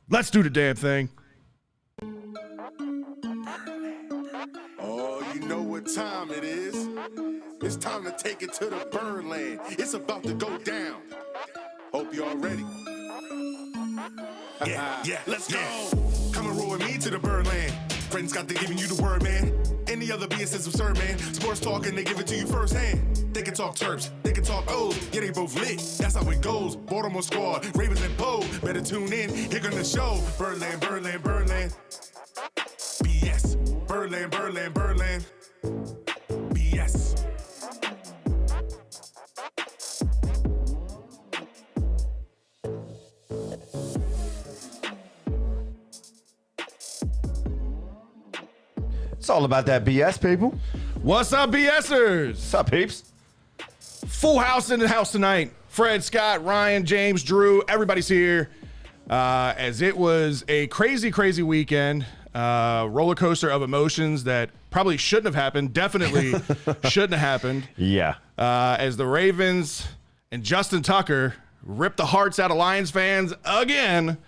Let's do the damn thing. Oh, you know what time it is. It's time to take it to the Birdland. It's about to go down. Hope y'all ready. Yeah, let's go. Come and roll with me to the Birdland. Friends got to giving you the word, man. Any other BS is absurd, man. Sports talking, they give it to you firsthand. They can talk Terps, they can talk O's. Yeah, they both lit. That's how it goes. Baltimore squad, Ravens and Poe. Better tune in. Here gonna show. Birdland, Birdland, Birdland. BS. Birdland, Birdland, Birdland. BS. It's all about that BS, people. What's up, BSers? What's up, peeps? Full house in the house tonight. Fred, Scott, Ryan, James, Drew, everybody's here. As it was a crazy, crazy weekend. Roller coaster of emotions that probably shouldn't have happened. Definitely shouldn't have happened. Yeah. As the Ravens and Justin Tucker ripped the hearts out of Lions fans again,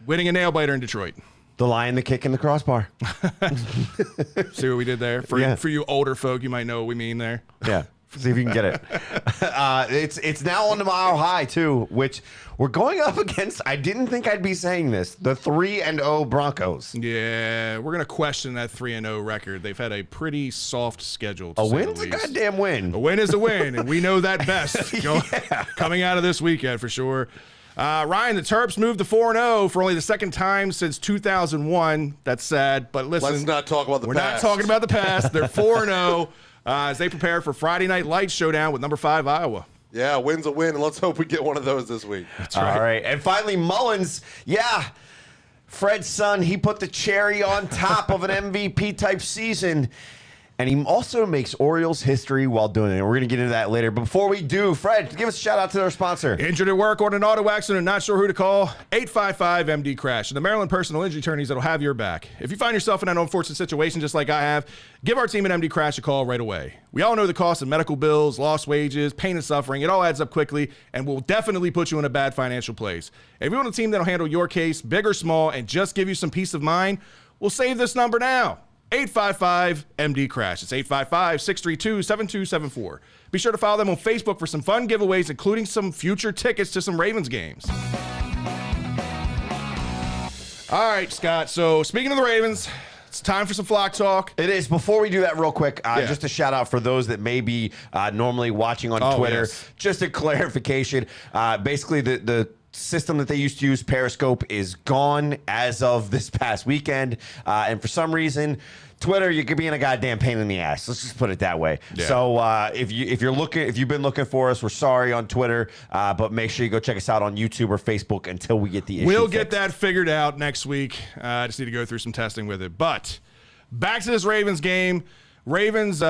winning a nail biter in Detroit. The lion, the kick, and the crossbar. See what we did there? For you older folk, you might know what we mean there. Yeah. See if you can get it. It's now on the Mile High, too, which we're going up against. I didn't think I'd be saying this. The 3-0 Broncos. Yeah, we're going to question that 3-0 record. They've had a pretty soft schedule. A win's a goddamn win. A win is a win, and we know that best coming out of this weekend for sure. Ryan, the Terps moved to 4-0 for only the second time since 2001. That's sad, but listen. Let's not talk about the We're past. not talking about the past. They're 4-0 as they prepare for Friday Night Lights showdown with number 5 Iowa. Yeah, win's a win, and let's hope we get one of those this week. That's right. All right. And finally, Mullins. Yeah. Fred's son, he put the cherry on top of an MVP-type season. And he also makes Orioles history while doing it. We're going to get into that later. But before we do, Fred, give us a shout-out to our sponsor. Injured at work or in an auto accident, not sure who to call? 855-MD-CRASH. And the Maryland personal injury attorneys that'll have your back. If you find yourself in an unfortunate situation just like I have, give our team at MD Crash a call right away. We all know the cost of medical bills, lost wages, pain and suffering. It all adds up quickly and will definitely put you in a bad financial place. If you want a team that'll handle your case, big or small, and just give you some peace of mind, we'll save this number now. 855-MD-CRASH. It's 855-632-7274. Be sure to follow them on Facebook for some fun giveaways, including some future tickets to some Ravens games. All right, Scott. So speaking of the Ravens, it's time for some flock talk. It is. Before we do that real quick, just a shout out for those that may be normally watching on Twitter. Yes. Just a clarification. Basically, the system that they used to use, Periscope, is gone as of this past weekend. And for some reason, Twitter, you could be in a goddamn pain in the ass. Let's just put it that way. Yeah. So if you've been looking for us, we're sorry on Twitter, but make sure you go check us out on YouTube or Facebook until we get the issue We'll fixed. get that figured out next week. I just need to go through some testing with it. But back to this Ravens game. Ravens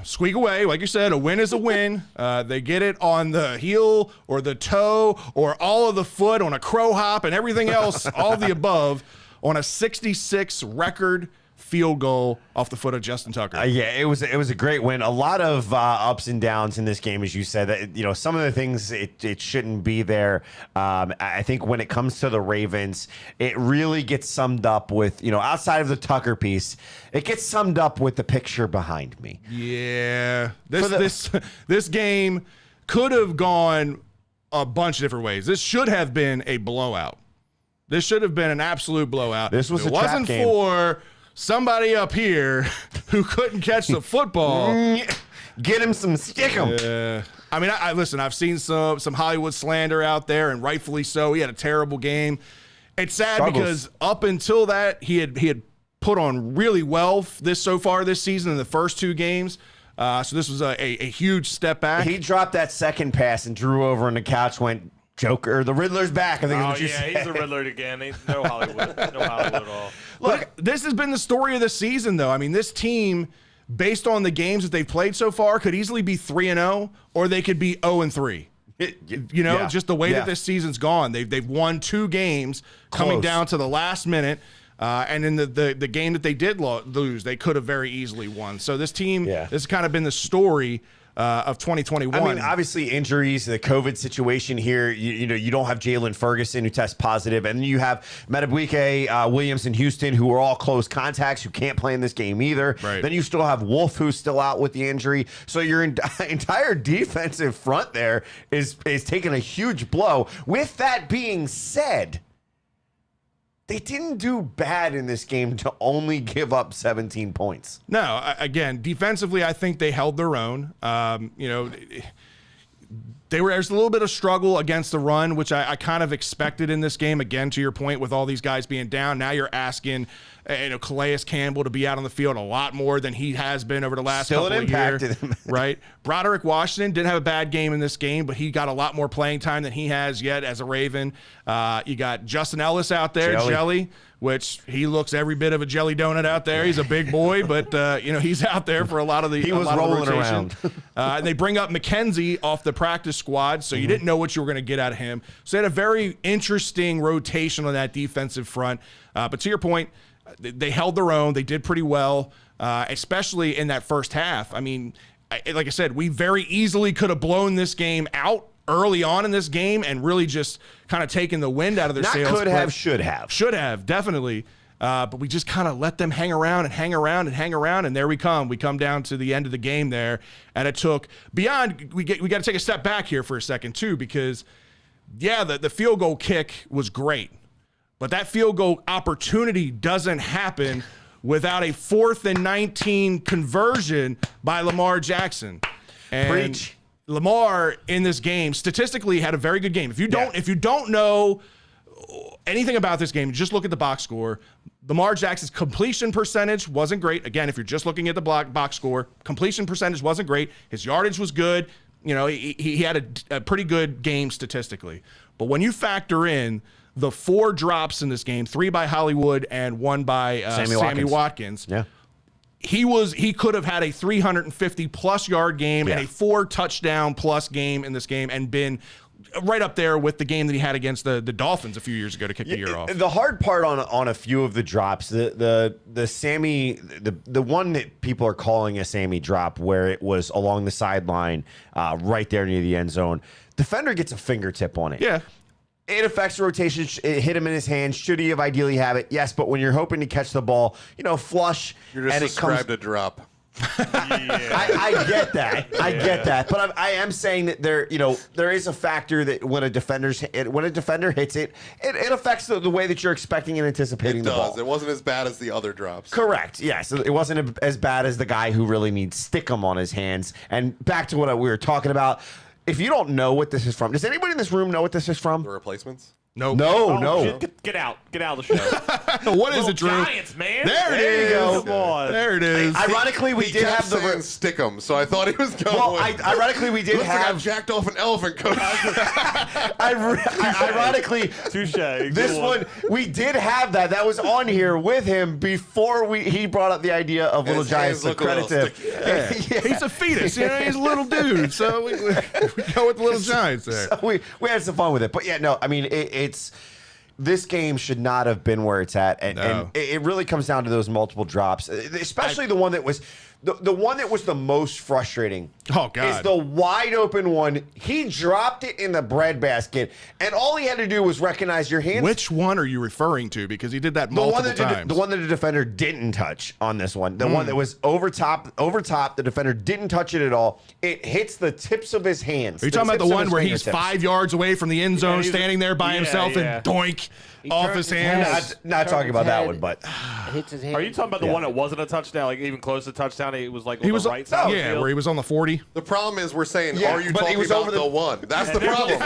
squeak away. Like you said, a win is a win. They get it on the heel or the toe or all of the foot on a crow hop and everything else, all of the above, on a 66 record field goal off the foot of Justin Tucker. Yeah, it was a great win. A lot of ups and downs in this game, as you said. That some of the things it shouldn't be there. I think when it comes to the Ravens, it really gets summed up with outside of the Tucker piece, it gets summed up with the picture behind me. Yeah, this game could have gone a bunch of different ways. This should have been a blowout. This should have been an absolute blowout. This was if it a trap wasn't game. for somebody up here who couldn't catch the football. Get him some stick him. I mean, I listen, I've seen some Hollywood slander out there, and rightfully so. He had a terrible game. It's sad because up until that, he had put on really well so far this season in the first 2 games. So this was a huge step back. He dropped that second pass and drew over on the couch, went, Joker, the Riddler's back. I think is what you said. He's the Riddler again. No Hollywood. No Hollywood at all. Look, this has been the story of the season, though. I mean, this team, based on the games that they've played so far, could easily be 3-0, or they could be 0-3. Just the way that this season's gone. They've won 2 games coming down to the last minute. And in the game that they did lose, they could have very easily won. So this team, this has kind of been the story of 2021. I mean, obviously injuries, the COVID situation here. You know, you don't have Jalen Ferguson who tests positive, and then you have Metabuike, Williams, and Houston who are all close contacts who can't play in this game either. Right. Then you still have Wolf who's still out with the injury. So your entire defensive front there is taking a huge blow. With that being said, they didn't do bad in this game to only give up 17 points. No, again, defensively, I think they held their own. You know, there's a little bit of struggle against the run, which I kind of expected in this game. Again, to your point, with all these guys being down, now you're asking, Calais Campbell to be out on the field a lot more than he has been over the last couple of years. Right? Broderick Washington didn't have a bad game in this game, but he got a lot more playing time than he has yet as a Raven. You got Justin Ellis out there, Jelly, which he looks every bit of a jelly donut out there. He's a big boy, but he's out there for a lot of the. He was rolling around. And they bring up McKenzie off the practice squad, so you didn't know what you were going to get out of him. So they had a very interesting rotation on that defensive front. But to your point, they held their own. They did pretty well, especially in that first half. I mean, like I said, we very easily could have blown this game out early on in this game and really just kind of taken the wind out of their sails. Could have, should have. Should have, definitely. But we just kind of let them hang around, and there we come. We come down to the end of the game there, and it took beyond. We got to take a step back here for a second too, because the field goal kick was great, but that field goal opportunity doesn't happen without a 4th and 19 conversion by Lamar Jackson. And Preach. Lamar in this game statistically had a very good game. If you don't know anything about this game, just look at the box score. Lamar Jackson's completion percentage wasn't great. Again, if you're just looking at the box score, completion percentage wasn't great. His yardage was good. He had a pretty good game statistically. But when you factor in the 4 drops in this game, 3 by Hollywood and 1 by Sammy Watkins. Yeah. He could have had a 350-plus yard game and a 4 touchdown plus game in this game and been right up there with the game that he had against the Dolphins a few years ago to kick the year off. The hard part on a few of the drops, the Sammy, the one that people are calling a Sammy drop, where it was along the sideline, right there near the end zone, defender gets a fingertip on it. Yeah. It affects the rotation. It hit him in his hand. Should he have ideally have it? Yes, but when you're hoping to catch the ball, flush, You're just described a drop. I get that. I get that. But I am saying that there is a factor that when a defender hits it, it affects the way that you're expecting and anticipating the ball. It wasn't as bad as the other drops. Correct. Yes, it wasn't as bad as the guy who really needs stickum on his hands. And back to what we were talking about. If you don't know what this is from, does anybody in this room know what this is from? The replacements? Nope. No. Get out of the show. What is it, Drew? Giants, man. There you go. Come on. There it is. Ironically, we did have the Stickum, so I thought he was going. Well, ironically, we did Looks like I have jacked off an elephant coach. ironically, Touche. this one we did have that. That was on here with him before he brought up the idea of Little his Giants. hands look a Credit little to sticky. him. He's a fetus. He's a little dude. So we go with the Little Giants there. So we had some fun with it, but yeah, no, I mean it's. This game should not have been where it's at, and it really comes down to those multiple drops, especially the one that was the one that was the most frustrating. Oh, God. Is the wide open one. He dropped it in the breadbasket, and all he had to do was recognize your hands. Which one are you referring to? Because he did that multiple times. The one that the defender didn't touch on this one. The one that was over top. The defender didn't touch it at all. It hits the tips of his hands. Are you talking about the one where he's 5 yards away from the end zone, standing there by himself, and doink off his hands? Not talking about that one, but hits his hand. Are you talking about the one that wasn't a touchdown, like even close to touchdown? It was like on the right side. Yeah, where he was on the 40. The problem is we're saying, Yeah, are you but he talking was about over the one? That's the problem.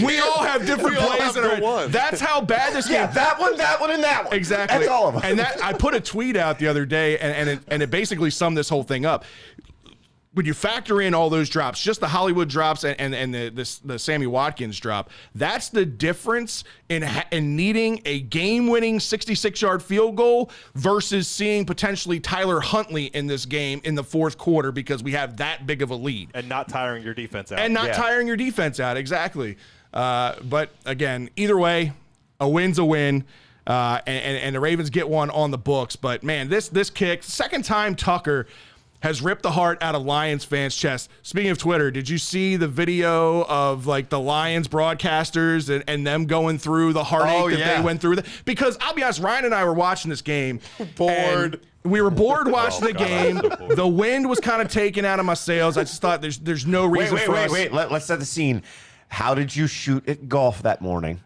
We all have different We all plays. have that the are, one. That's how bad this game. yeah, that one, and that one. Exactly. That's all of them. And that I put a tweet out the other day, and it basically summed this whole thing up. When you factor in all those drops, just the Hollywood drops and the Sammy Watkins drop, that's the difference in needing a game-winning 66-yard field goal versus seeing potentially Tyler Huntley in this game in the fourth quarter because we have that big of a lead. And not tiring your defense out. And not tiring your defense out, exactly. But again, either way, a win's a win. And the Ravens get one on the books. But man, this kick, second time Tucker has ripped the heart out of Lions fans' chest. Speaking of Twitter, did you see the video of like the Lions broadcasters and them going through the heartache that they went through? Because I'll be honest, Ryan and I were watching this game. Bored. We were bored watching the game. The wind was kind of taken out of my sails. I just thought there's no reason for us. Wait. Let's set the scene. How did you shoot at golf that morning?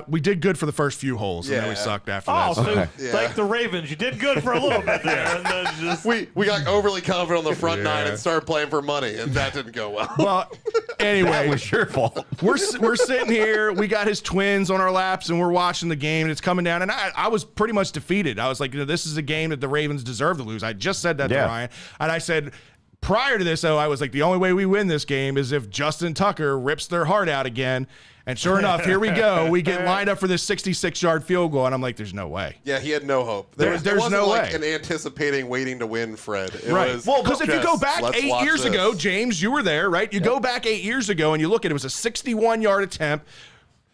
We did good for the first few holes, and then we sucked after that. So like the Ravens, you did good for a little bit there, and then just We got overly confident on the front nine and started playing for money, and that didn't go well. Well, anyway, That was your fault. we're sitting here. We got his twins on our laps, and we're watching the game, and it's coming down. And I was pretty much defeated. I was like, this is a game that the Ravens deserve to lose. I just said that to Ryan, and I said. Prior to this, though, I was like, the only way we win this game is if Justin Tucker rips their heart out again. And sure enough, here we go. We get lined up for this 66-yard field goal, and I'm like, there's no way. Yeah, he had no hope. There's wasn't no like way. an anticipating waiting to win, Fred. It Right. was Well, because if you go back let's 8 watch years this. ago, James, you were there, right? You go back 8 years ago, and you look at it, was a 61-yard attempt.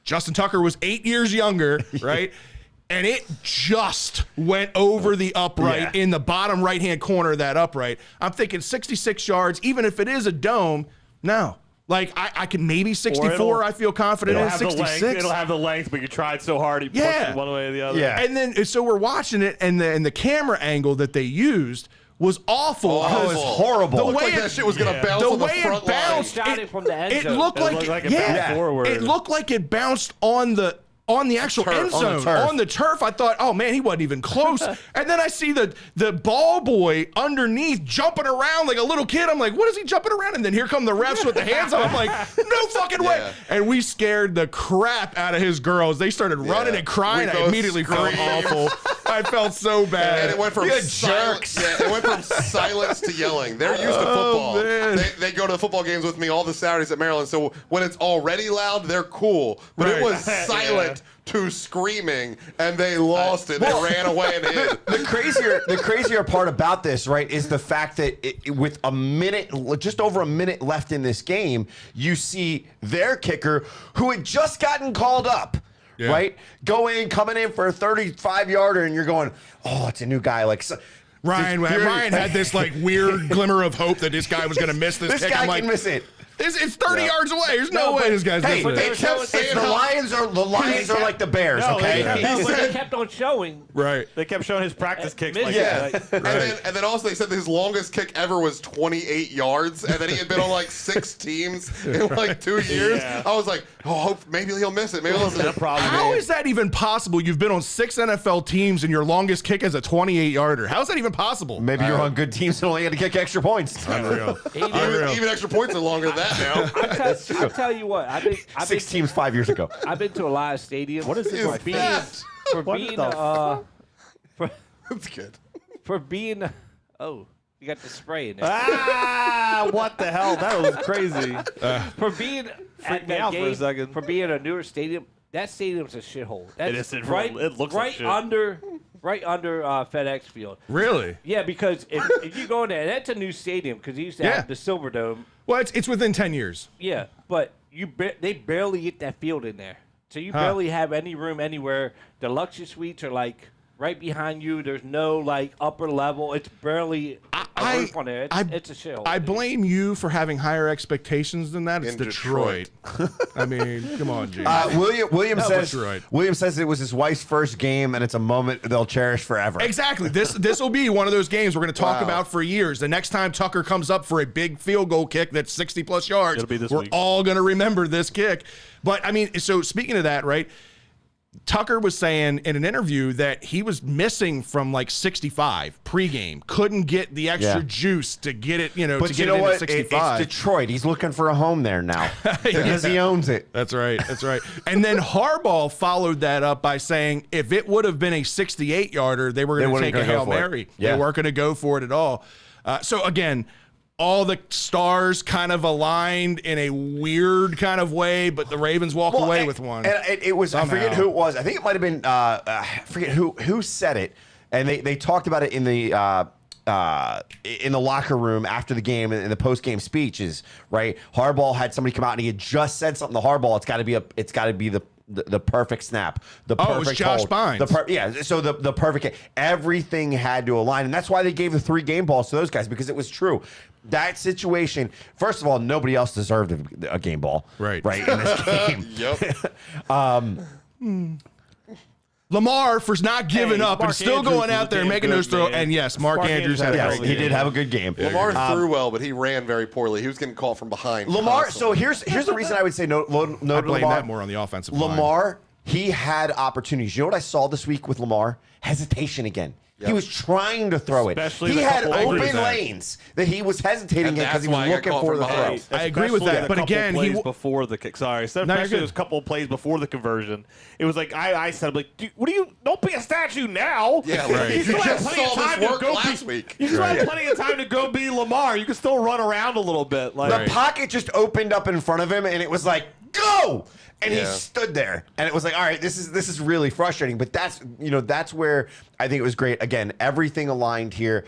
Justin Tucker was 8 years younger, right? And it just went over the upright in the bottom right-hand corner of that upright. I'm thinking 66 yards, even if it is a dome, no. Like, I can maybe 64, I feel confident in 66. It'll have the length, but you tried so hard, you pushed it one way or the other. Yeah. And then, so we're watching it, and the camera angle that they used was awful. Oh, it was horrible. The It way Like that shit was going to bounce the on the way front it bounced, line. Shot it from the end it zone. looked It like looked like it bounced forward. It looked like it bounced on the actual turf. end On the zone, turf. on the turf. I thought, oh man, he wasn't even close. And then I see the ball boy underneath jumping around like a little kid. I'm like, what is he jumping around? And then here come the refs with the hands up. I'm like, no fucking way. Yeah. And we scared the crap out of his girls. They started running and crying. We I both immediately felt screamed. awful. I felt so bad. And it went from You silence, it went from silence to yelling. They're used to football. man. They go to the football games with me all the Saturdays at Maryland. So when it's already loud, they're cool. But Right. it was silent to screaming, and they lost it. They ran away and hid. The crazier part about this, right, is the fact that with just over a minute left in this game, you see their kicker, who had just gotten called up, right, coming in for a 35-yarder, and you're going, oh, it's a new guy. Like Ryan had this like weird glimmer of hope that this guy was going to miss this this kick. guy I'm like, can miss it. It's 30 yards away. There's no way this guy's Hey, missing they it. kept saying the Lions are like the Bears, No, okay? They kept on showing. Right. They kept showing his practice kicks. Like Yeah. that. And then also they said that his longest kick ever was 28 yards, and then he had been on like 6 teams in like 2 years. Yeah. I was like, oh, maybe he'll miss it. Maybe he'll miss it. How is that even possible? You've been on 6 NFL teams and your longest kick is a 28-yarder. How is that even possible? Maybe you're on good teams and only had to kick extra points. Unreal. Even extra points are longer than that now. I tell you what, I've been 6 teams 5 years ago. I've been to a lot of stadiums. What is this? Is My feet? that? for being That's good. for being oh, you got the spray in there. What the hell? That was crazy. For being at me that out for a game, second. for being a newer stadium, that stadium's a shithole. That's is. right. It looks like right shit. under FedEx Field. Really? Yeah, because if you go in there, that's a new stadium because they used to have the Silver Dome. Well, it's within 10 years. Yeah, but they barely get that field in there, so you barely have any room anywhere. The luxury suites are like right behind you. There's no like upper level. It's barely a roof on there. It's a shithole. I blame you for having higher expectations than that. It's In Detroit. I mean, come on, James. William says Detroit. William says it was his wife's first game, and it's a moment they'll cherish forever. Exactly. This will be one of those games we're going to talk about for years. The next time Tucker comes up for a big field goal kick that's 60-plus yards, It'll be this we're week. all going to remember this kick. But, I mean, so speaking of that, right, Tucker was saying in an interview that he was missing from like 65 pregame. Couldn't get the extra juice to get it, to But get you know it what? into 65. It's Detroit. He's looking for a home there now because he owns it. That's right. That's right. And then Harbaugh followed that up by saying if it would have been a 68-yarder, they were going to weren't take a gonna go Hail for it. Mary. Yeah. They weren't going to go for it at all. So, again, all the stars kind of aligned in a weird kind of way, but the Ravens walk away with one. And it was, Somehow. I forget who it was. I think it might have been, I forget who said it. And they talked about it in the locker room after the game in the post-game speeches, right? Harbaugh had somebody come out and he had just said something to Harbaugh. It's got to be the the perfect snap, the perfect it was Josh hold, Bynes. So the perfect, everything had to align, and that's why they gave the 3 game balls to those guys, because it was true. That situation, first of all, nobody else deserved a game ball, right in this game. Yep. Lamar for not giving up and Mark still Andrews going out there and making those throws. And yes, Mark Andrews had a Yes, great he game. did have a good game. Lamar threw well, but he ran very poorly. He was getting caught from behind. Lamar. constantly. So here's the reason I would say no I blame Lamar. that more on the offensive line. Lamar, he had opportunities. You know what I saw this week with Lamar? Hesitation again. He was trying to throw Especially it. He the had couple open plays. lanes that he was hesitating in And because he that's was why I got looking caught for from the behind. throw. I agree with Especially that, a but couple again, plays before the kick. Sorry, especially you're good. those couple of plays before the conversion. It was like I said, like, dude, what do you? Don't be a statue now. Yeah, right. You still You have just plenty of saw this time to work go last be, week. You still have plenty of time to go be Lamar. You can still run around a little bit. Like The pocket just opened up in front of him, and it was like, go! And he Yeah. stood there, and it was like, all right, this is really frustrating. But that's where I think it was great. Again, everything aligned here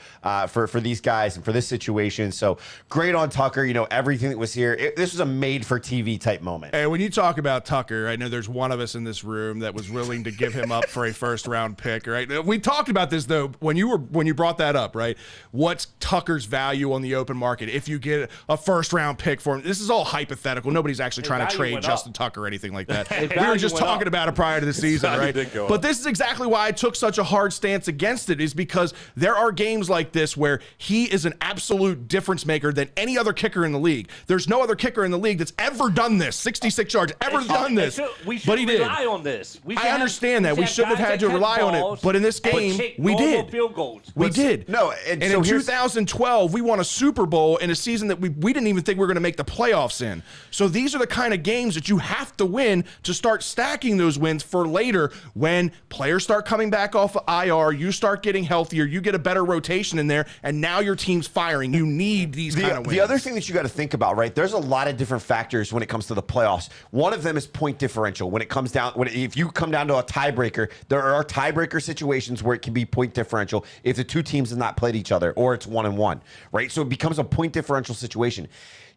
for these guys and for this situation. So great on Tucker. Everything that was here. This was a made-for-TV type moment. And when you talk about Tucker, I know there's one of us in this room that was willing to give him up for a first-round pick, right? We talked about this, though, when you brought that up, right? What's Tucker's value on the open market if you get a first-round pick for him? This is all hypothetical. Nobody's actually trying to value trade went Justin up. Tucker or anything like that. His We were value just went talking up. about it prior to the season, value right? did go But up. this is exactly why I took such a hard stance against it, is because there are games like this where he is an absolute difference maker than any other kicker in the league. There's no other kicker in the league that's ever done this, 66 yards, ever done this. We should But he did. rely on this. I understand that. We shouldn't have had to rely on it. But in this game, we did. Field goals. We did. No, and so in here's- 2012, we won a Super Bowl in a season that we didn't even think we were going to make the playoffs in. So these are the kind of games that you have to win to start stacking those wins for later when players start coming back off of IR, you start getting healthier, you get a better rotation in there, and now your team's firing. You need these kind of wins. The other thing that you got to think about, right? There's a lot of different factors when it comes to the playoffs. One of them is point differential. When it comes down, if you come down to a tiebreaker, there are tiebreaker situations where it can be point differential if the two teams have not played each other or it's 1-1, right? So it becomes a point differential situation.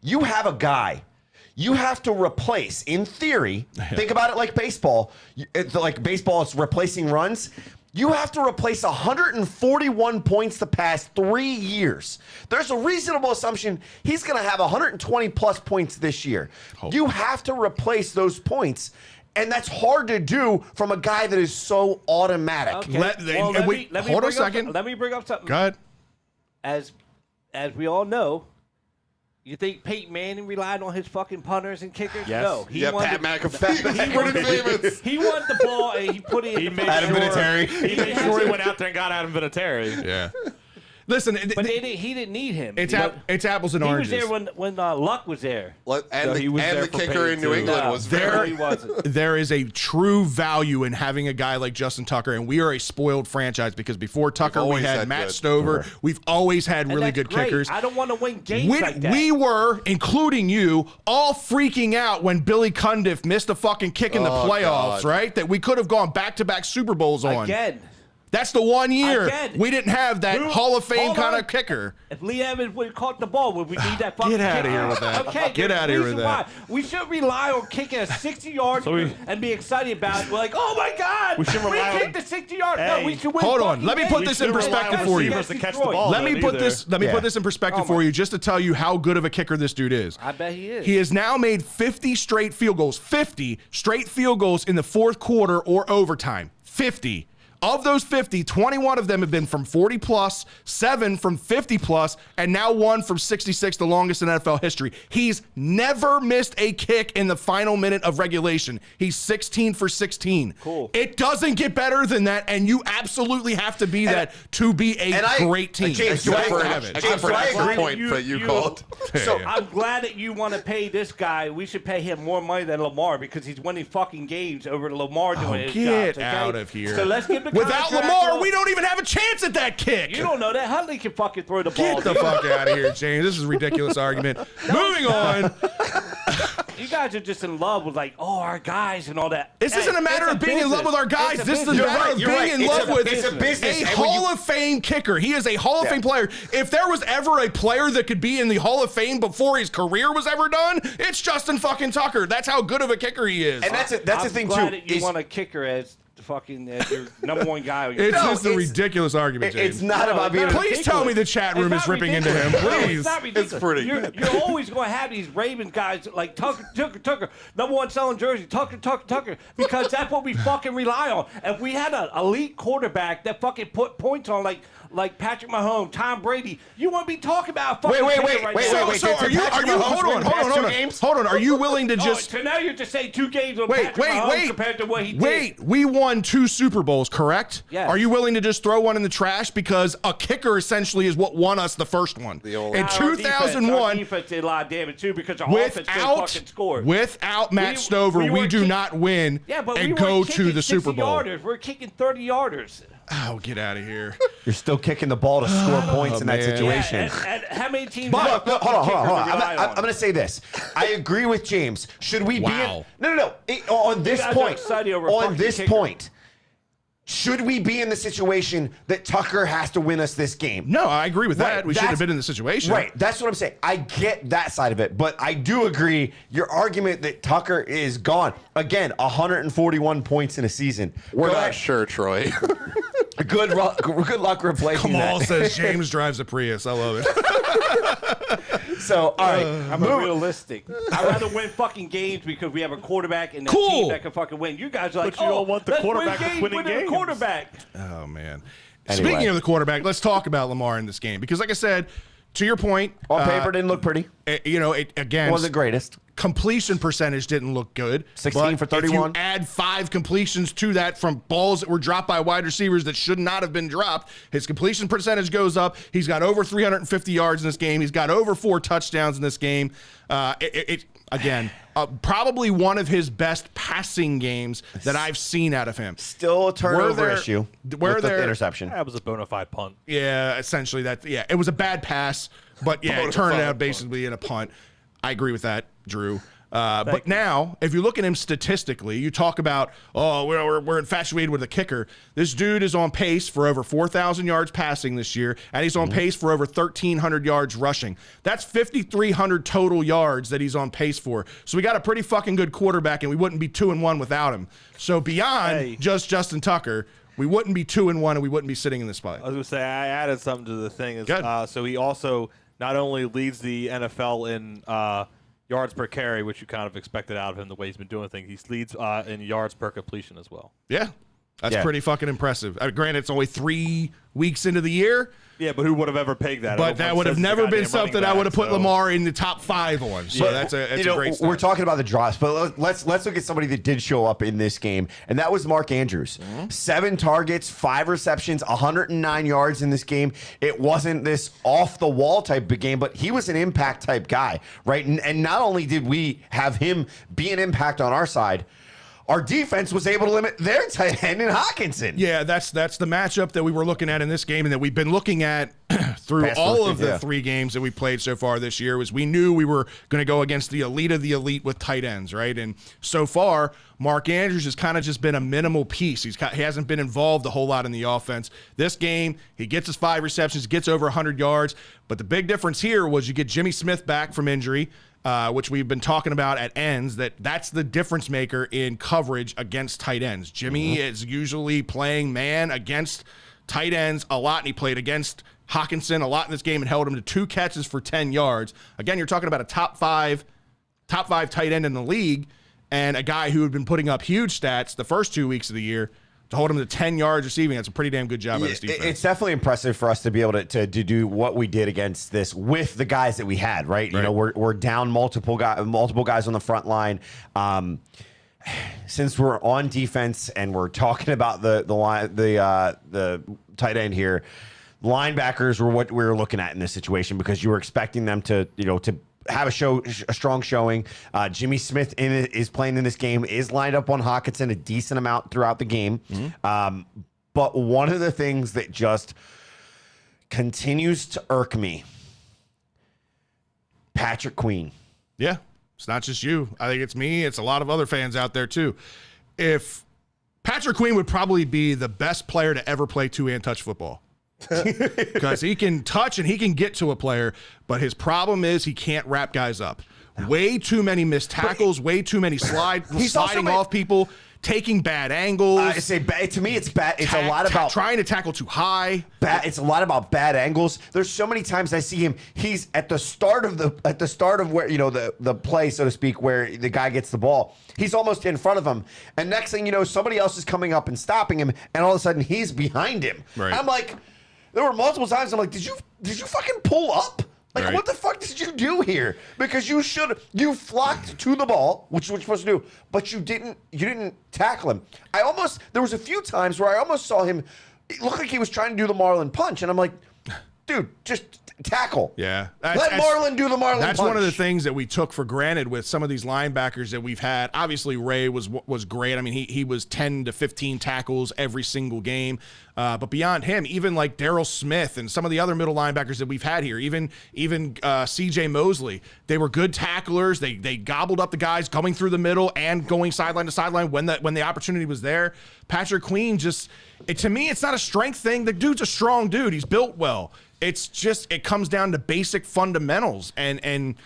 You have a guy. You have to replace, in theory, think about it like baseball. Like baseball, it's replacing runs. You have to replace 141 points the past 3 years. There's a reasonable assumption he's going to have 120 plus points this year. You have to replace those points. And that's hard to do from a guy that is so automatic. Okay. Hold on a second. Let me bring up something. Go ahead. As we all know, you think Peyton Manning relied on his fucking punters and kickers? Yes. No. He Yeah, won Pat the, McAfee. Pretty famous. he won the ball and he put it in he the made fucking- Adam Vinatieri. He made sure he went out there and got Adam Vinatieri. Yeah. Listen, But he didn't need him. it's apples and he was oranges. there when Luck was there. And So he was there the for kicker Peyton, in New too. England No, was there- very. he wasn't. There is a true value in having a guy like Justin Tucker, and we are a spoiled franchise because before Tucker we always had had Matt good. Stover. We've always had And really that's good great. kickers. I don't want to win games like that. We were, including you, all freaking out when Billy Cundiff missed a fucking kick in the Oh, playoffs, God. right? That we could have gone back-to-back Super Bowls on. Again. That's the one year Again. we didn't have that Who- Hall of Fame hold kind on. of kicker. If Lee Evans would have caught the ball, would we need that fucking Get outta kicker? here with that. Okay, Get there's outta here reason with that. why. We should rely on kicking a 60 yards and be excited about it. We're like, oh my God, We shouldn't rely kicked on- the 60 yard. Hey, no, we should win. hold on. fucking Let me games. put We this in shouldn't rely on perspective for you. receivers to catch the ball. Let me put this in perspective for you, just to tell you how good of a kicker this dude is. I bet he is. He has now made 50 straight field goals. 50 straight field goals in the fourth quarter or overtime. 50. Of those 50, 21 of them have been from 40 plus, 7 from 50 plus, and now 1 from 66, the longest in NFL history. He's never missed a kick in the final minute of regulation. He's 16 for 16. Cool. It doesn't get better than that, and you absolutely have to be that to be a great team. James, You do have I- to have it. Except for do I that agree? point that you called. So I'm glad that you want to pay this guy. We should pay him more money than Lamar because he's winning fucking games over Lamar doing his get jobs. Okay? out of here. So let's give the Without contract Lamar, to- we don't even have a chance at that kick. You don't know that Huntley can fucking throw the ball. Get the dude. fuck out of here, James. This is a ridiculous argument. Moving on. You guys are just in love with our guys and all that. This isn't a matter of being in love with our guys. This is a matter of being in love with it's a business. a Hall of Fame kicker. He is a Hall of Fame player. If there was ever a player that could be in the Hall of Fame before his career was ever done, it's Justin fucking Tucker. That's how good of a kicker he is. And that's the thing too. I'm glad that you want a kicker as your number one guy. It's just a ridiculous argument, James. It's not about being. Please tell me the chat room is ripping into him. Please. It's not ridiculous. It's pretty good. You're always going to have these Ravens guys like Tucker, number one selling jersey, Tucker, because that's what we fucking rely on. If we had an elite quarterback that fucking put points on like Patrick Mahomes, Tom Brady, you wouldn't be talking about a fucking kicker right now. So are you hold on. Are you willing to just so now you're just saying 2 games on Patrick Mahomes compared to what he did? We won 2 Super Bowls, correct? Yes. Are you willing to just throw one in the trash because a kicker essentially is what won us the first one? In 2001, our defense did a lot of damage too because our offense couldn't fucking score. Without Matt Stover, we do not win and go to the Super Bowl. We're kicking 30-yarders. Oh, get out of here. You're still kicking the ball to score points in that situation. And how many teams? But hold on. I'm going to say this. I agree with James. Should we be in, No. On this point, should we be in the situation that Tucker has to win us this game? No, I agree with that. We shouldn't have been in the situation. Right. That's what I'm saying. I get that side of it, but I do agree your argument that Tucker is gone. Again, 141 points in a season. We're not sure, Troy. Good luck replacing Kamal that. says James drives a Prius. I love it. So, all right. I'm realistic. I'd rather win fucking games because we have a quarterback and a team that can fucking win. You guys are like, but you don't want the quarterback that's winning games. Quarterback. Oh, man. Anyway. Speaking of the quarterback, let's talk about Lamar in this game. Because like I said, to your point. On paper, didn't look pretty. Again. Wasn't the greatest. Completion percentage didn't look good. 16 for 31. If you add 5 completions to that from balls that were dropped by wide receivers that should not have been dropped, his completion percentage goes up. He's got over 350 yards in this game. He's got over 4 touchdowns in this game. Probably one of his best passing games that I've seen out of him. Still a turnover issue with the interception. That was a bona fide punt. Yeah, essentially that. Yeah, it was a bad pass, but yeah, it turned out basically in a punt. I agree with that, Drew. But now, if you look at him statistically, you talk about, we're infatuated with a kicker. This dude is on pace for over 4,000 yards passing this year, and he's on pace for over 1,300 yards rushing. That's 5,300 total yards that he's on pace for. So we got a pretty fucking good quarterback, and we wouldn't be 2-1 without him. So beyond just Justin Tucker, we wouldn't be 2-1, and we wouldn't be sitting in this spot. I was going to say, I added something to the thing. So he also not only leads the NFL in yards per carry, which you kind of expected out of him the way he's been doing things. He leads in yards per completion as well. Yeah, that's pretty fucking impressive. Granted, it's only 3 weeks into the year. Yeah, but who would have ever pegged that? But that would have never been something I would have put Lamar in the top 5 on. So that's a great start. We're talking about the drops, but let's look at somebody that did show up in this game, and that was Mark Andrews. 7 targets, 5 receptions, 109 yards in this game. It wasn't this off-the-wall type of game, but he was an impact type guy, right? And not only did we have him be an impact on our side, our defense was able to limit their tight end in Hawkinson. Yeah, that's the matchup that we were looking at in this game and that we've been looking at through all of the 3 games that we played so far this year. Was we knew we were going to go against the elite of the elite with tight ends, right? And so far, Mark Andrews has kind of just been a minimal piece. He hasn't been involved a whole lot in the offense. This game, he gets his 5 receptions, gets over 100 yards. But the big difference here was you get Jimmy Smith back from injury, which we've been talking about at ends, that's the difference maker in coverage against tight ends. Jimmy is usually playing man against tight ends a lot, and he played against Hawkinson a lot in this game and held him to 2 catches for 10 yards. Again, you're talking about a top five tight end in the league and a guy who had been putting up huge stats the first 2 weeks of the year. To hold him to 10 yards receiving, that's a pretty damn good job by this defense. It's definitely impressive for us to be able to do what we did against this with the guys that we had, right? You know, we're down multiple guys on the front line. Since we're on defense and we're talking about the tight end here, linebackers were what we were looking at in this situation because you were expecting them to have a strong showing. Jimmy Smith is playing in this game, is lined up on Hawkinson a decent amount throughout the game. But one of the things that just continues to irk me, Patrick Queen. Yeah. It's not just you. I think it's me. It's a lot of other fans out there too. If Patrick Queen would probably be the best player to ever play two-hand touch football. Because he can touch and he can get to a player, but his problem is he can't wrap guys up. Way too many missed tackles, way too many sliding off people, taking bad angles. I say to me, it's bad. It's a lot about trying to tackle too high. It's a lot about bad angles. There's so many times I see him. He's at the start of where the play, so to speak, where the guy gets the ball. He's almost in front of him, and next thing you know, somebody else is coming up and stopping him, and all of a sudden he's behind him. Right. I'm like, there were multiple times I'm like, did you fucking pull up? Like, right. What the fuck did you do here? Because you flocked to the ball, which you were supposed to do, but you didn't tackle him. There was a few times where I almost saw him, it looked like he was trying to do the Marlin punch, and I'm like, dude, just tackle. Yeah. Let Marlin do the Marlin punch. That's one of the things that we took for granted with some of these linebackers that we've had. Obviously, Ray was great. I mean, he was 10 to 15 tackles every single game. But beyond him, even like Darryl Smith and some of the other middle linebackers that we've had here, even C.J. Mosley, they were good tacklers. They gobbled up the guys coming through the middle and going sideline to sideline when the opportunity was there. Patrick Queen to me, it's not a strength thing. The dude's a strong dude. He's built well. It's just, it comes down to basic fundamentals. And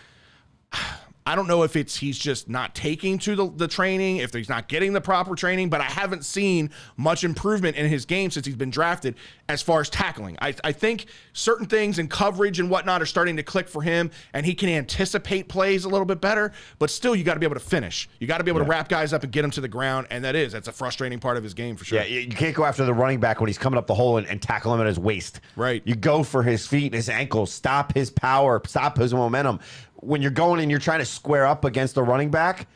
I don't know if he's just not taking to the training, if he's not getting the proper training, but I haven't seen much improvement in his game since he's been drafted as far as tackling. I think certain things in coverage and whatnot are starting to click for him, and he can anticipate plays a little bit better, but still you got to be able to finish. You got to be able to wrap guys up and get them to the ground, and that's a frustrating part of his game for sure. Yeah, you can't go after the running back when he's coming up the hole and tackle him at his waist. Right. You go for his feet and his ankles, stop his power, stop his momentum. When you're going and you're trying to square up against the running back,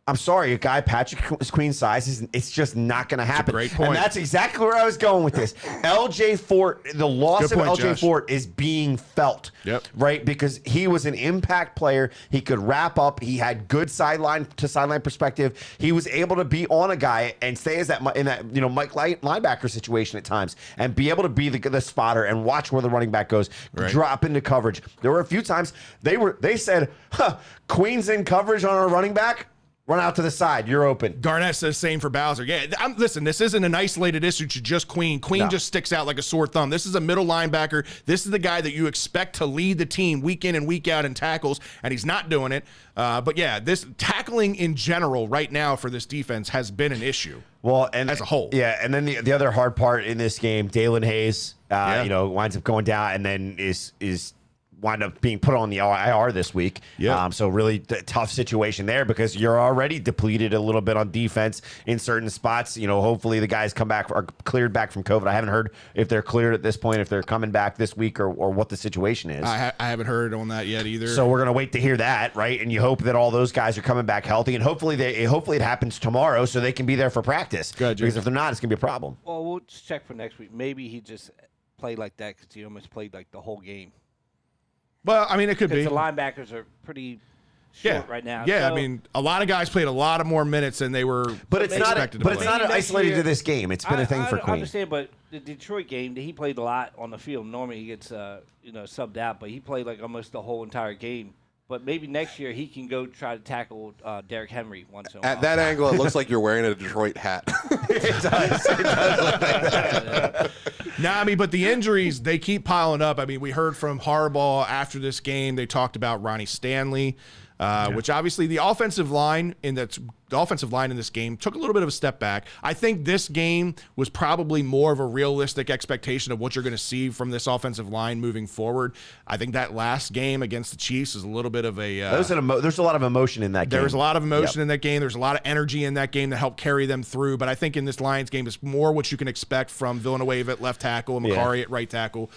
I'm sorry, a guy Patrick Queen's size, it's just not going to happen. Great point. And that's exactly where I was going with this. LJ Fort, the loss of LJ Fort is being felt. Yep. Right? Because he was an impact player. He could wrap up. He had good sideline to sideline perspective. He was able to be on a guy and stay in that Mike linebacker situation at times and be able to be the spotter and watch where the running back goes, drop into coverage. There were a few times they said, Queen's in coverage on our running back. Run out to the side. You're open. Garnett says same for Bowser. Yeah, listen, this isn't an isolated issue to just Queen. Queen just sticks out like a sore thumb. This is a middle linebacker. This is the guy that you expect to lead the team week in and week out in tackles, and he's not doing it. But yeah, this tackling in general right now for this defense has been an issue. Well, and as a whole. Yeah, and then the other hard part in this game, Dalen Hayes, winds up going down and then is wind up being put on the IR this week. Yeah. So really tough situation there because you're already depleted a little bit on defense in certain spots. Hopefully the guys are cleared back from COVID. I haven't heard if they're cleared at this point, if they're coming back this week or what the situation is. I haven't heard on that yet either. So we're going to wait to hear that, right? And you hope that all those guys are coming back healthy, and hopefully it happens tomorrow so they can be there for practice. Good, because if they're not, it's going to be a problem. Well, we'll just check for next week. Maybe he just played like that because he almost played like the whole game. Well, I mean, it could be. The linebackers are pretty short right now. Yeah, so, I mean, a lot of guys played a lot of more minutes than they were expected to play. It's not isolated to this game. It's been a thing for Queen. I understand, but the Detroit game, he played a lot on the field. Normally he gets subbed out, but he played like almost the whole entire game. But maybe next year he can go try to tackle Derrick Henry once in a while. At that angle, it looks like you're wearing a Detroit hat. It does. It does look like that. No, I mean, but the injuries, they keep piling up. I mean, we heard from Harbaugh after this game. They talked about Ronnie Stanley, which obviously the offensive line in this game took a little bit of a step back. I think this game was probably more of a realistic expectation of what you're going to see from this offensive line moving forward. I think that last game against the Chiefs is a little bit of a there's a lot of emotion in that game. There was a lot of emotion in that game. There's a lot of energy in that game that helped carry them through. But I think in this Lions game, it's more what you can expect from Villanueva at left tackle and Macari at right tackle.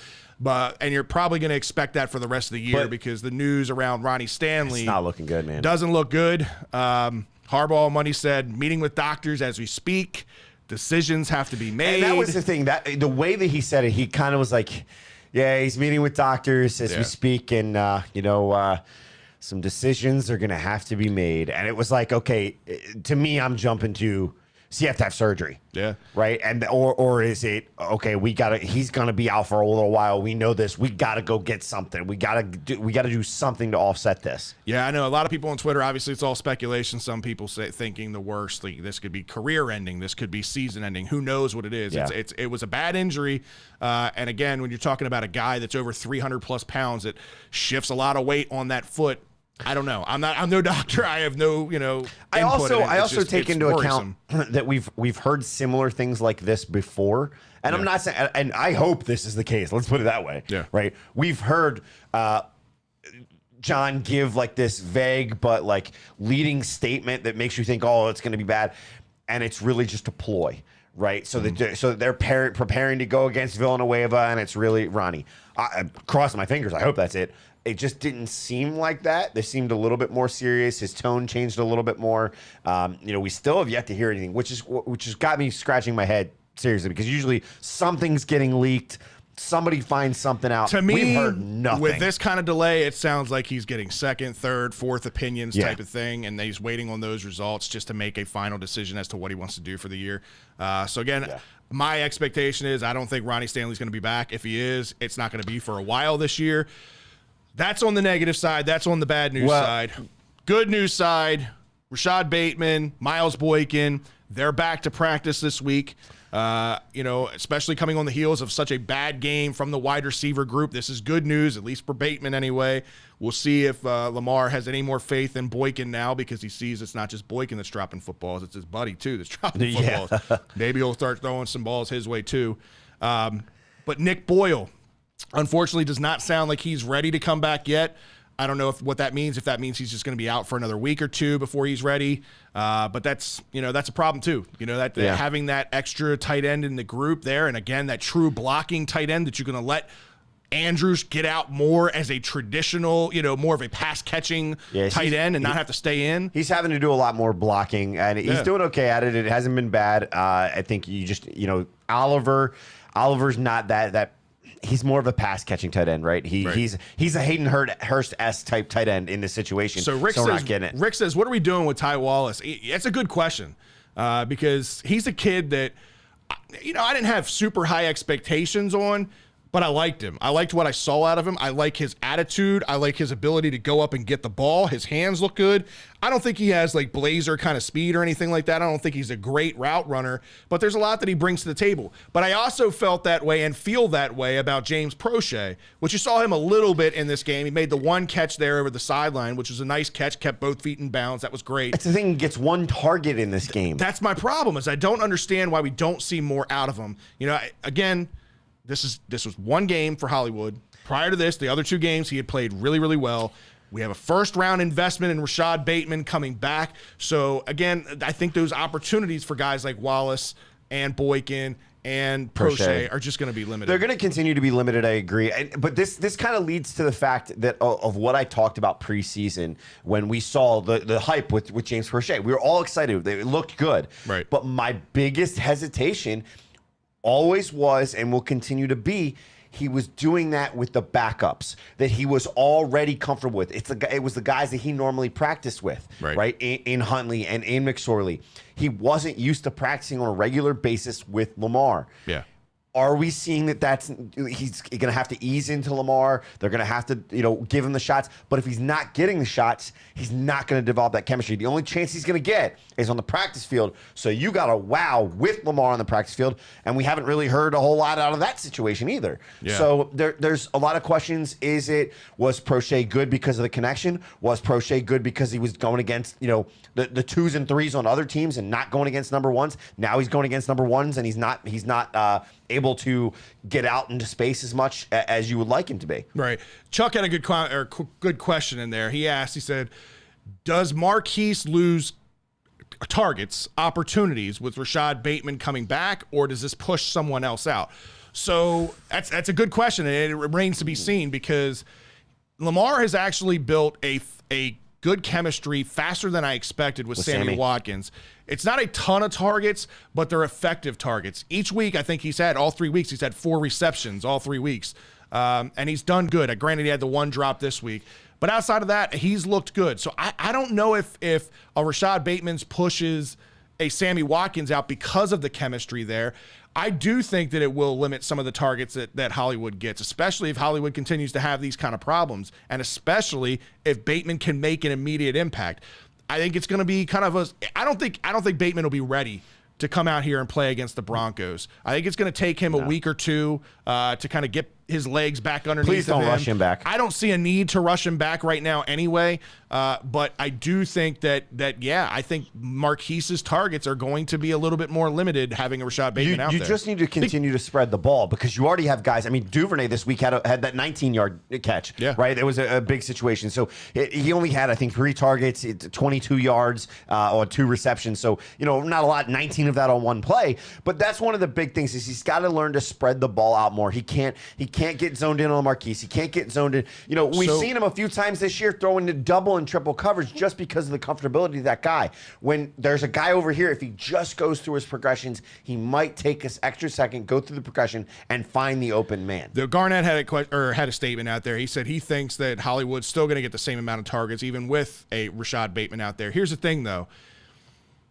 And you're probably going to expect that for the rest of the year because the news around Ronnie Stanley it's not looking good, man. Doesn't look good. Harbaugh on Monday said, meeting with doctors as we speak. Decisions have to be made. And that was the thing. That the way that he said it, he kind of was like, yeah, he's meeting with doctors as we speak. And, some decisions are going to have to be made. And it was like, okay, to me, I'm jumping to so you have to have surgery. Yeah. Right. And or is it okay? He's gonna be out for a little while. We know this. We gotta go get something. We gotta do something to offset this. Yeah, I know a lot of people on Twitter. Obviously, it's all speculation. Some people thinking the worst. Like, this could be career ending. This could be season ending. Who knows what it is? Yeah. It was a bad injury. And again, when you're talking about a guy that's over 300 plus pounds, it shifts a lot of weight on that foot. I don't know. I'm no doctor. I have no, I also just, take into worrisome. account that we've heard similar things like this before. And I'm not saying, and I hope this is the case. Let's put it that way. Yeah. Right. We've heard John give like this vague but like leading statement that makes you think, oh, it's going to be bad, and it's really just a ploy. Right, so they're preparing to go against Villanueva, and it's really Ronnie. I cross my fingers. I hope that's it. It just didn't seem like that. They seemed a little bit more serious. His tone changed a little bit more. We still have yet to hear anything, which has got me scratching my head seriously, because usually something's getting leaked. Somebody finds something out. To me, we've heard nothing. With this kind of delay, it sounds like he's getting second, third, fourth opinions type of thing, and he's waiting on those results just to make a final decision as to what he wants to do for the year. So again, my expectation is I don't think Ronnie Stanley's going to be back. If he is, it's not going to be for a while this year. That's on the negative side. That's on the bad news side. Good news side, Rashad Bateman, Miles Boykin, they're back to practice this week. Especially coming on the heels of such a bad game from the wide receiver group. This is good news, at least for Bateman anyway. We'll see if Lamar has any more faith in Boykin now, because he sees it's not just Boykin that's dropping footballs, it's his buddy too that's dropping footballs. Maybe he'll start throwing some balls his way too. But Nick Boyle, unfortunately, does not sound like he's ready to come back yet. I don't know what that means. If that means he's just going to be out for another week or two before he's ready. But that's a problem too. Having that extra tight end in the group there. And again, that true blocking tight end that you're going to let Andrews get out more as a traditional, more of a pass catching tight end and not have to stay in. He's having to do a lot more blocking, and he's doing okay at it. It hasn't been bad. I think Oliver's not that. He's more of a pass-catching tight end, right? He's a Hayden Hurst-esque type tight end in this situation. So Rick says, what are we doing with Ty Wallace? It's a good question, because he's a kid that, I didn't have super high expectations on, but I liked him. I liked what I saw out of him. I like his attitude. I like his ability to go up and get the ball. His hands look good. I don't think he has like Blazer kind of speed or anything like that. I don't think he's a great route runner, but there's a lot that he brings to the table. But I also felt that way and feel that way about James Prochet, which you saw him a little bit in this game. He made the one catch there over the sideline, which was a nice catch, kept both feet in bounds. That was great. That's the thing, he gets one target in this game. That's my problem, is I don't understand why we don't see more out of him. Again, this was one game for Hollywood. Prior to this, the other two games, he had played really, really well. We have a first-round investment in Rashad Bateman coming back. So, again, I think those opportunities for guys like Wallace and Boykin and Prochet are just going to be limited. They're going to continue to be limited, I agree. But this kind of leads to the fact that of what I talked about preseason when we saw the hype with James Prochet. We were all excited. It looked good. Right. But my biggest hesitation always was and will continue to be, he was doing that with the backups that he was already comfortable with. It was the guys that he normally practiced with, right? In Huntley and in McSorley. He wasn't used to practicing on a regular basis with Lamar. Yeah. Are we seeing he's going to have to ease into Lamar? They're going to have to, give him the shots. But if he's not getting the shots, he's not going to develop that chemistry. The only chance he's going to get is on the practice field. So you got to wow with Lamar on the practice field. And we haven't really heard a whole lot out of that situation either. Yeah. So there's a lot of questions. Was Prochet good because of the connection? Was Prochet good because he was going against, the twos and threes on other teams and not going against number ones? Now he's going against number ones and he's not able to get out into space as much as you would like him to be. Right. Chuck had a good question in there. He said, does Marquise lose targets, opportunities with Rashad Bateman coming back, or does this push someone else out? So that's a good question, and it remains to be seen, because Lamar has actually built a good chemistry faster than I expected with Sammy Watkins. It's not a ton of targets, but they're effective targets. Each week, I think all 3 weeks, he's had 4 receptions all 3 weeks. And he's done good. Granted, he had the one drop this week. But outside of that, he's looked good. So I don't know if a Rashad Bateman's pushes a Sammy Watkins out because of the chemistry there, I do think that it will limit some of the targets that Hollywood gets, especially if Hollywood continues to have these kind of problems, and especially if Bateman can make an immediate impact. I think it's going to be kind of I don't think Bateman will be ready to come out here and play against the Broncos. I think it's going to take him a week or two to kind of get his legs back underneath Please don't of him. rush him back. I don't see a need to rush him back right now anyway, but I do think that I think Marquise's targets are going to be a little bit more limited having a Rashad Bateman out there. You just need to continue to spread the ball because you already have guys. I mean, Duvernay this week had that 19-yard catch, right? It was a big situation. So he only had, I think, 3 targets, 22 yards on 2 receptions. So, not a lot, 19 of that on one play. But that's one of the big things is he's got to learn to spread the ball out more. He can't get zoned in on Marquise. He can't get zoned in. We've seen him a few times this year throwing the double and triple coverage just because of the comfortability of that guy. When there's a guy over here, if he just goes through his progressions, he might take an extra second, go through the progression, and find the open man. The Garnett had a statement out there. He said he thinks that Hollywood's still going to get the same amount of targets, even with a Rashad Bateman out there. Here's the thing, though.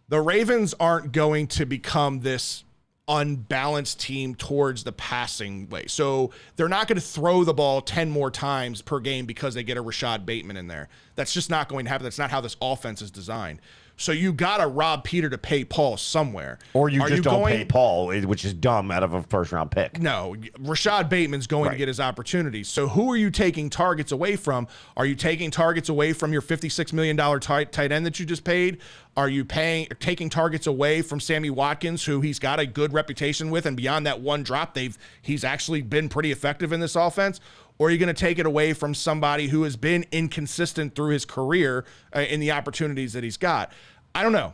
The Ravens aren't going to become this unbalanced team towards the passing way. So they're not going to throw the ball 10 more times per game because they get a Rashad Bateman in there. That's just not going to happen. That's not how this offense is designed. So you got to rob Peter to pay Paul somewhere. Or you just don't pay Paul, which is dumb out of a first-round pick. No, Rashad Bateman's going to get his opportunities. So who are you taking targets away from? Are you taking targets away from your $56 million tight end that you just paid? Are you taking targets away from Sammy Watkins, who he's got a good reputation with, and beyond that one drop, he's actually been pretty effective in this offense? Or are you going to take it away from somebody who has been inconsistent through his career in the opportunities that he's got? I don't know.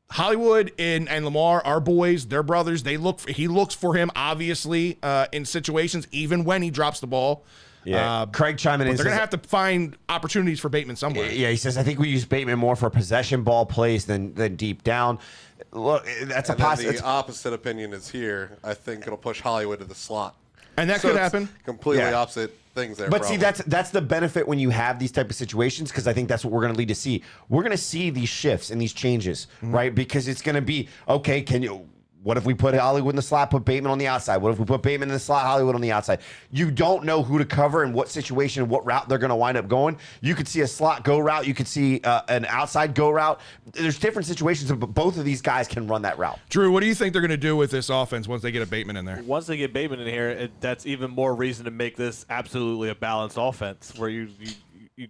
Hollywood and Lamar, our boys, they're brothers. He looks for him, obviously, in situations, even when he drops the ball. Yeah, Craig chiming in. They're going to have to find opportunities for Bateman somewhere. Yeah, he says, I think we use Bateman more for possession ball plays than deep down. Look, that's a possibility. The opposite opinion is here. I think it'll push Hollywood to the slot. And that could happen. Completely opposite things there. But see, that's the benefit when you have these type of situations, because I think that's what we're going to lead to see. We're going to see these shifts and these changes, right? Because it's going to be, okay, what if we put Hollywood in the slot, put Bateman on the outside? What if we put Bateman in the slot, Hollywood on the outside? You don't know who to cover and what situation, what route they're going to wind up going. You could see a slot go route. You could see an outside go route. There's different situations, but both of these guys can run that route. Drew, what do you think they're going to do with this offense once they get a Bateman in there? Once they get Bateman in here, that's even more reason to make this absolutely a balanced offense, where you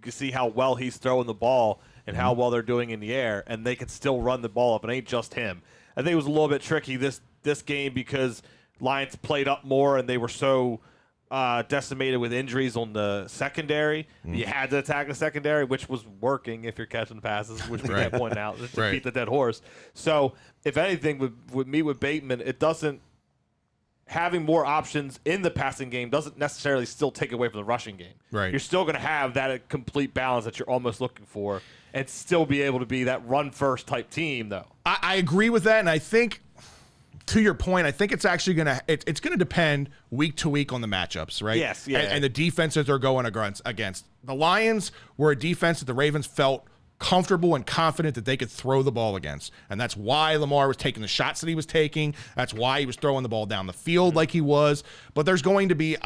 can see how well he's throwing the ball and how well they're doing in the air, and they can still run the ball if it ain't just him. I think it was a little bit tricky this game because Lions played up more and they were so decimated with injuries on the secondary. You had to attack the secondary, which was working if you're catching passes, which we can't point out to beat the dead horse. So if anything, with Bateman, it doesn't having more options in the passing game doesn't necessarily still take away from the rushing game. Right. You're still going to have that complete balance that you're almost looking for and still be able to be that run-first type team, though. I agree with that, and I think, to your point, I think it's actually going to it's going to depend week to week on the matchups, right? Yes, yeah. And the defenses they're going against. The Lions were a defense that the Ravens felt comfortable and confident that they could throw the ball against. And that's why Lamar was taking the shots that he was taking. That's why he was throwing the ball down the field like he was. But there's going to be,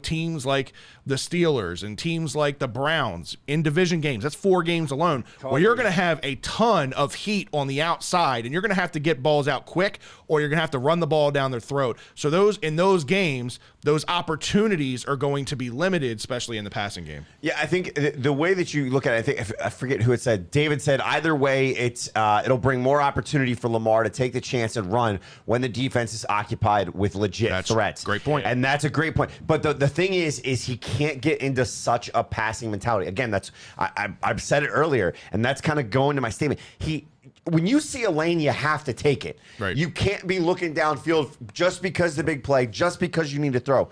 teams like the Steelers and teams like the Browns in division games. That's 4 games alone where you're going to have a ton of heat on the outside and you're going to have to get balls out quick or you're going to have to run the ball down their throat. So in those games, those opportunities are going to be limited, especially in the passing game. Yeah, I think the way that you look at it, I forget who it said. David said either way, it'll bring more opportunity for Lamar to take the chance and run when the defense is occupied with legit threats. Great point. And that's a great point. But the thing is he can't get into such a passing mentality. Again, I've said it earlier, and that's kind of going to my statement. When you see a lane, you have to take it. Right. You can't be looking downfield just because the big play, just because you need to throw.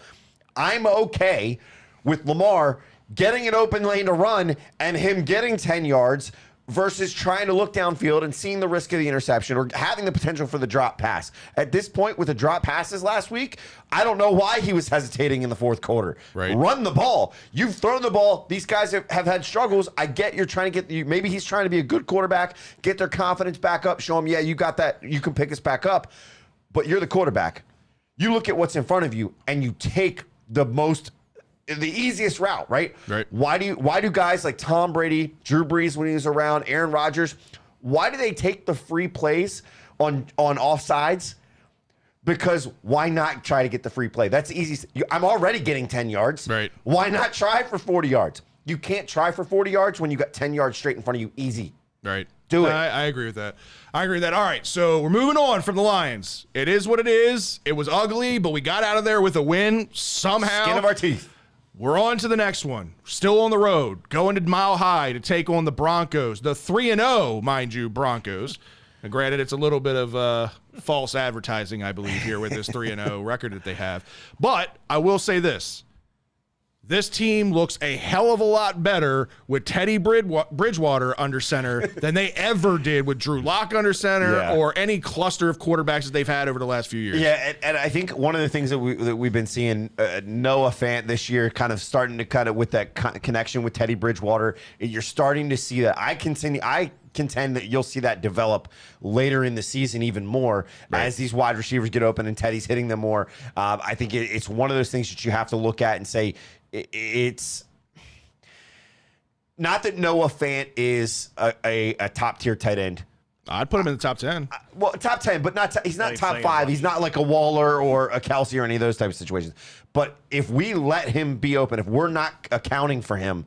I'm okay with Lamar getting an open lane to run and him getting 10 yards, versus trying to look downfield and seeing the risk of the interception or having the potential for the drop pass. At this point, with the drop passes last week, I don't know why he was hesitating in the fourth quarter. Right. Run the ball. You've thrown the ball. These guys have had struggles. I get you're trying to get, maybe he's trying to be a good quarterback, get their confidence back up, show them, yeah, you got that, you can pick us back up, but you're the quarterback. You look at what's in front of you and you take the easiest route, right? Right. Why do guys like Tom Brady, Drew Brees when he was around, Aaron Rodgers, why do they take the free plays on offsides? Because why not try to get the free play? That's easy. I'm already getting 10 yards. Right. Why not try for 40 yards? You can't try for 40 yards when you got 10 yards straight in front of you. Easy. Right. Do it. I agree with that. I agree with that. All right, so we're moving on from the Lions. It is what it is. It was ugly, but we got out of there with a win somehow. Skin of our teeth. We're on to the next one. Still on the road, going to Mile High to take on the Broncos. The 3-0, mind you, Broncos. And granted, it's a little bit of false advertising, I believe, here with this 3-0 record that they have. But I will say this. This team looks a hell of a lot better with Teddy Bridgewater under center than they ever did with Drew Lock under center or any cluster of quarterbacks that they've had over the last few years. Yeah, and I think one of the things that we've been seeing Noah Fant this year kind of starting to with that connection with Teddy Bridgewater, you're starting to see that. I contend that you'll see that develop later in the season even more as these wide receivers get open and Teddy's hitting them more. I think it's one of those things that you have to look at and say, it's not that Noah Fant is a top tier tight end. I'd put him in the top 10. Well, top 10, but he's not top 5. Much. He's not like a Waller or a Kelsey or any of those types of situations. But if we let him be open, if we're not accounting for him,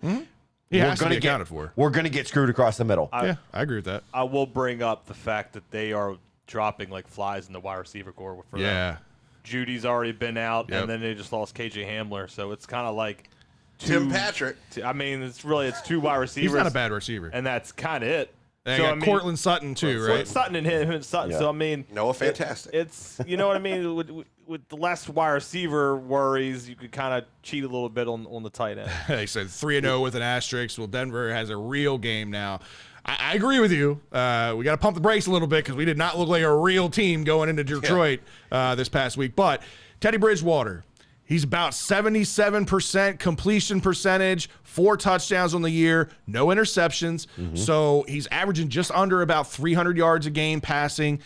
He has to be accounted for. We're going to get screwed across the middle. Yeah, I agree with that. I will bring up the fact that they are dropping like flies in the wide receiver core for them. Judy's already been out, and then they just lost KJ Hamler, so it's kind of like Tim Patrick. I mean, it's two wide receivers. He's not a bad receiver. And that's kind of it. And so, Cortland Sutton, too, right? Sutton and him and Sutton. Yeah. So, I mean. Noah, fantastic. It's, you know what I mean? With the less wide receiver worries, you could kind of cheat a little bit on the tight end. They said 3-0 with an asterisk. Well, Denver has a real game now. I agree with you. We got to pump the brakes a little bit because we did not look like a real team going into Detroit this past week. But Teddy Bridgewater, he's about 77% completion percentage, 4 touchdowns on the year, no interceptions. So he's averaging just under about 300 yards a game passing.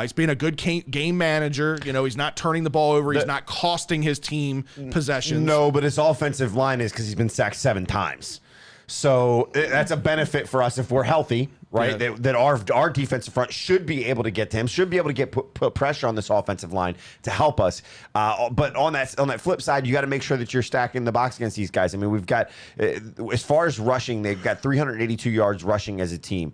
He's being a good game manager. You know, he's not turning the ball over. He's not costing his team possessions. No, but his offensive line is because he's been sacked 7 times. So that's a benefit for us if we're healthy, right? Yeah. That our defensive front should be able to get to him, should be able to put pressure on this offensive line to help us. But on that flip side, you got to make sure that you're stacking the box against these guys. I mean, we've got as far as rushing, they've got 382 yards rushing as a team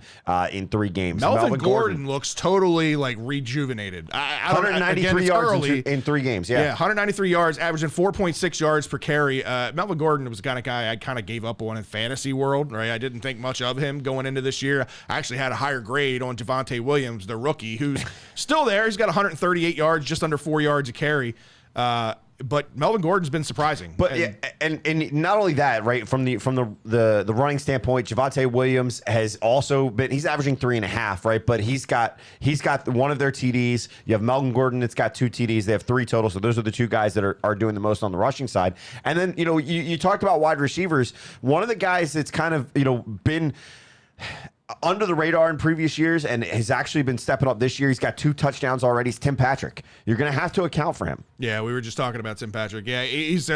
in 3 games. Melvin Gordon looks totally like rejuvenated. 193 yards in 3 games. Yeah, 193 yards, averaging 4.6 yards per carry. Melvin Gordon was the kind of guy I kind of gave up on in fantasy world, right? I didn't think much of him going into this year. I actually had a higher grade on Javonte Williams, the rookie, who's still there. He's got 138 yards, just under 4 yards a carry. But Melvin Gordon's been surprising. But and not only that, right? From the running standpoint, Javonte Williams has also been. He's averaging 3.5, right? But he's got one of their TDs. You have Melvin Gordon that's got 2 TDs. They have 3 total. So those are the 2 guys that are doing the most on the rushing side. And then you talked about wide receivers. One of the guys that's kind of been under the radar in previous years and has actually been stepping up this year. He's got 2 touchdowns already. It's Tim Patrick. You're going to have to account for him. Yeah, we were just talking about Tim Patrick. Yeah, he's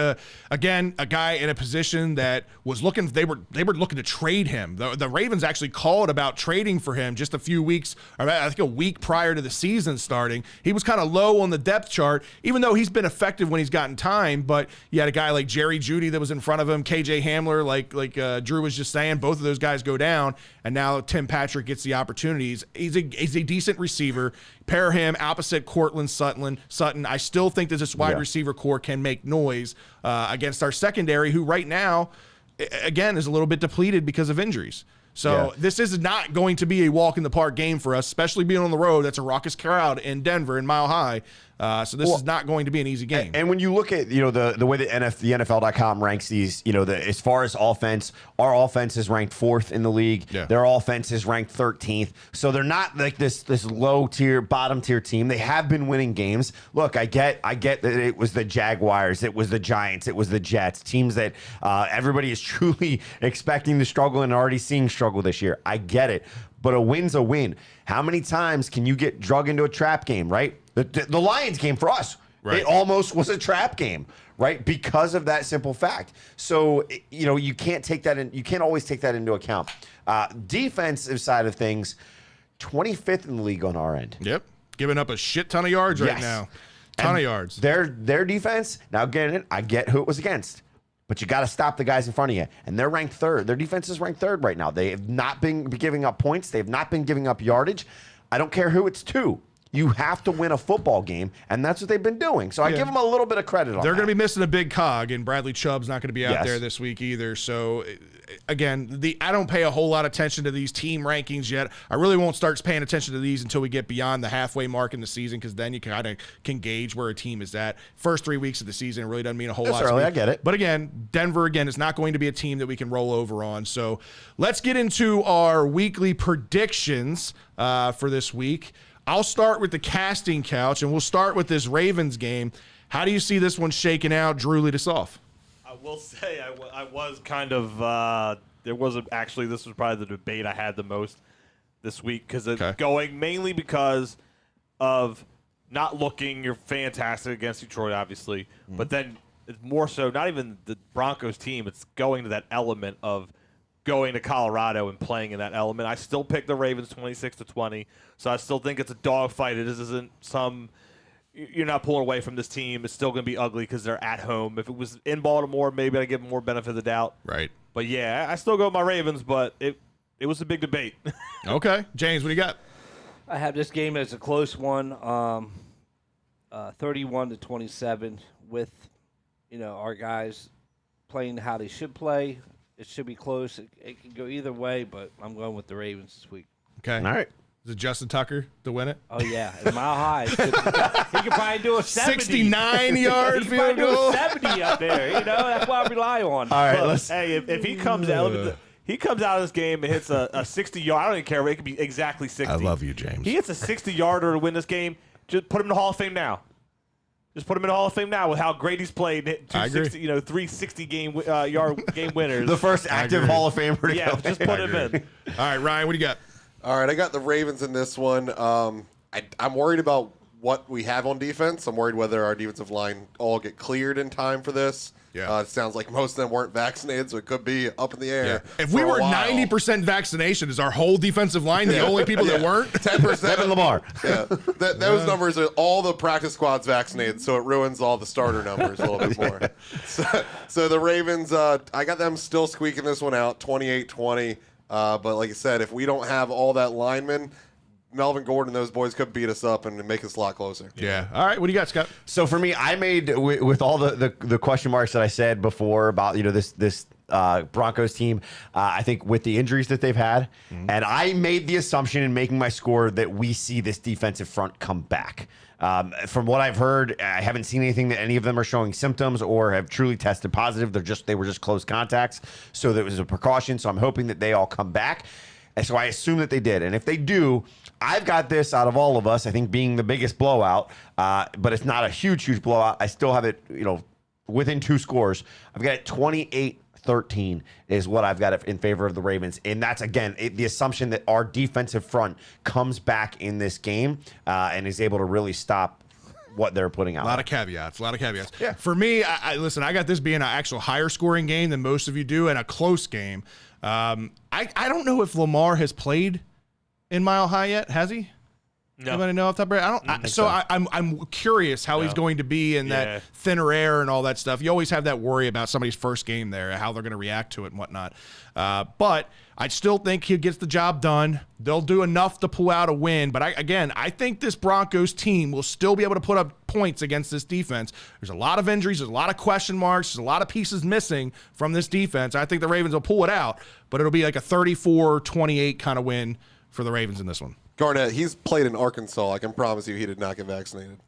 again a guy in a position that was looking. They were looking to trade him. The Ravens actually called about trading for him just a few weeks, or I think a week prior to the season starting. He was kind of low on the depth chart, even though he's been effective when he's gotten time. But you had a guy like Jerry Jeudy that was in front of him, KJ Hamler, like Drew was just saying. Both of those guys go down, and now Tim Patrick gets the opportunities. He's a decent receiver. Pair him opposite Cortland Sutton. I still think that this wide receiver core can make noise against our secondary, who right now, again, is a little bit depleted because of injuries. So this is not going to be a walk in the park game for us, especially being on the road. That's a raucous crowd in Denver in Mile High. So this is not going to be an easy game. And when you look at the way the NFL.com ranks these, as far as offense, our offense is ranked 4th in the league. Yeah. Their offense is ranked 13th. So they're not like this low tier, bottom tier team. They have been winning games. Look, I get that it was the Jaguars, it was the Giants, it was the Jets, teams that everybody is truly expecting to struggle and already seeing struggle this year. I get it. But a win's a win. How many times can you get drug into a trap game, right? The Lions game for us, right. It almost was a trap game, right? Because of that simple fact. So, you can't take that in. You can't always take that into account. Defensive side of things, 25th in the league on our end. Yep. Giving up a shit ton of yards right Yes. now. Ton of yards. Their defense, now again, I get who it was against. But you got to stop the guys in front of you. And they're ranked 3rd. Their defense is ranked 3rd right now. They have not been giving up points. They have not been giving up yardage. I don't care who it's to. You have to win a football game, and that's what they've been doing. So I give them a little bit of credit on that. They're going to be missing a big cog, and Bradley Chubb's not going to be out Yes. there this week either. So, again, I don't pay a whole lot of attention to these team rankings yet. I really won't start paying attention to these until we get beyond the halfway mark in the season, because then you kind of can gauge where a team is at. First 3 weeks of the season, it really doesn't mean a whole lot. Early, I get it. But again, Denver, is not going to be a team that we can roll over on. So let's get into our weekly predictions for this week. I'll start with the casting couch, and we'll start with this Ravens game. How do you see this one shaking out? Drew, lead us off. I will say I was kind of this was probably the debate I had the most this week, because it's going mainly because of not looking you're fantastic against Detroit, obviously, but then it's more so not even the Broncos team, it's going to that element of going to Colorado and playing in that element. I still pick the Ravens 26-20, so I still think it's a dogfight. It isn't you're not pulling away from this team. It's still going to be ugly because they're at home. If it was in Baltimore, maybe I'd give them more benefit of the doubt. Right. But yeah, I still go with my Ravens, but it was a big debate. Okay. James, what do you got? I have this game as a close one, 31-27, with our guys playing how they should play. It should be close. It can go either way, but I'm going with the Ravens this week. Okay. All right. Is it Justin Tucker to win it? Oh, yeah. It's Mile High. He could probably do a 70. 69-yard field goal. 70 up there. That's what I rely on. All right. But, hey, if he comes out, he comes out of this game and hits a 60-yard. I don't even care. It could be exactly 60. I love you, James. He hits a 60-yarder to win this game. Just put him in the Hall of Fame now. Just put him in the Hall of Fame now with how great he's played. 3 60-yard game winners. The first active Hall of Famer to Yeah, go. just put him in. All right, Ryan, what do you got? All right, I got the Ravens in this one. I'm worried about what we have on defense. I'm worried whether our defensive line all get cleared in time for this. Yeah. It sounds like most of them weren't vaccinated, so it could be up in the air. If we for a were while. 90% vaccination, is our whole defensive line the only people that weren't? 10%. Devin Lamar. Yeah, those numbers are all the practice squads vaccinated, so it ruins all the starter numbers a little bit more. So the Ravens, I got them still squeaking this one out, 28-20. But like I said, if we don't have all that linemen, Melvin Gordon and those boys could beat us up and make us a lot closer. Yeah. All right, what do you got, Scott? So for me, I made with all the question marks that I said before about this Broncos team. I think with the injuries that they've had, and I made the assumption in making my score that we see this defensive front come back. From what I've heard, I haven't seen anything that any of them are showing symptoms or have truly tested positive. They were just close contacts, so that was a precaution. So I'm hoping that they all come back. And so I assume that they did. And if they do, I've got this out of all of us, I think, being the biggest blowout, but it's not a huge blowout. I still have it, within 2 scores. I've got it 28-13 is what I've got in favor of the Ravens. And that's, again, the assumption that our defensive front comes back in this game and is able to really stop what they're putting out. A lot of caveats. Yeah. For me, listen, I got this being an actual higher scoring game than most of you do, and a close game. I don't know if Lamar has played in Mile High yet. Has he? No. Anybody know off the top of my head? I'm curious how he's going to be in that thinner air and all that stuff. You always have that worry about somebody's first game there, how they're going to react to it and whatnot. But I still think he gets the job done. They'll do enough to pull out a win. But I think this Broncos team will still be able to put up points against this defense. There's a lot of injuries. There's a lot of question marks. There's a lot of pieces missing from this defense. I think the Ravens will pull it out, but it'll be like a 34-28 kind of win for the Ravens in this one. Garnett, he's played in Arkansas. I can promise you he did not get vaccinated.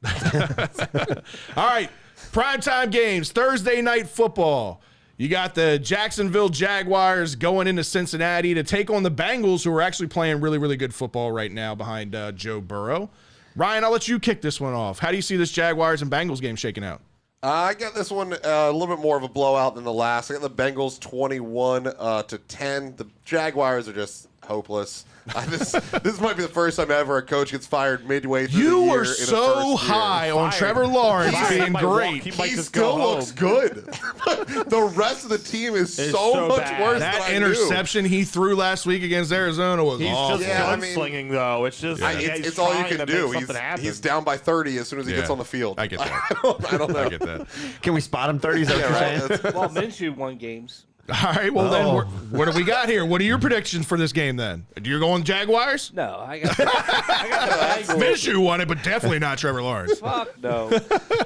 All right, primetime games, Thursday night football. You got the Jacksonville Jaguars going into Cincinnati to take on the Bengals, who are actually playing really, really good football right now behind Joe Burrow. Ryan, I'll let you kick this one off. How do you see this Jaguars and Bengals game shaking out? I got this one a little bit more of a blowout than the last. I got the Bengals 21-10. The Jaguars are just hopeless. This might be the first time ever a coach gets fired midway through the year. You were so high on Trevor Lawrence being great. He still looks good. The rest of the team is so much bad. worse That than interception he threw last week against Arizona was awful. He's just gunslinging, though. It's just it's all you can do. He's down by 30 as soon as he gets on the field. I get that. I don't know. I get that. Can we spot him 30s? Right. Well, Minshew won games. All right, well, then, what do we got here? What are your predictions for this game, then? You're going Jaguars? No, I got the Bengals. Minshew won it, but definitely not Trevor Lawrence. Fuck no. The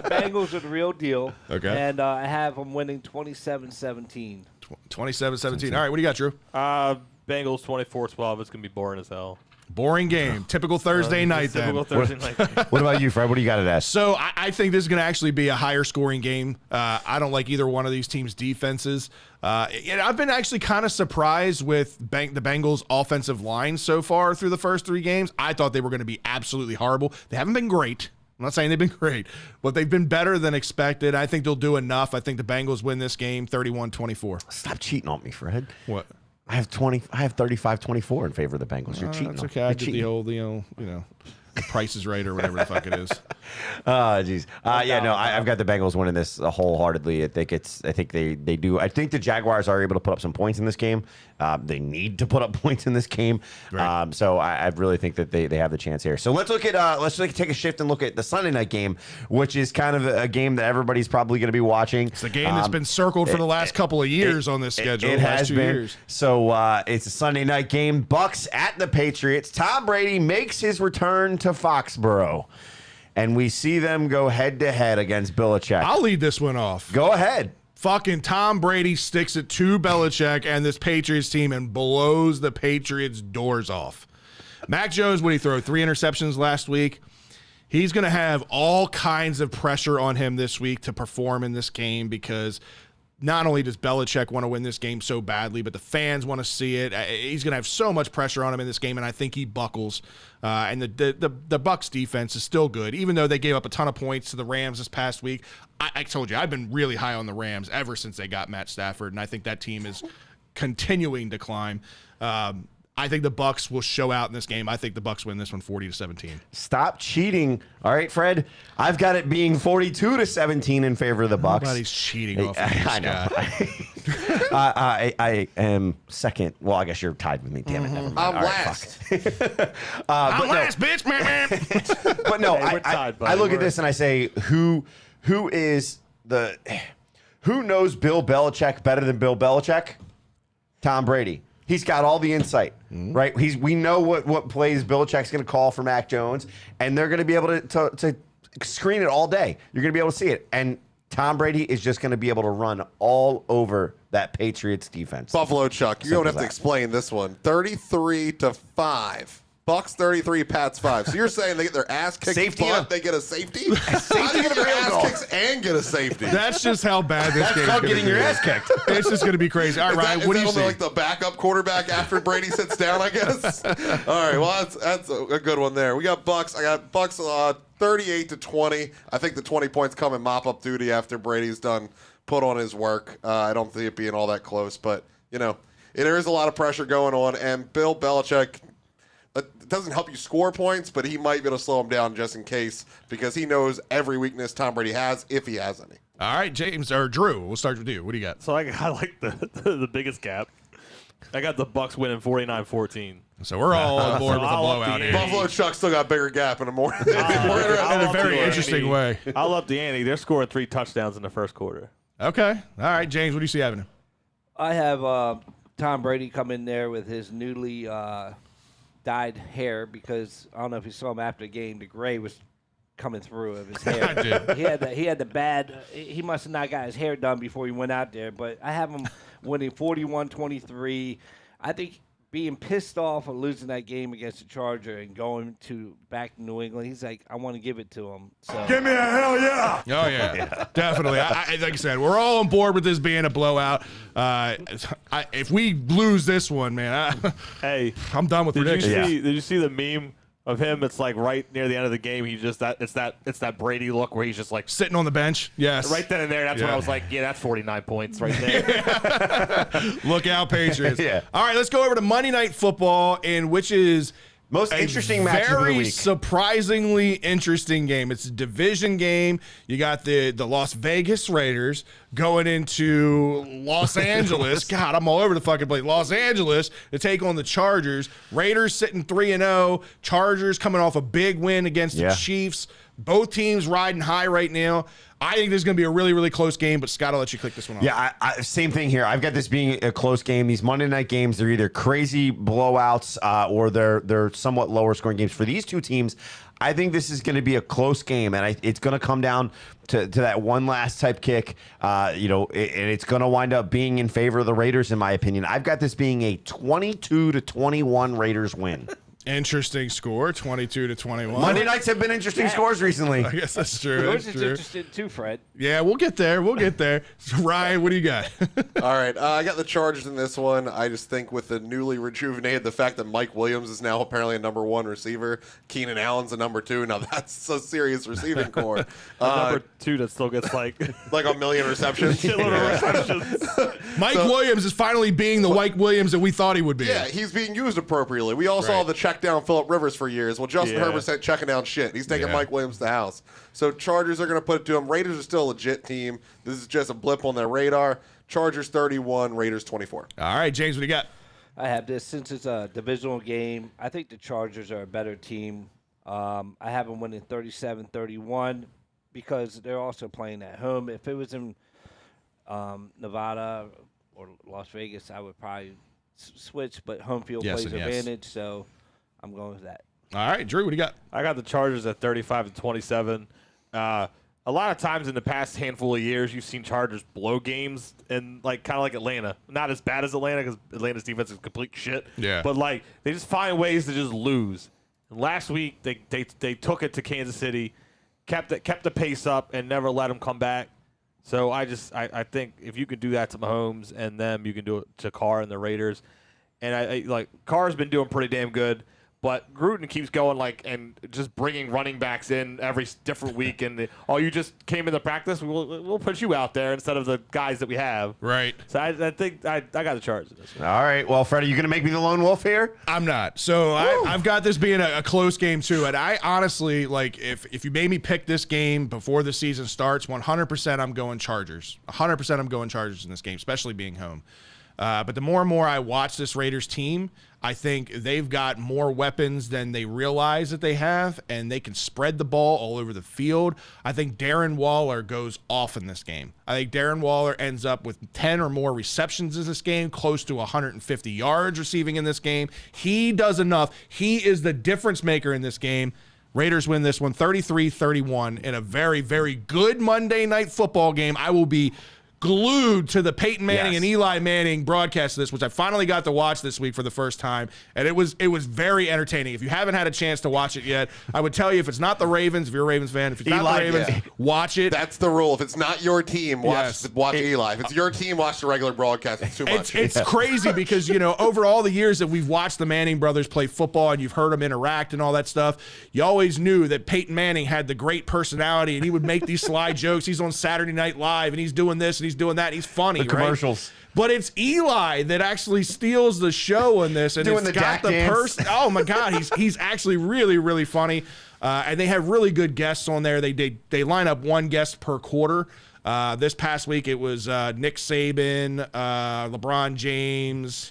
Bengals are the real deal. Okay. And I have them winning 27-17. 27-17. All right, what do you got, Drew? Bengals 24-12. It's going to be boring as hell. Boring game. Typical Thursday night, then. Typical Thursday night game. What about you, Fred? What do you got at that? So I think this is going to actually be a higher scoring game. I don't like either one of these teams' defenses. I've been actually kind of surprised with the Bengals' offensive line so far through the first 3 games. I thought they were going to be absolutely horrible. They haven't been great. I'm not saying they've been great, but they've been better than expected. I think they'll do enough. I think the Bengals win this game 31-24. Stop cheating on me, Fred. What? I have 35-24 in favor of the Bengals. You're cheating. That's okay. I did the old, the Price is Right or whatever the fuck it is. Oh, jeez. I've got the Bengals winning this wholeheartedly. I think they do. I think the Jaguars are able to put up some points in this game. They need to put up points in this game. Right. So I really think that they have the chance here. So let's look at take a shift and look at the Sunday night game, which is kind of a game that everybody's probably going to be watching. It's the game that's been circled for the last couple of years on this schedule. It has been. Years. So it's a Sunday night game. Bucks at the Patriots. Tom Brady makes his return to Foxborough. And we see them go head-to-head against Belichick. I'll lead this one off. Go ahead. Fucking Tom Brady sticks it to Belichick and this Patriots team and blows the Patriots' doors off. Mac Jones, what did he throw? 3 interceptions last week. He's going to have all kinds of pressure on him this week to perform in this game because not only does Belichick want to win this game so badly, but the fans want to see it. He's going to have so much pressure on him in this game, and I think he buckles. And the Bucs defense is still good, even though they gave up a ton of points to the Rams this past week. I told you, I've been really high on the Rams ever since they got Matt Stafford, and I think that team is continuing to climb. I think the Bucs will show out in this game. I think the Bucs win this one 40-17. Stop cheating. All right, Fred. I've got it being 42-17 in favor of the Bucs. Nobody's cheating off of this I know. I am second. Well, I guess you're tied with me. Damn it. Never mind. I'm All right, last. I'm last, bitch, man. But no, Hey, we're tied, buddy. I look at this and I say, who knows Bill Belichick better than Bill Belichick? Tom Brady. He's got all the insight, right? We know what plays Belichick's going to call for Mac Jones, and they're going to be able to screen it all day. You're going to be able to see it. And Tom Brady is just going to be able to run all over that Patriots defense. Buffalo Chuck, you don't have to explain this one. 33-5. Bucks 33, Pats 5. So you're saying they get their ass kicked, Safety, but they get a safety? How do you get their ass kicks and get a safety? That's just how bad this game is. That's called getting your ass kicked. It's just going to be crazy. All right, Ryan, what do you see? Like the backup quarterback after Brady sits down, I guess. All right, well that's a good one there. We got Bucks. I got Bucks 38-20. I think the 20 points come in mop up duty after Brady's done put on his work. I don't see it being all that close, but there is a lot of pressure going on, and Bill Belichick. It doesn't help you score points, but he might be able to slow him down just in case because he knows every weakness Tom Brady has, if he has any. All right, James or Drew, we'll start with you. What do you got? So I like the biggest gap. I got the Bucks winning 49-14. So we're all on board with a blowout here. Buffalo Chuck still got a bigger gap in a more in a very interesting way. I'll up the ante. They're scoring 3 touchdowns in the first quarter. Okay. All right, James, what do you see happening? I have Tom Brady come in there with his newly dyed hair because I don't know if you saw him after the game. The gray was coming through of his hair. I did. He had the bad. He must have not got his hair done before he went out there. But I have him winning 41-23. I think being pissed off of losing that game against the Charger and going back to New England, he's like, I want to give it to him. So Give me a hell yeah. Oh, yeah. Definitely. Like I said, we're all on board with this being a blowout. If we lose this one, man, I'm done with predictions. Did you see the meme of him? It's like right near the end of the game. He just it's that Brady look where he's just like sitting on the bench. Yes. Right then and there. That's when I was like, yeah, that's 49 points right there. Look out, Patriots. Yeah. All right, let's go over to Monday Night Football, which is most interesting match of the very week. Surprisingly interesting game. It's a division game. You got the Las Vegas Raiders going into Los Angeles. God, I'm all over the fucking place. Los Angeles to take on the Chargers. Raiders sitting 3-0. Chargers coming off a big win against the Chiefs. Both teams riding high right now. I think this is going to be a really, really close game, but Scott, I'll let you click this one off. Yeah, same thing here. I've got this being a close game. These Monday night games, they're either crazy blowouts or they're somewhat lower scoring games. For these two teams, I think this is going to be a close game, and it's going to come down to that one last type kick, and it's going to wind up being in favor of the Raiders, in my opinion. I've got this being a 22-21 Raiders win. Interesting score, 22-21. Monday nights have been interesting scores recently. I guess that's true. yours is interesting too, Fred. Yeah, we'll get there. So Ryan, what do you got? All right, I got the Chargers in this one. I just think with the newly rejuvenated, the fact that Mike Williams is now apparently a number 1 receiver, Keenan Allen's a number 2. Now that's a serious receiving core. Number 2 that still gets like a million receptions. Mike Williams is finally being the Mike Williams that we thought he would be. Yeah, he's being used appropriately. We all saw the check down Phillip Rivers for years. Well, Justin Herbert's checking down shit. He's taking Mike Williams to the house. So Chargers are going to put it to him. Raiders are still a legit team. This is just a blip on their radar. Chargers 31, Raiders 24. All right, James, what do you got? I have this. Since it's a divisional game, I think the Chargers are a better team. I have them winning 37-31 because they're also playing at home. If it was in Nevada or Las Vegas, I would probably switch, but home field plays advantage, so I'm going with that. All right, Drew, what do you got? I got the Chargers at 35-27. A lot of times in the past handful of years, you've seen Chargers blow games, and kind of like Atlanta. Not as bad as Atlanta because Atlanta's defense is complete shit. Yeah. But they just find ways to just lose. And last week they took it to Kansas City, kept the pace up, and never let them come back. So I think if you can do that to Mahomes and them, you can do it to Carr and the Raiders. And Carr's been doing pretty damn good. But Gruden keeps going and just bringing running backs in every different week. And you just came into practice. We'll put you out there instead of the guys that we have. Right. So I think I got the Chargers in this one. All right. Well, Fred, are you going to make me the lone wolf here? I'm not. So I've got this being a close game too. And I honestly if you made me pick this game before the season starts, 100% I'm going Chargers. 100% I'm going Chargers in this game, especially being home. But the more and more I watch this Raiders team, I think they've got more weapons than they realize that they have, and they can spread the ball all over the field. I think Darren Waller goes off in this game. I think Darren Waller ends up with 10 or more receptions in this game, close to 150 yards receiving in this game. He does enough. He is the difference maker in this game. Raiders win this one 33-31 in a very, very good Monday Night Football game. I will be glued to the Peyton Manning and Eli Manning broadcast of this, which I finally got to watch this week for the first time, and it was very entertaining. If you haven't had a chance to watch it yet, I would tell you, if it's not the Ravens, if you're a Ravens fan, if it's not the Ravens, watch it. That's the rule. If it's not your team, watch Eli. If it's your team, watch the regular broadcast. It's too much. It's crazy because, over all the years that we've watched the Manning brothers play football and you've heard them interact and all that stuff, you always knew that Peyton Manning had the great personality and he would make these sly jokes. He's on Saturday Night Live and he's doing this and he's doing that. And he's funny, the commercials. Right? But it's Eli that actually steals the show in this, and doing it's got the person. Oh my God, he's actually really, really funny, and they have really good guests on there. They line up one guest per quarter. This past week it was Nick Saban, LeBron James.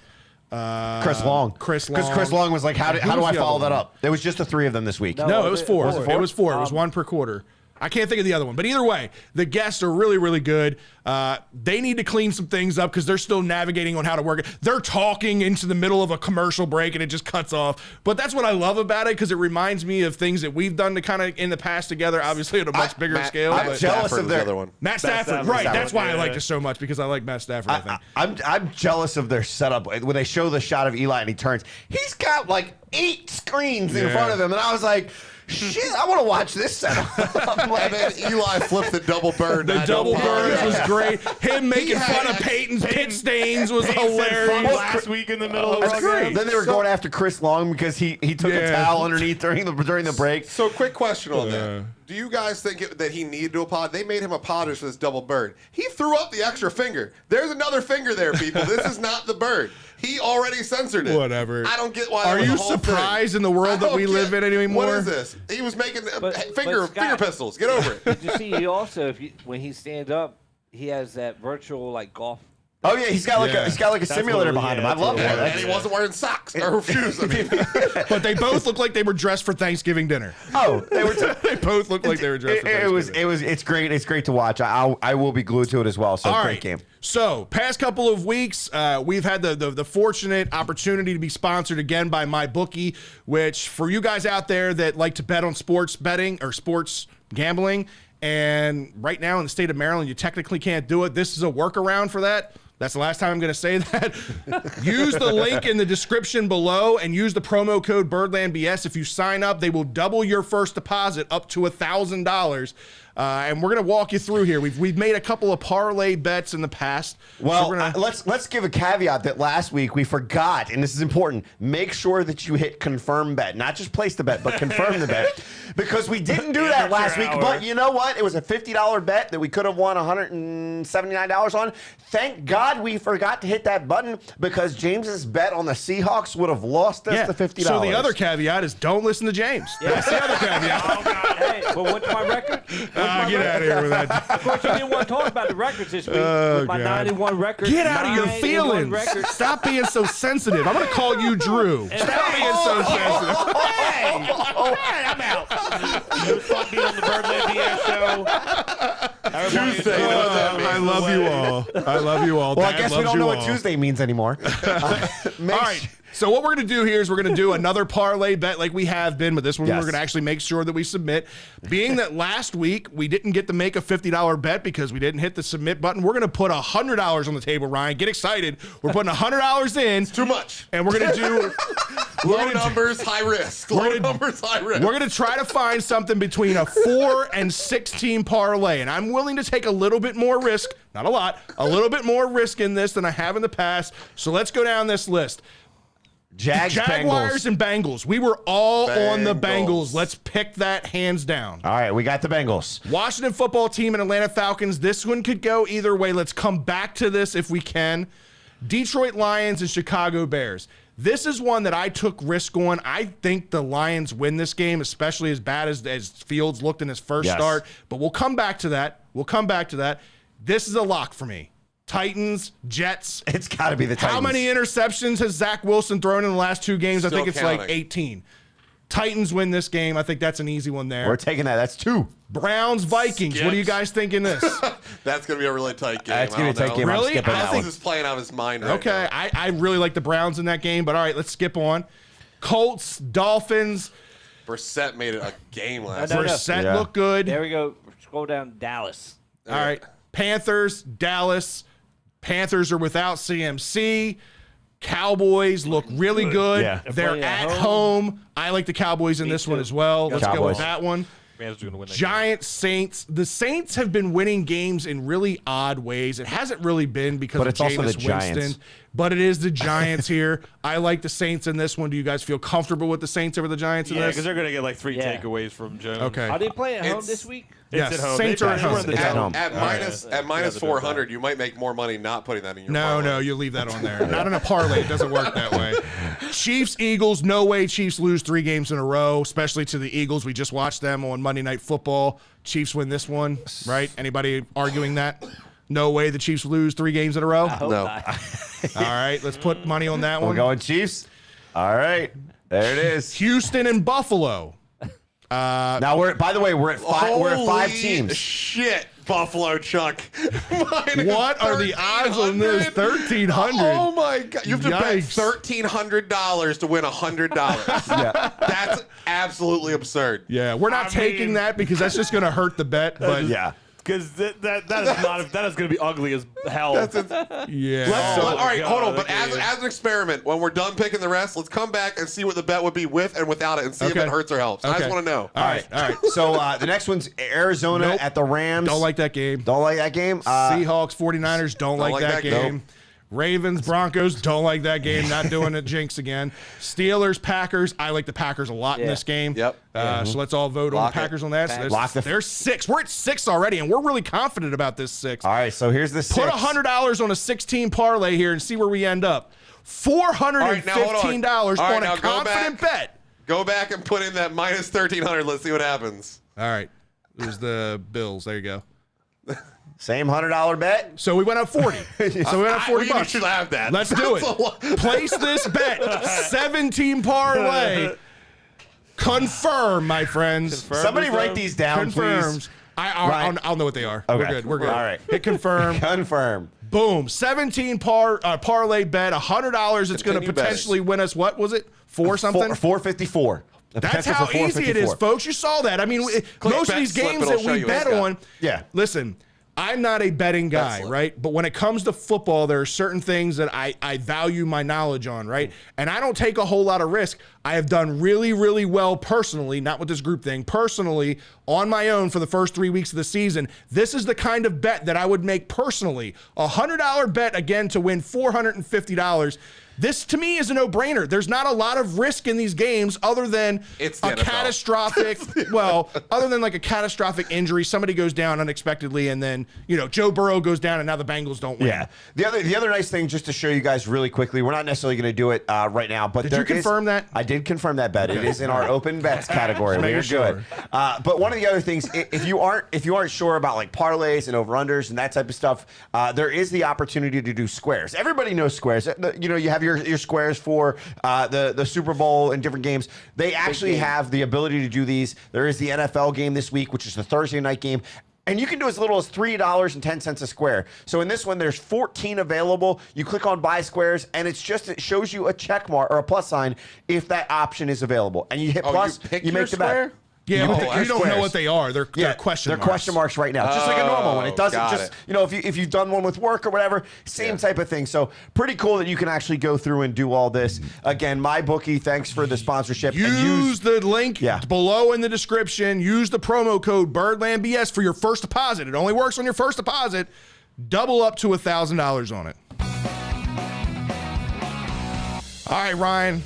Chris Long. Because Chris Long was like, how do I follow that up? There was just the 3 of them this week. No, it was 4. It was 4. It was one per quarter. I can't think of the other one. But either way, the guests are really, really good. They need to clean some things up because they're still navigating on how to work it. They're talking into the middle of a commercial break and it just cuts off. But that's what I love about it because it reminds me of things that we've done to kind of in the past together, obviously at a much bigger scale. I'm jealous of their other one. Matt Stafford, right? That's why I liked it so much because I like Matt Stafford. I think I'm jealous of their setup. When they show the shot of Eli and he turns, he's got like 8 screens in front of him, and I was like, shit, I want to watch this setup. And then Eli flipped the double bird. the double birds was great. Him making fun of Peyton's pit stains was hilarious. Last week in the middle of the game. Then they were going after Chris Long because he took a towel underneath during the break. So, quick question on that. Do you guys think that he needed to apologize? They made him apologize for this double bird. He threw up the extra finger. There's another finger there, people. This is not the bird. He already censored it. Whatever. I don't get why. Are that was you a whole surprised thing. in the world that we live in anymore? What is this? He was making finger Scott, pistols. Get over it. Did you see? He also, when he stands up, he has that virtual like golf. Oh yeah, he's got like a simulator behind him. I love that. And he wasn't wearing socks or shoes. I mean, But they both look like they were dressed for Thanksgiving dinner. Oh, they were. They both look like they were dressed for Thanksgiving. It's great. It's great to watch. I will be glued to it as well. So All great right. game. So, past couple of weeks, we've had the fortunate opportunity to be sponsored again by MyBookie, which for you guys out there that like to bet on sports betting or sports gambling, and right now in the state of Maryland, you technically can't do it. This is a workaround for that. That's the last time I'm going to say that. Use the link in the description below and use the promo code Birdland BS. If you sign up, they will double your first deposit up to $1,000. And we're going to walk you through here. We've made a couple of parlay bets in the past. Well, So let's give a caveat that last week we forgot, and this is important. Make sure that you hit confirm bet, not just place the bet, but confirm the bet, because we didn't do that last week. But you know what? It was a $50 bet that we could have won $179 on. Thank God we forgot to hit that button because James's bet on the Seahawks would have lost us the $50. So the other caveat is don't listen to James. That's the other caveat. Oh God! Hey, but what's my record? Get out of here with that. Of course, you didn't want to talk about the records this week. With my God. 91 record. Get out of your 91 feelings. record. Stop being so sensitive. I'm going to call you Drew. Stop being so sensitive. Hey, I'm out. It was fun being on the Birdland BS Show. Tuesday. I love you all. I love you all. Well, I Dad guess we loves don't you know all. what Tuesday means anymore. All right. So what we're going to do here is we're going to do another parlay bet like we have been, but this one we're going to actually make sure that we submit. Being that last week we didn't get to make a $50 bet because we didn't hit the submit button, we're going to put $100 on the table, Ryan. Get excited. We're putting $100 in. Too much. And we're going to do... Low numbers, high risk. Low numbers, high risk. We're going to try to find something between a 4 and 16 parlay. And I'm willing to take a little bit more risk, not a lot, a little bit more risk in this than I have in the past. So let's go down this list. Jaguars and Bengals. We were all on the Bengals. Let's pick that hands down. All right, we got the Bengals. Washington football team and Atlanta Falcons. This one could go either way. Let's come back to this if we can. Detroit Lions and Chicago Bears. This is one that I took risk on. I think the Lions win this game, especially as bad as Fields looked in his first start. But we'll come back to that. This is a lock for me. Titans, Jets. It's got to be the Titans. How many interceptions has Zach Wilson thrown in the last 2 games? Still I think it's counting. like 18. Titans win this game. I think that's an easy one there. We're taking that. That's 2. Browns, Vikings. What are you guys thinking this? That's going to be a really tight game. That's going to be a tight game. Really? I'm skipping I that think one. He's playing out of his mind right Okay, now. I really like the Browns in that game, but all right, let's skip on. Colts, Dolphins. Brissett made it a game last No, night. no. Brissett looked good. There we go. Scroll down. Dallas. All right, Panthers, Dallas. Panthers are without CMC. Cowboys look really good. Yeah. They're playing at at home. I like the Cowboys in this one too. as well. Let's go with Cowboys. that one. Rams are going to win that Giants, Saints. The Saints have been winning games in really odd ways. It hasn't really been because But of it's also Jameis the Giants. Winston, but it is the Giants here. I like the Saints in this one. Do you guys feel comfortable with the Saints over the Giants in Yeah, this? because they're going to get like 3 Yeah. takeaways from Jones. Okay. Are they playing at home It's- this week? Yes, It's at home. Saints They- are at they were home. in the It's at home. At minus Yeah, the 400, you might make more money not putting that in your No, parlay. no, you leave that on there. Not in a parlay. It doesn't work that way. Chiefs, Eagles. No way Chiefs lose 3 games in a row, especially to the Eagles. We just watched them on Monday Night Football. Chiefs win this one, right? Anybody arguing that? No way the Chiefs lose 3 games in a row? I hope No. not. All right, let's put money on that We're one. going Chiefs. All right. There it is. Houston and Buffalo. Now by the way, we're at 5 teams. Shit, Buffalo Chuck. What are the odds on this? 1,300. Oh my God! You have to bet Yikes. $1,300 to win $100. Yeah. That's absolutely absurd. Yeah, we're not taking that because that's just going to hurt the bet. But Yeah. Because that is going to be ugly as hell. yeah. All right, God, hold on. But that as an experiment, when we're done picking the rest, let's come back and see what the bet would be with and without it, and see if Okay. it hurts or helps. I Okay. just want to know. All right. So the next one's Arizona Nope. at the Rams. Don't like that game. Don't like that game. Seahawks, 49ers, don't like that game. Nope. Ravens, Broncos, don't like that game. Not doing it, jinx again. Steelers, Packers, I like the Packers a lot in this game. Yep. So let's all vote on Lock the it. Packers on that. So Lock the- there's 6. We're at 6 already, and we're really confident about this 6. All right, so here's the 6. Put $100 on a 16 parlay here and see where we end up. $415 All right, on now a go confident back. bet. Go back and put in that minus 1,300. Let's see what happens. All right. There's the Bills. There you go. Same $100 bet. So we went up 40. So we went up 40 You bucks. should have that. Let's do That's a lot. it. Place this bet. 17 parlay. Confirm, my friends. Somebody write these down, Confirms. please. I'll know what they are. Okay. We're good. We're good. All right. Hit confirm. Confirm. Boom. 17 parlay bet. $100. It's going to Continue potentially win us. What was it? 4 something? 454. The That's potential how for easy it is, 454. folks. You saw that. I mean, most of these bet slip, games it'll that show we you bet it's got. on. Yeah. Listen, I'm not a betting guy, slip. right? But when it comes to football, there are certain things that I value my knowledge on, right? And I don't take a whole lot of risk. I have done really, really well personally, not with this group thing, personally on my own for the first 3 weeks of the season. This is the kind of bet that I would make personally. A $100 bet, again, to win $450. This, to me, is a no-brainer. There's not a lot of risk in these games other than It's the a NFL. catastrophic, other than like a catastrophic injury. Somebody goes down unexpectedly, and then, Joe Burrow goes down, and now the Bengals don't win. Yeah. The other nice thing, just to show you guys really quickly, we're not necessarily going to do it right now, but Did you confirm that? I did confirm that bet. It is in our open bets category. Just We're making good. But one of the other things, if you aren't sure about like parlays and over-unders and that type of stuff, there is the opportunity to do squares. Everybody knows squares. You have your squares for the Super Bowl and different games. They actually have the ability to do these. There is the NFL game this week, which is the Thursday night game. And you can do as little as $3.10 a square. So in this one, there's 14 available. You click on buy squares, and it shows you a check mark or a plus sign if that option is make the bet. Yeah, You but pick you your don't know squares. what they are. They're question they're marks. question marks right now, just like a normal one. It doesn't got just it. if you've done one with work or whatever, same type of thing. So pretty cool that you can actually go through and do all this. Again, MyBookie, thanks for the sponsorship. Use the link below in the description. Use the promo code Birdland BS for your first deposit. It only works on your first deposit. Double up to $1,000 on it. All right, Ryan.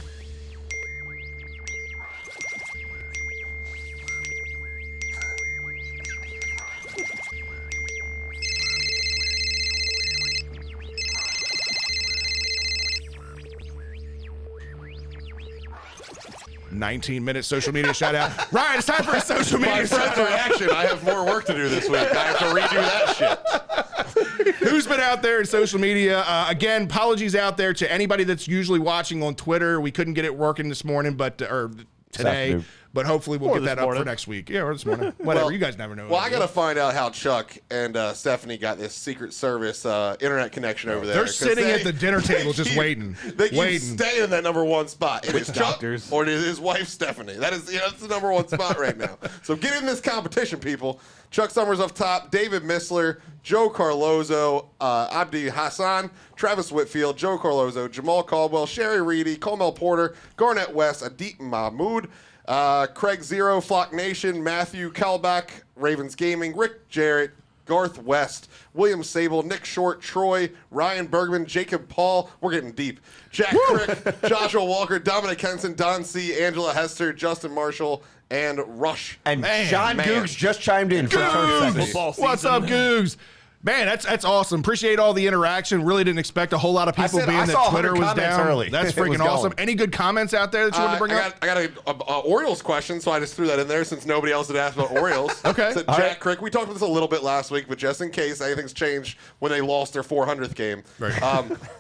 -minute social media shout out. Ryan, it's time for a social media shout out. Reaction. I have more work to do this week. I have to redo that shit. Who's been out there in social media? Again, apologies out there to anybody that's usually watching on Twitter. We couldn't get it working this morning, or today, but hopefully we'll get that up for next week. Yeah, or this morning. Whatever. You guys never know. Well, I got to find out how Chuck and Stephanie got this Secret Service internet connection over there. They're sitting at the dinner table just waiting. They keep staying in that #1 spot. It is Chuck doctors? or it is his wife, Stephanie. That's the #1 spot right now. So get in this competition, people. Chuck Summers up top, David Missler, Joe Carlozo, Abdi Hassan, Travis Whitfield, Joe Carlozo, Jamal Caldwell, Sherry Reedy, Colmel Porter, Garnett West, Adit Mahmood, Craig Zero, Flock Nation, Matthew Kalbach, Ravens Gaming, Rick Jarrett, Garth West, William Sable, Nick Short, Troy, Ryan Bergman, Jacob Paul. We're getting deep. Jack Crick, Joshua Walker, Dominic Henson, Don C., Angela Hester, Justin Marshall, and Rush. And John Googs just chimed in for turn seconds. What's up, Googs? Man, that's awesome. Appreciate all the interaction. Really didn't expect a whole lot of people I being saw that Twitter 100 was comments down. early. That's It was freaking awesome. going. Any good comments out there that you want to bring up? I got a Orioles question, so I just threw that in there since nobody else had asked about Orioles. Okay. So Jack Crick, we talked about this a little bit last week, but just in case anything's changed when they lost their 400th game. Right.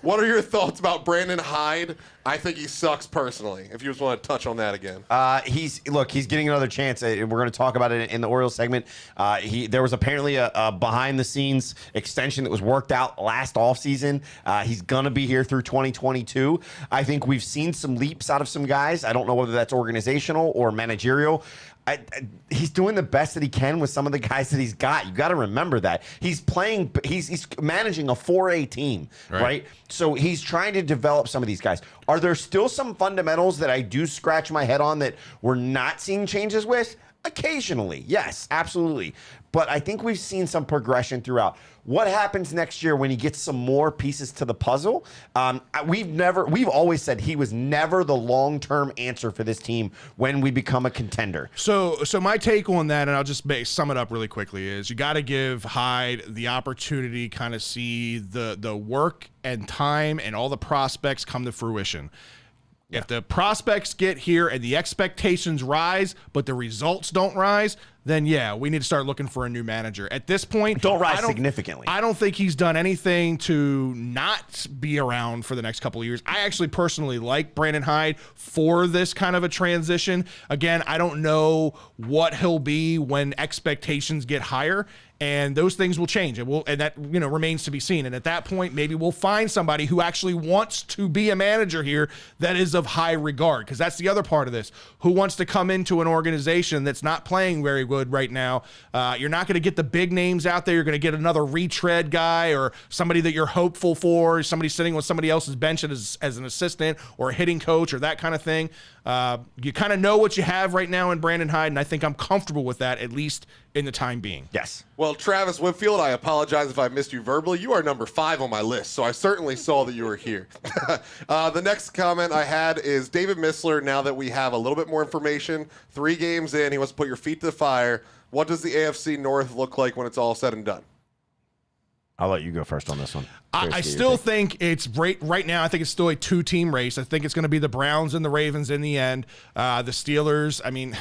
What are your thoughts about Brandon Hyde I think he sucks personally. If you just want to touch on that again. He's getting another chance. We're going to talk about it in the Orioles segment. There was apparently a behind-the-scenes extension that was worked out last offseason. He's going to be here through 2022. I think we've seen some leaps out of some guys. I don't know whether that's organizational or managerial. He's doing the best that he can with some of the guys that he's got. You got to remember that he's managing a 4A team, right? So he's trying to develop some of these guys. Are there still some fundamentals that I do scratch my head on that we're not seeing changes with? Occasionally, yes, absolutely. But I think we've seen some progression throughout. What happens next year when he gets some more pieces to the puzzle? We've always said he was never the long-term answer for this team when we become a contender. So my take on that, and I'll just sum it up really quickly, is you got to give Hyde the opportunity, kind of see the work and time and all the prospects come to fruition. Yeah. If the prospects get here and the expectations rise, but the results don't rise, then yeah, we need to start looking for a new manager. At this point, don't rise significantly. I don't think he's done anything to not be around for the next couple of years. I actually personally like Brandon Hyde for this kind of a transition. Again, I don't know what he'll be when expectations get higher. And those things will change. And that remains to be seen. And at that point, maybe we'll find somebody who actually wants to be a manager here that is of high regard. Because that's the other part of this. Who wants to come into an organization that's not playing very good right now? You're not going to get the big names out there. You're going to get another retread guy or somebody that you're hopeful for, somebody sitting on somebody else's bench as an assistant or a hitting coach or that kind of thing. You kind of know what you have right now in Brandon Hyde, and I think I'm comfortable with that, at least in the time being. Yes. Well, Travis Whitfield, I apologize if I missed you verbally. You are number 5 on my list, so I certainly saw that you were here. The next comment I had is David Missler. Now that we have a little bit more information, 3 games in, he wants to put your feet to the fire. What does the AFC North look like when it's all said and done? I'll let you go first on this one. I still think it's right now. I think it's still a 2-team race. I think it's going to be the Browns and the Ravens in the end. The Steelers, I mean,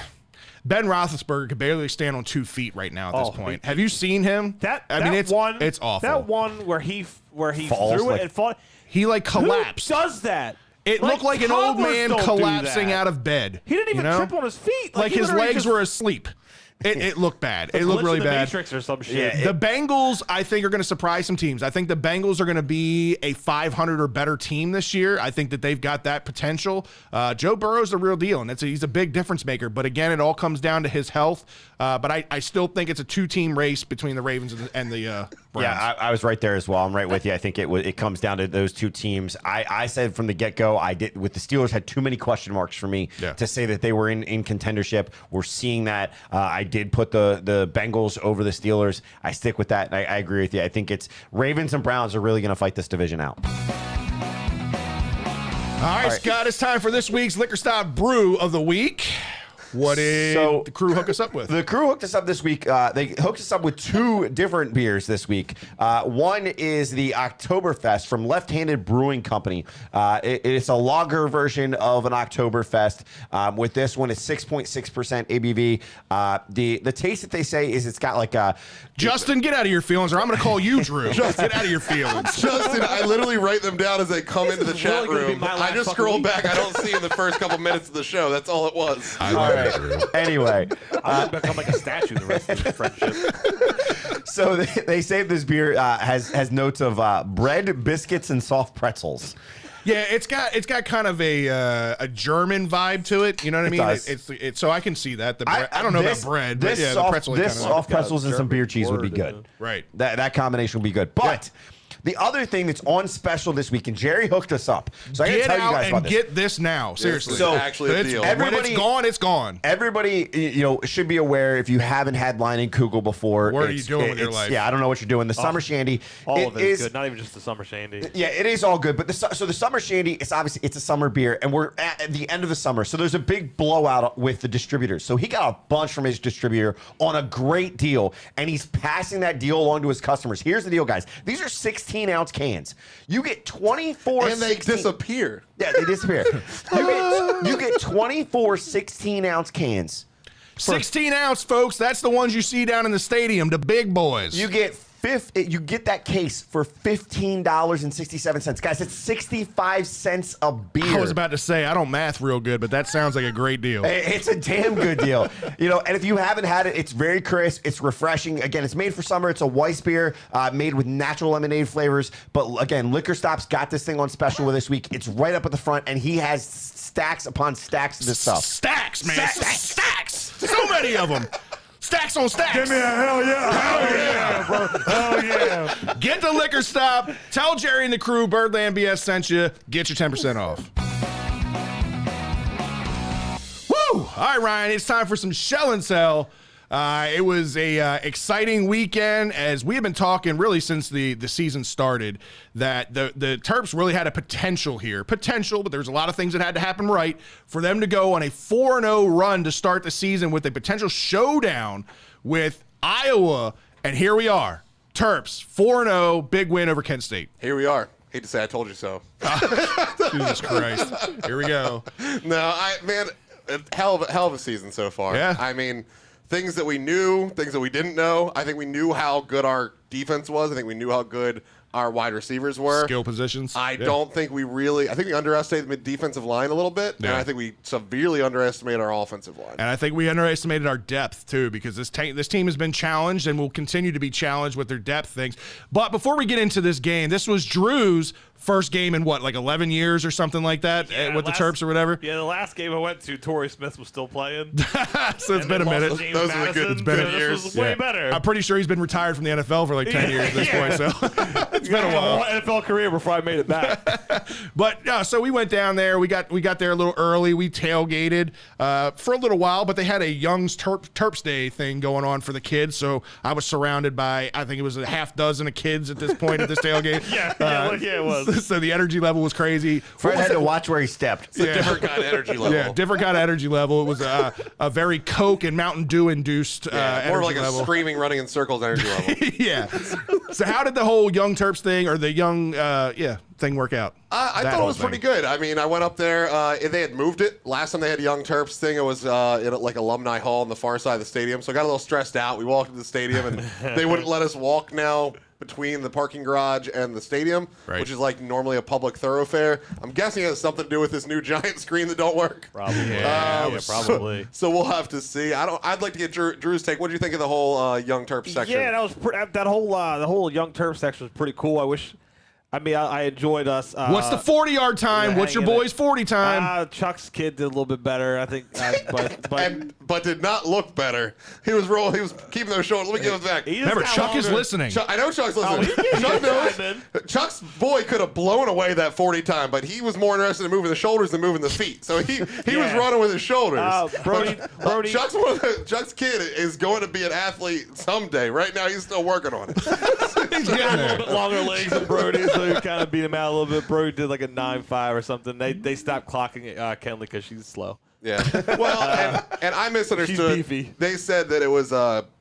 Ben Roethlisberger could barely stand on 2 feet right now at this point. Have you seen him? It's awful. That one where he Falls, threw it and fought. He collapsed. Who does that? It looked like an old man collapsing out of bed. He didn't even trip on his feet. Like his legs were asleep. It looked bad. It looked really bad. Matrix or some shit. Yeah, the Bengals, I think, are going to surprise some teams. I think the Bengals are going to be a 500 or better team this year. I think that they've got that potential. Joe Burrow's the real deal, and he's a big difference maker. But again, it all comes down to his health. But I still think it's a 2-team race between the Ravens and the Browns. Yeah, I was right there as well. I'm right with you. I think it comes down to those 2 teams. I said from the get-go, with the Steelers had too many question marks for me to say that they were in contendership. We're seeing that. I did put the Bengals over the Steelers. I stick with that. I agree with you. I think it's Ravens and Browns are really going to fight this division out. All right, Scott, it's time for this week's Liquor Stop Brew of the Week. What did the crew hook us up with? The crew hooked us up this week. They hooked us up with 2 different beers this week. One is the Oktoberfest from Left Handed Brewing Company. It's a lager version of an Oktoberfest. With this one, it's 6.6% ABV. The taste that they say is it's got like a... Justin, get out of your feelings, or I'm going to call you Drew. Justin, get out of your feelings. Justin, I literally write them down as they come into the chat room. I just scroll back. I don't see in the first couple minutes of the show. That's all it was. All right. Anyway, I'm gonna become like a statue the rest of the friendship. So they say this beer has notes of bread, biscuits, and soft pretzels. Yeah, it's got kind of a German vibe to it. You know what I mean? It's so I can see that. I don't know about bread, but yeah, the pretzel. This soft pretzels and some beer cheese would be good. Right. That combination would be good. But the other thing that's on special this week, and Jerry hooked us up. So I got to tell you guys about this. Get this now. Seriously. So actually a deal. When it's gone, it's gone. Everybody, should be aware if you haven't had Line and Kugel before. What are you doing with your life? Yeah, I don't know what you're doing. The Summer Shandy. All of it is good. Not even just the Summer Shandy. Yeah, it is all good. But the Summer Shandy, it's a summer beer, and we're at the end of the summer. So there's a big blowout with the distributors. So he got a bunch from his distributor on a great deal, and he's passing that deal along to his customers. Here's the deal, guys. These are 16-ounce cans. You get 24 and they disappear. Yeah, they disappear. You get 24 16-ounce cans. 16-ounce, folks. That's the ones you see down in the stadium, the big boys. You get You get that case for $15.67. Guys, it's 65 cents a beer. I was about to say, I don't math real good, but that sounds like a great deal. It's a damn good deal. And if you haven't had it, it's very crisp. It's refreshing. Again, it's made for summer. It's a Weiss beer made with natural lemonade flavors. But again, Liquor Stop's got this thing on special with this week. It's right up at the front, and he has stacks upon stacks of this stuff. Stacks, man. Stacks. So many of them. Stacks on stacks. Give me a hell yeah. Hell yeah, bro. Hell yeah. Get the Liquor Stop. Tell Jerry and the crew Birdland BS sent you. Get your 10% off. Woo! All right, Ryan, it's time for some Shell and Sell. It was a exciting weekend, as we have been talking really since the season started, that the Terps really had a potential here. Potential, but there's a lot of things that had to happen right for them to go on a 4-0 run to start the season with a potential showdown with Iowa. And here we are. Terps, 4-0, big win over Kent State. Here we are. Hate to say I told you so. Jesus Christ. Here we go. No, hell of a season so far. Yeah. I mean, things that we knew, things that we didn't know. I think we knew how good our defense was. I think we knew how good our wide receivers were. Skill positions. I think we underestimated the defensive line a little bit, and I think we severely underestimated our offensive line. And I think we underestimated our depth, too, because this team has been challenged and will continue to be challenged with their depth things. But before we get into this game, this was Drew's first game in, 11 years or something like that with the Terps or whatever? Yeah, the last game I went to, Torrey Smith was still playing. So it's been a minute. Those are the good. It's been years. This was way better. I'm pretty sure he's been retired from the NFL for 10 years at this point, so it's been a while. NFL career before I made it back. But so we went down there. We got there a little early. We tailgated for a little while, but they had a Young's Terps Day thing going on for the kids. So I was surrounded by, I think it was a half dozen of kids at this point at this tailgate. Yeah, it was. So the energy level was crazy. Fred had to watch where he stepped. It's a different kind of energy level. Yeah, different kind of energy level. It was a very Coke and Mountain Dew induced more like level. a screaming, running in circles energy level. Yeah. So how did the whole Young Terps thing or the Young thing work out? I thought it was pretty good. I mean, I went up there. They had moved it. Last time they had a Young Terps thing, it was in Alumni Hall on the far side of the stadium. So I got a little stressed out. We walked into the stadium, and they wouldn't let us walk now between the parking garage and the stadium, which is normally a public thoroughfare. I'm guessing it has something to do with this new giant screen that don't work. Probably. Probably. So we'll have to see. I'd like to get Drew's take. What do you think of the whole Young Terps section? Yeah, that whole the whole Young Terps section was pretty cool. I enjoyed us. What's the 40-yard time? What's your boy's 40 time? Chuck's kid did a little bit better, I think. But did not look better. He was rolling. He was keeping those shoulders. Let me give it back. Remember, Chuck is listening. I know Chuck's listening. Chuck knows. Chuck's boy could have blown away that 40 time, but he was more interested in moving the shoulders than moving the feet. So he was running with his shoulders. Brody. Chuck's kid is going to be an athlete someday. Right now, he's still working on it. He's got a little bit longer legs than Brody, so he kind of beat him out a little bit. Brody did like a 9.5 or something. They stopped clocking Kenley because she's slow. Yeah. Well, and I misunderstood. She's beefy. They said that it was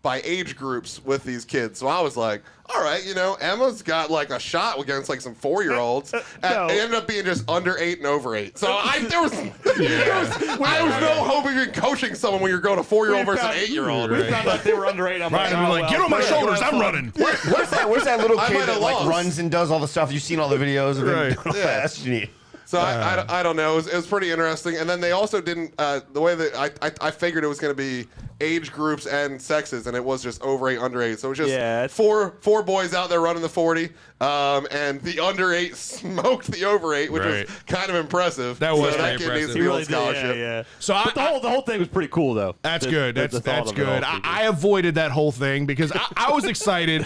by age groups with these kids. So I was like, all right, Emma's got a shot against some 4-year-olds. No. It ended up being just under 8 and over 8. So there was no hope of even coaching someone when you're going a 4-year-old versus an 8-year-old. We found out they were under 8. I'm Right, get on my shoulders. I'm running. Where's that little I kid might have that lost. runs and does all the stuff? You've seen all the videos of him. Right. Yeah, that's what you need. So I don't know. It was pretty interesting. And then they also didn't the way that I figured it was going to be age groups and sexes, and it was just over 8, under 8. So it was just four boys out there running the 40, and the under 8 smoked the over 8, which was kind of impressive. That was that pretty kid needs impressive. to be on scholarship. Yeah. So But the whole thing was pretty cool, though. That's good. That's good. I avoided that whole thing because I was excited.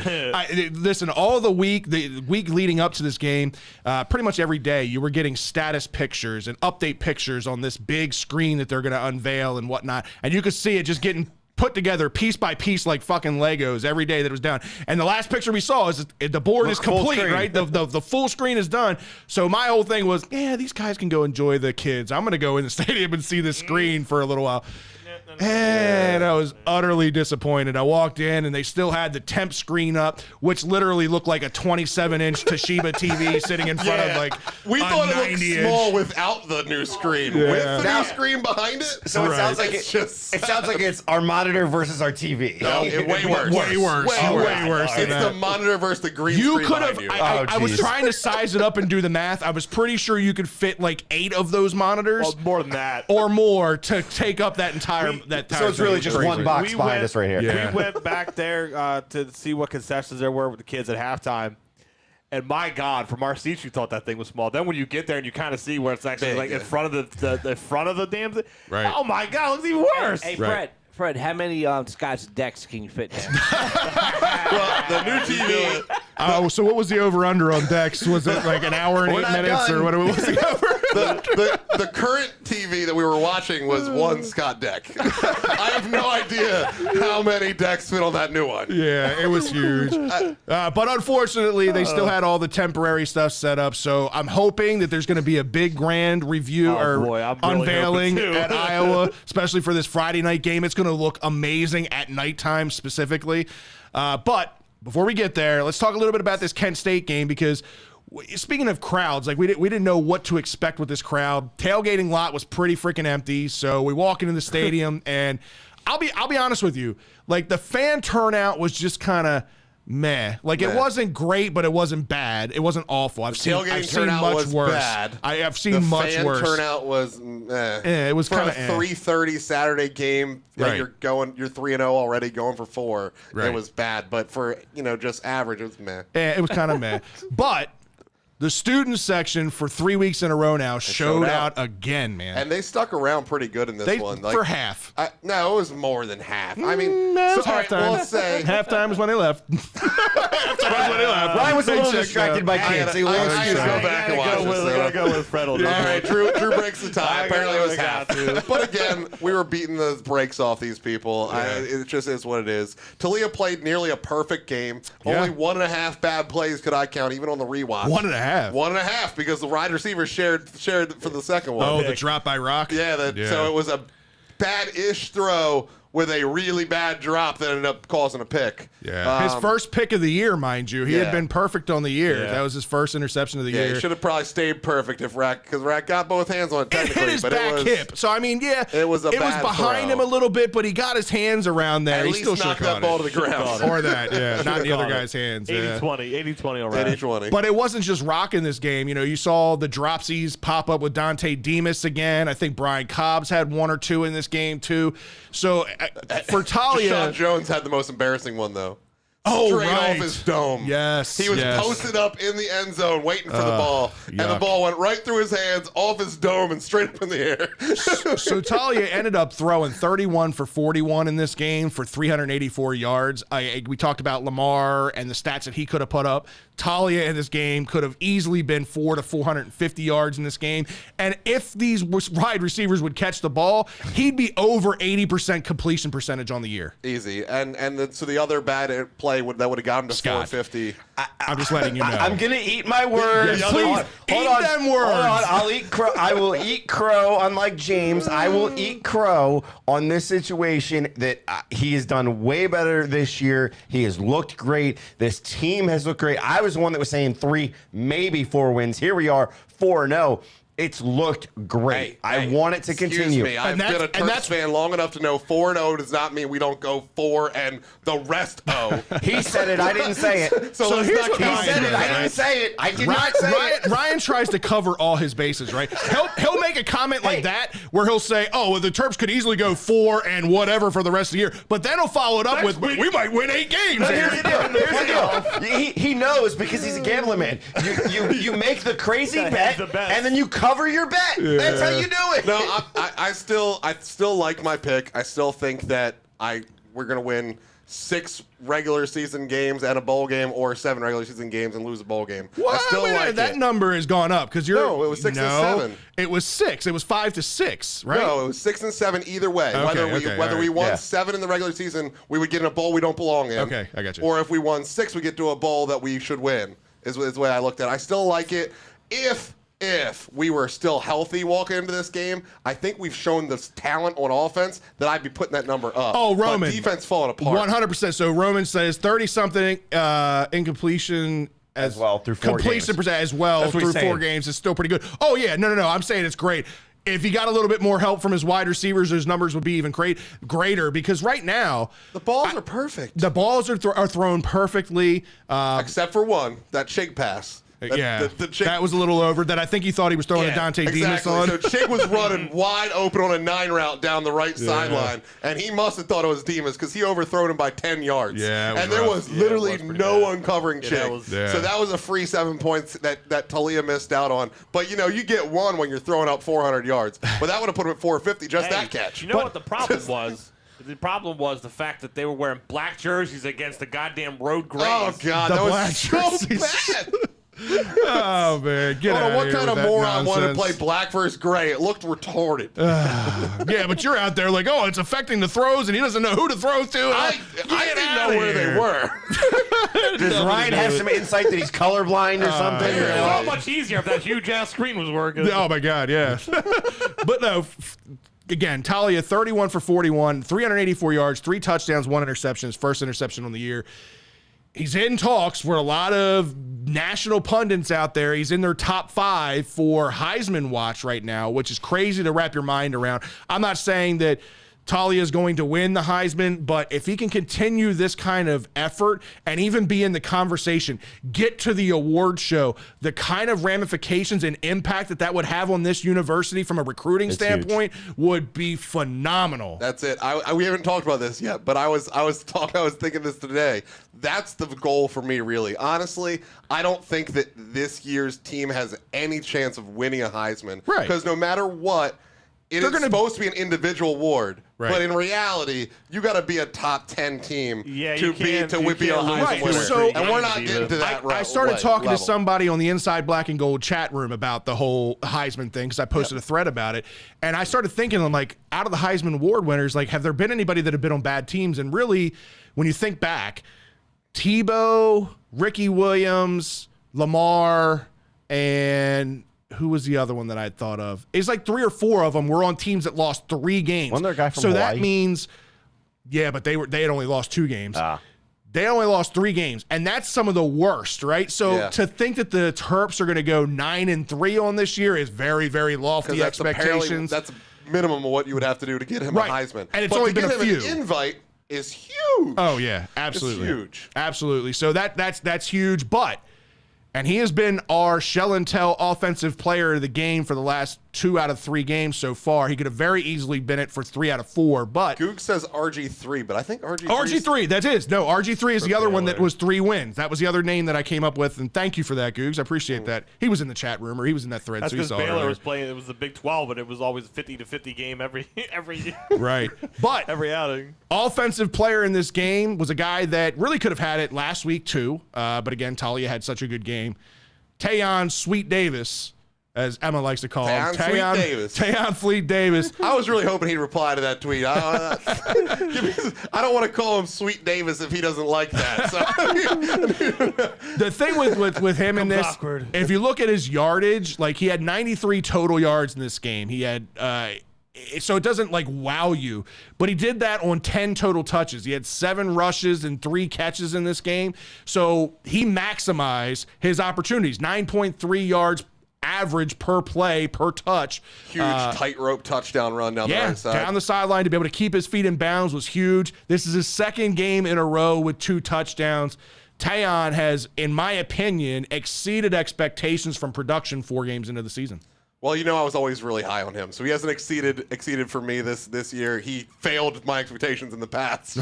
Listen, all the week leading up to this game, pretty much every day you were getting status pictures and update pictures on this big screen that they're going to unveil and whatnot, and you could see it just getting put together piece by piece like fucking Legos every day that it was done. And the last picture we saw is the board is complete, right? The full screen is done. So my whole thing was, these guys can go enjoy the kids. I'm going to go in the stadium and see the screen for a little while. And I was utterly disappointed. I walked in, and they still had the temp screen up, which literally looked like a 27-inch Toshiba TV sitting in front of, like, we a thought it looked 90-inch. small without the new screen. With the new screen behind it. So it sounds like it sounds like it's our monitor versus our TV. No, way worse. Way worse. Way worse than It's that. the monitor versus the green You screen could have. behind you. I was geez. trying to size it up and do the math. I was pretty sure you could fit like 8 of those monitors Well, more than that. or more to take up that entire. So it's really just one box We behind went- us right here. Yeah. We went back there to see what concessions there were with the kids at halftime. And my God, from our seats, you thought that thing was small. Then when you get there and you kind of see where it's actually Big, like in front of the front of the damn thing. Right. Oh my God, it looks even worse. Hey, Right. Fred, how many Scotch decks can you fit there? Well, the new TV. Oh, so what was the over/under on Dex? Was it like an hour and We're 8 not minutes, done. or what was the over? The current TV that we were watching was one Scott deck. I have no idea how many decks fit on that new one. Yeah, it was huge. But unfortunately, they still had all the temporary stuff set up. So I'm hoping that there's going to be a big grand review Oh, or boy, I'm really unveiling hoping too. at Iowa, especially for this Friday night game. It's going to look amazing at nighttime specifically. But before we get there, let's talk a little bit about this Kent State game because speaking of crowds, like we didn't know what to expect with this crowd. Tailgating lot was pretty freaking empty. So we walk into the stadium and I'll be honest with you. Like the fan turnout was just kind of meh. Like it wasn't great, but it wasn't bad. It wasn't awful. I've seen turnout much was worse. bad. I've seen The much fan worse. turnout was it was for kind a of 3:30 Saturday game. Right. You're 3-0 already, going for 4. Right. It was bad, but for just average, it was meh. It was kind of meh. But the student section for 3 weeks in a row now showed out again, man. And they stuck around pretty good in this one. For half. No, it was more than half. I mean, No, it was all right, halftime. we'll say Halftime was when they left. Halftime was when they left. Ryan was a little They checked distracted by I kids. gotta He was go excused. back and watch this. I gotta go with Fred on All this. right, Drew breaks the tie. Apparently it was half. But again, we were beating the brakes off these people. It just is what it is. Talia played nearly a perfect game. Yeah. Only 1.5 bad plays could I count, even on the rewatch. 1.5. 1.5 because the wide receiver shared for the second one. Oh, the drop by Rock? Yeah, so it was a bad-ish throw with a really bad drop that ended up causing a pick. Yeah. His first pick of the year, mind you. He had Yeah. been perfect on the year. Yeah. That was his first interception of the Yeah, year. he should have probably stayed perfect if because Rack got both hands on it It technically, hit his but back it was hip. So, I mean, yeah. It was bad behind throw. him a little bit, but he got his hands around there. At He least still should have knocked that caught ball to it. the ground. Or that, yeah. Not in the other Caught it. guy's hands. Yeah. 80-20 all right. 80-20. But it wasn't just Rock in this game. You know, you saw the dropsies pop up with Dante Demas again. I think Brian Cobbs had 1 or 2 in this game, too. So, for Talia... Sean Jones had the most embarrassing one, though. Oh, Straight right. off his dome. Yes, He was yes. posted up in the end zone waiting for the ball, and the yuck. ball went right through his hands, off his dome, and straight up in the air. So Talia ended up throwing 31 for 41 in this game for 384 yards. We talked about Lamar and the stats that he could have put up. Talia in this game could have easily been 400 to 450 yards in this game. And if these wide receivers would catch the ball, he'd be over 80% completion percentage on the year. Easy. So the other bad play that would have got him to Scott. 450. I'm just letting you know. I'm gonna eat my words. Yes, please. Eat them words. Hold on. I'll eat crow. I will eat crow. Unlike James, I will eat crow on this situation. That he has done way better this year. He has looked great. This team has looked great. I was the one that was saying 3, maybe 4 wins. Here we are, 4-0. It's looked great. I want it to continue. Excuse me, I've And been a that's- and Terps that's- fan long enough to know 4-0 does not mean we don't go 4 and the rest 0. He said it. I didn't say it. So let's here's not what He count said it. I right? didn't say it. I did not say it. Ryan tries to cover all his bases, right? He'll make a comment like that where he'll say, "Oh, well, the Terps could easily go 4 and whatever for the rest of the year," but then he'll follow it up with, "We might win 8 games." But here's here." the deal. Here's the deal. He knows because he's a gambling man. You make the crazy bet, the best. and then you cover your bet. That's how you do it. No, I still like my pick. I still think that we're gonna win 6 regular season games and a bowl game, or 7 regular season games and lose a bowl game. Well, I still wait a minute, like that it. number has gone up because you're. No, it was 6 and 7. It was 6. It was 5 to 6, right? No, it was 6 and 7 either way. Okay, whether we all right. won Yeah. 7 in the regular season, we would get in a bowl we don't belong in. Okay, I got you. Or if we won 6, we get to a bowl that we should win. Is the way I looked at it. I still like it if if we were still healthy walking into this game, I think we've shown this talent on offense that I'd be putting that number up. Oh, Roman. But defense falling apart. 100%. So Roman says 30-something incompletion as well through 4 completion games. percent as well That's what through he's 4 saying. games is still pretty good. Oh, yeah. No. I'm saying it's great. If he got a little bit more help from his wide receivers, his numbers would be even greater because right now The balls are perfect. the balls are thrown perfectly. Except for one, that shake pass. The Chig- that was a little over. That I think he thought he was throwing a Dante Demas on. So Chig was running wide open on a 9 route down the right sideline, and he must have thought it was Demas because he overthrown him by 10 yards. Yeah, it was and there rough. was literally it was pretty no bad. uncovering Chig. So that was a free 7 points that Talia missed out on. But you get one when you're throwing up 400 yards. But that would have put him at 450 just that catch. You know what the problem was? The problem was the fact that they were wearing black jerseys against the goddamn road grays. Oh God, The that black was so jerseys. bad. Oh man, get out What of here kind of with that moron wanted to nonsense. play black versus gray? It looked retarded. Yeah, but you're out there like, oh, it's affecting the throws, and he doesn't know who to throw to. I didn't know where they were. Does Ryan have some insight that he's colorblind or something? It was so much easier if that huge ass screen was working. Oh my God, yeah. But no, again, Talia 31 for 41, 384 yards, 3 touchdowns, 1 interception, his first interception on the year. He's in talks for a lot of national pundits out there. He's in their top 5 for Heisman watch right now, which is crazy to wrap your mind around. I'm not saying that Talia is going to win the Heisman, but if he can continue this kind of effort and even be in the conversation, get to the award show, the kind of ramifications and impact that would have on this university from a recruiting standpoint would be phenomenal. That's it. We haven't talked about this yet, but I was thinking this today. That's the goal for me, really. Honestly, I don't think that this year's team has any chance of winning a Heisman. Right. Because no matter what, it's supposed to be an individual award. Right. But in reality, you got to be a top 10 team to be a Heisman Right, winner. so- and we're not getting to that I started talking level. to somebody on the Inside Black and Gold chat room about the whole Heisman thing because I posted a thread about it. And I started thinking, I'm like, out of the Heisman Award winners, like, have there been anybody that have been on bad teams? And really, when you think back, Tebow, Ricky Williams, Lamar, and who was the other one that I had thought of? It's like 3 or 4 of them were on teams that lost 3 games. Wasn't there a guy from so Hawaii? that means, yeah, but they had only lost 2 games. They only lost 3 games, and that's some of the worst, right? So to think that the Terps are going to go 9-3 on this year is very, very lofty expectations. That's minimum of what you would have to do to get him a Heisman. And it's but only to been get a him few. an invite is huge. Oh yeah, absolutely, It's huge. Absolutely. So that's huge, but. And he has been our shell and tell offensive player of the game for the last 2 out of 3 games so far. He could have very easily been it for 3 out of 4, but Goog says RG3, but I think RG3, that is. No, RG3 is the other one that was 3 wins. That was the other name that I came up with, and thank you for that, Googs. I appreciate that. He was in the chat room, or he was in that thread. That's so you because saw it Baylor earlier. was playing. It was the Big 12, but it was always a 50-50 game every Right. But every outing. offensive player in this game was a guy that really could have had it last week too. But again, Talia had such a good game. Tayon Sweet Davis, as Emma likes to call him. Tayon Fleet Davis. I was really hoping he'd reply to that tweet. I don't want to call him Sweet Davis if he doesn't like that. So. The thing with him in this, awkward. if you look at his yardage, like he had 93 total yards in this game. He had so it doesn't like wow you, but he did that on 10 total touches. He had 7 rushes and 3 catches in this game. So he maximized his opportunities. 9.3 yards average per play, per touch. Huge tightrope touchdown run down the right side. Down the sideline to be able to keep his feet in bounds was huge. This is his 2nd game in a row with 2 touchdowns. Tayon has, in my opinion, exceeded expectations from production 4 games into the season. Well, I was always really high on him, so he hasn't exceeded for me this year. He failed my expectations in the past.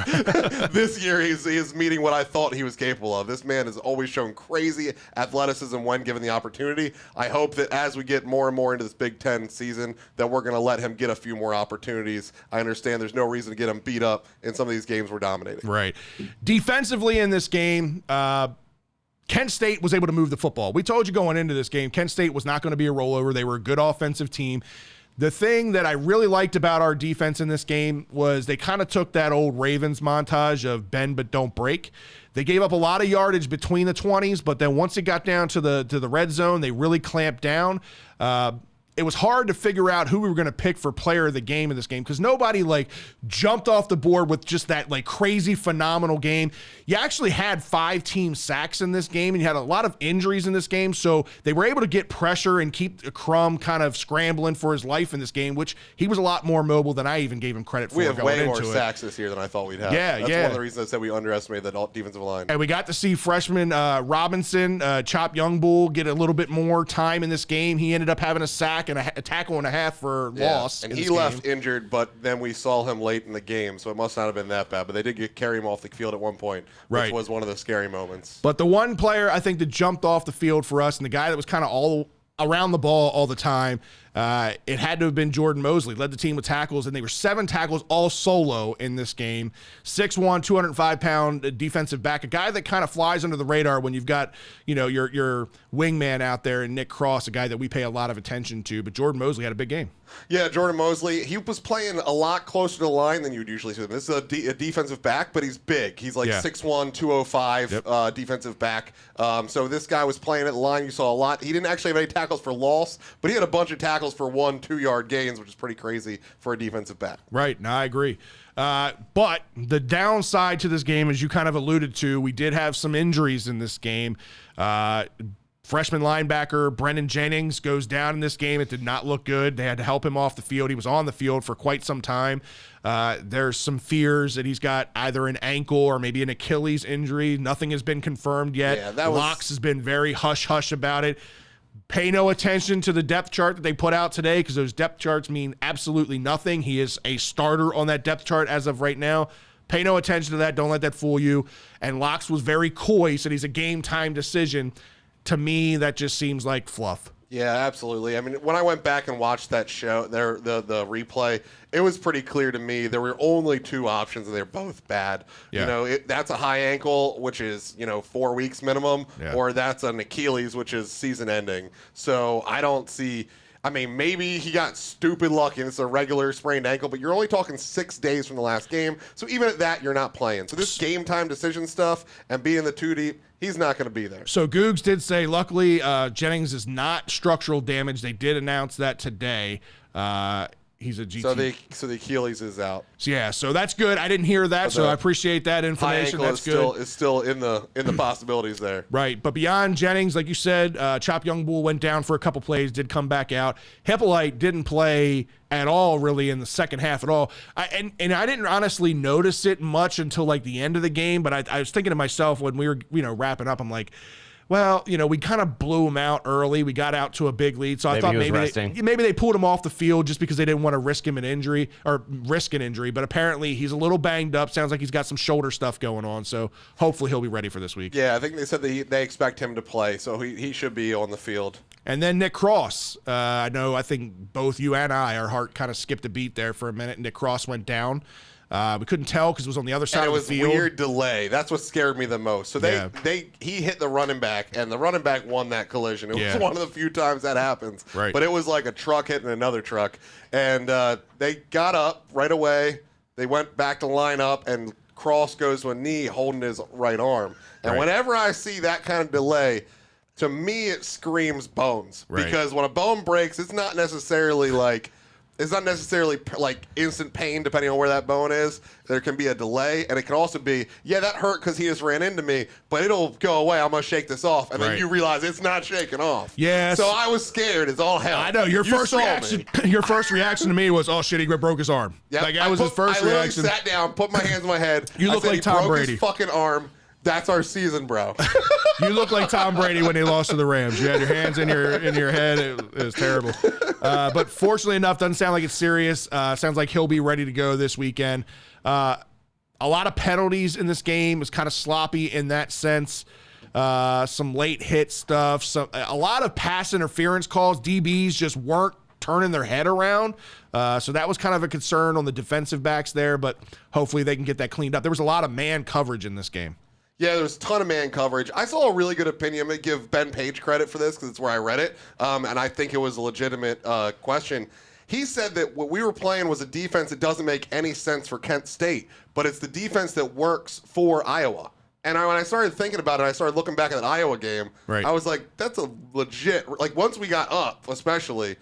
This year, he is meeting what I thought he was capable of. This man has always shown crazy athleticism when given the opportunity. I hope that as we get more and more into this Big Ten season, that we're going to let him get a few more opportunities. I understand there's no reason to get him beat up in some of these games we're dominating. Right. Defensively in this game, Kent State was able to move the football. We told you going into this game, Kent State was not going to be a rollover. They were a good offensive team. The thing that I really liked about our defense in this game was they kind of took that old Ravens montage of bend but don't break. They gave up a lot of yardage between the 20s, but then once it got down to the red zone, they really clamped down. It was hard to figure out who we were going to pick for player of the game in this game because nobody like jumped off the board with just that like crazy phenomenal game. You actually had 5 team sacks in this game and you had a lot of injuries in this game. So they were able to get pressure and keep Crum kind of scrambling for his life in this game, which he was a lot more mobile than I even gave him credit for. We have way more sacks this year than I thought we'd have. Yeah, That's one of the reasons I said we underestimated that defensive line. And we got to see freshman Robinson, Chop Youngbull, get a little bit more time in this game. He ended up having a sack and a tackle and a half for loss. And he left injured, but then we saw him late in the game, so it must not have been that bad. But they did carry him off the field at one point, which was one of the scary moments. But the one player I think that jumped off the field for us and the guy that was kind of all around the ball all the time, it had to have been Jordan Mosley. Led the team with tackles, and they were 7 tackles all solo in this game. 6'1", 205-pound defensive back, a guy that kind of flies under the radar when you've got, your wingman out there and Nick Cross, a guy that we pay a lot of attention to. But Jordan Mosley had a big game. Yeah, Jordan Mosley, he was playing a lot closer to the line than you would usually see him. This is a defensive back, but he's big. He's like 6'1", 205 defensive back. So this guy was playing at the line. You saw a lot. He didn't actually have any tackles for loss, but he had a bunch of tackles for 1-2 yard gains, which is pretty crazy for a defensive back. Right. No, I agree. But the downside to this game, as you kind of alluded to, we did have some injuries in this game. Freshman linebacker Brennan Jennings goes down in this game. It did not look good. They had to help him off the field. He was on the field for quite some time. There's some fears that he's got either an ankle or maybe an Achilles injury. Nothing has been confirmed yet. Yeah, Locks has been very hush-hush about it. Pay no attention to the depth chart that they put out today because those depth charts mean absolutely nothing. He is a starter on that depth chart as of right now. Pay no attention to that. Don't let that fool you. And Locks was very coy, said he's a game-time decision. To me, that just seems like fluff. Yeah, absolutely. I mean, when I went back and watched that show, the replay, it was pretty clear to me there were only 2 options, and they're both bad. Yeah. That's a high ankle, which is 4 weeks minimum, or that's an Achilles, which is season ending. So I don't see. I mean, maybe he got stupid lucky and it's a regular sprained ankle, but you're only talking 6 days from the last game. So even at that, you're not playing. So this game time decision stuff and being the 2 deep, he's not going to be there. So Googs did say, luckily, Jennings is not structural damage. They did announce that today. He's a GT. So the Achilles is out. So that's good. I didn't hear that, so I appreciate that information. That's good. It's still in the possibilities there. Right, but beyond Jennings, like you said, Chop Youngbull went down for a couple plays, did come back out. Hippolyte didn't play at all, really, in the second half at all. And I didn't honestly notice it much until like the end of the game. But I was thinking to myself when we were wrapping up, I'm like, well, we kind of blew him out early. We got out to a big lead, so I thought maybe they pulled him off the field just because they didn't want to risk an injury. But apparently he's a little banged up. Sounds like he's got some shoulder stuff going on. So hopefully he'll be ready for this week. Yeah, I think they said they expect him to play, so he should be on the field. And then Nick Cross. I think both you and our heart kind of skipped a beat there for a minute. Nick Cross went down. We couldn't tell because it was on the other side of the field. It was weird delay. That's what scared me the most. So he hit the running back, and the running back won that collision. It was one of the few times that happens. Right. But it was like a truck hitting another truck. And they got up right away. They went back to line up, and Cross goes to a knee holding his right arm. And whenever I see that kind of delay, to me it screams bones. Right. Because when a bone breaks, it's not necessarily like instant pain depending on where that bone is. There can be a delay, and it can also be, that hurt because he just ran into me, but it'll go away. I'm going to shake this off. And then you realize it's not shaking off. Yes. So I was scared as all hell. I know. Your first reaction to me was, oh, shit, he broke his arm. Yep. Like, that was his first reaction. I sat down, put my hands on my head. You look like Tom Brady. His fucking arm. That's our season, bro. You look like Tom Brady when they lost to the Rams. You had your hands in your head. It was terrible. But fortunately enough, doesn't sound like it's serious. Sounds like he'll be ready to go this weekend. A lot of penalties in this game. It was kind of sloppy in that sense. Some late hit stuff. A lot of pass interference calls. DBs just weren't turning their head around. So that was kind of a concern on the defensive backs there, but hopefully they can get that cleaned up. There was a lot of man coverage in this game. Yeah, there's a ton of man coverage. I saw a really good opinion. I'm going to give Ben Page credit for this because it's where I read it, and I think it was a legitimate question. He said that what we were playing was a defense that doesn't make any sense for Kent State, but it's the defense that works for Iowa. And when I started thinking about it, I started looking back at that Iowa game. Right. I was like, that's a legit, like once we got up, especially,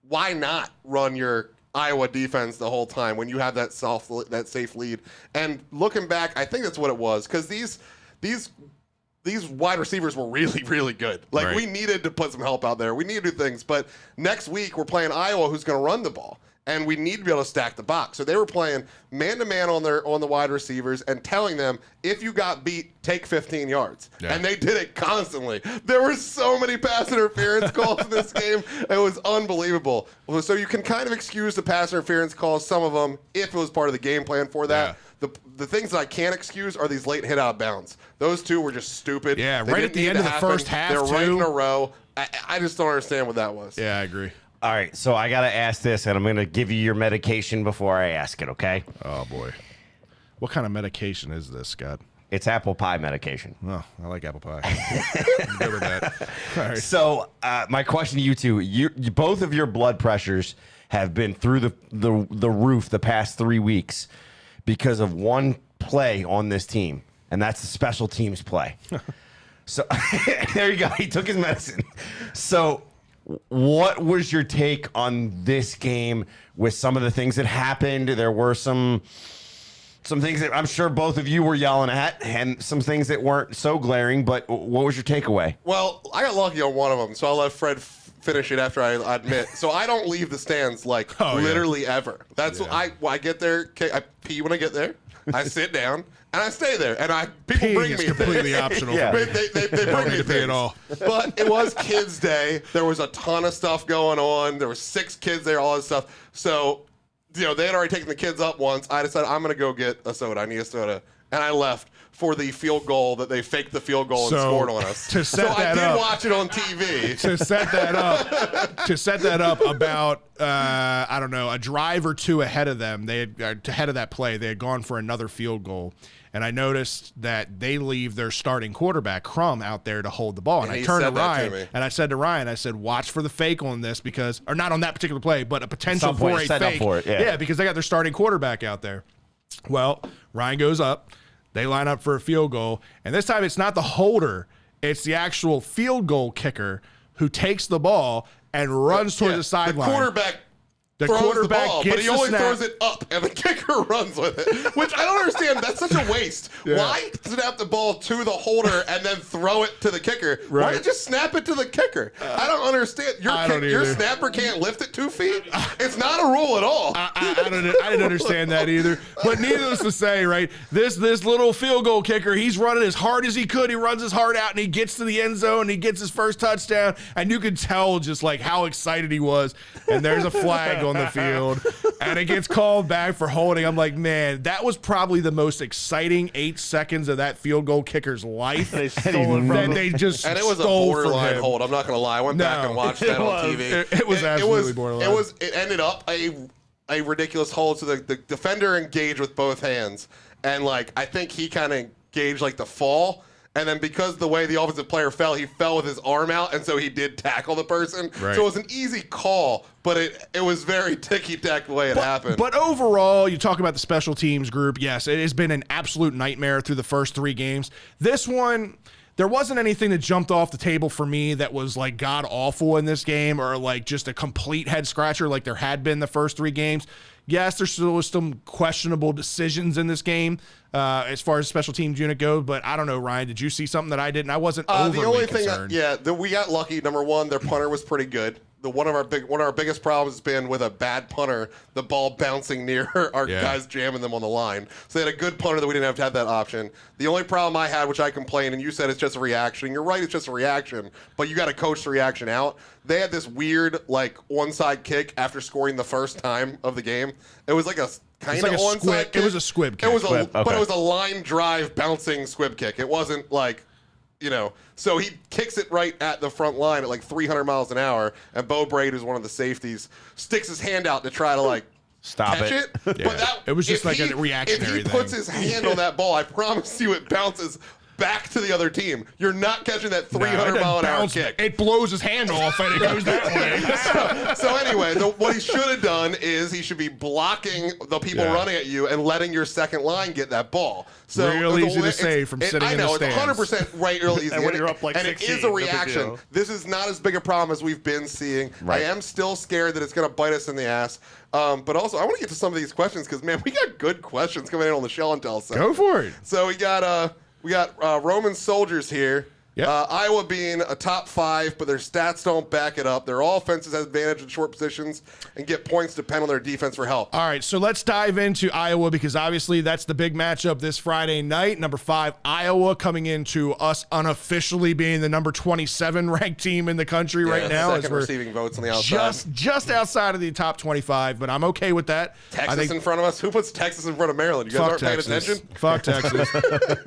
why not run your Iowa defense the whole time when you have that safe lead? And looking back, I think that's what it was, because these wide receivers were really, really good. Like, right. We needed to put some help out there. We need to do things. But next week, we're playing Iowa, who's going to run the ball. And we need to be able to stack the box. So they were playing man-to-man on the wide receivers and telling them, if you got beat, take 15 yards. Yeah. And they did it constantly. There were so many pass interference calls in this game. It was unbelievable. So you can kind of excuse the pass interference calls, some of them, if it was part of the game plan for that. Yeah. The things that I can't excuse are these late hit out of bounds. Those two were just stupid. Yeah, They right didn't at the need end to of the happen. first half, They're right too. in a row. I just don't understand what that was. Yeah, I agree. All right, so I got to ask this, and I'm going to give you your medication before I ask it, okay? Oh, boy. What kind of medication is this, Scott? It's apple pie medication. Oh, I like apple pie. I'm good with that. All right. So my question to you two, you both of your blood pressures have been through the roof the past 3 weeks because of one play on this team, and that's the special teams play. So there you go. He took his medicine. So what was your take on this game with some of the things that happened? There were some things that I'm sure both of you were yelling at, and some things that weren't so glaring, but what was your takeaway? Well, I got lucky on one of them, so I'll let Fred finish it after I admit. So I don't leave the stands literally ever. That's what I get there. I pee when I get there. I sit down and I stay there, and people Peeing bring is me completely things. optional. Yeah. For me. They bring me need to pee at things. all. But it was Kids Day. There was a ton of stuff going on. There were 6 kids there, all this stuff. So, they had already taken the kids up once. I decided I'm going to go get a soda. I need a soda. And I left for the field goal that they faked the field goal and So, scored on us. to set so that I did up- watch it on TV. to set that up about I don't know, a drive or two ahead of them, they had ahead of that play, they had gone for another field goal, and I noticed that they leave their starting quarterback Crum out there to hold the ball, and And I he turned to said that to Ryan me. and I said to Ryan, I said, watch for the fake on this, because, or not on that particular play, but a potential Some point for a set up fake, for it, yeah. because they got their starting quarterback out there. Well, Ryan goes up. They line up for a field goal, and this time it's not the holder. It's the actual field goal kicker who takes the ball and runs towards the sideline. The The quarterback throws quarterback the ball, gets but he the only snap. throws it up, and the kicker runs with it, which I don't understand. That's such a waste. Yeah. Why snap the ball to the holder and then throw it to the kicker? Why Right. not just snap it to the kicker? I don't understand. I don't Your either. snapper can't lift it 2 feet? It's not a rule at all. I didn't understand that either. But needless to say, right, this little field goal kicker, he's running as hard as he could. He runs his heart out, and he gets to the end zone, and he gets his first touchdown, and you could tell just like how excited he was. And there's a flag on the field, and it gets called back for holding. I'm like, man, that was probably the most exciting 8 seconds of that field goal kicker's life. They stole it from that him. they just And it was a stole from borderline him. hold. I'm not going to lie. I went back No. and watched that on TV. It was absolutely borderline. It ended up a ridiculous hold. So the defender engaged with both hands, and I think he kind of engaged the fall. And then because the way the offensive player fell, he fell with his arm out, and so he did tackle the person. Right. So it was an easy call, but it was very ticky-tack the way it happened. But overall, you talk about the special teams group. Yes, it has been an absolute nightmare through the first 3 games. This one, there wasn't anything that jumped off the table for me that was god awful in this game, or just a complete head scratcher like there had been the first 3 games. Yes, there still was some questionable decisions in this game as far as special teams unit goes, but I don't know, Ryan, did you see something that I didn't? I wasn't overly the only concerned. thing, we got lucky. Number one, their punter was pretty good. One of our biggest problems has been with a bad punter, the ball bouncing near our guys jamming them on the line. So they had a good punter that we didn't have to have that option. The only problem I had, which I complained, and you said it's just a reaction. And you're right, it's just a reaction, but you got to coach the reaction out. They had this weird onside kick after scoring the first time of the game. It was like a kind of onside squib. kick. It was a squib kick. It was Squib, but okay. it was a line drive bouncing squib kick. It wasn't so he kicks it right at the front line at 300 miles an hour, and Bo Braid, who's one of the safeties, sticks his hand out to try to Stop catch it. it. Yeah. But it was just if a reactionary If he puts thing. his hand on that ball, I promise you it bounces back to the other team. You're not catching that 300-mile-an-hour kick. It blows his hand off and it goes that way. So anyway, what he should have done is he should be blocking the people running at you and letting your second line get that ball. So real easy to say from sitting in the stands. I know, it's 100% right, real easy. And when you're up like and 16, it is a no big reaction. deal. This is not as big a problem as we've been seeing. Right. I am still scared that it's going to bite us in the ass. But also, I want to get to some of these questions because, man, we got good questions coming in on the Show and Tell side. Go for it. So we got Roman Soldiers here. Yep. Iowa being a top 5, but their stats don't back it up. Their offenses have advantage in short positions and get points depend on their defense for help. All right, so let's dive into Iowa because obviously that's the big matchup this Friday night. Number 5, Iowa coming into us unofficially being the number 27 ranked team in the country right now. Second receiving votes on the outside. Just outside of the top 25, but I'm okay with that. Texas in front of us. Who puts Texas in front of Maryland? You guys aren't paying attention? Fuck Texas.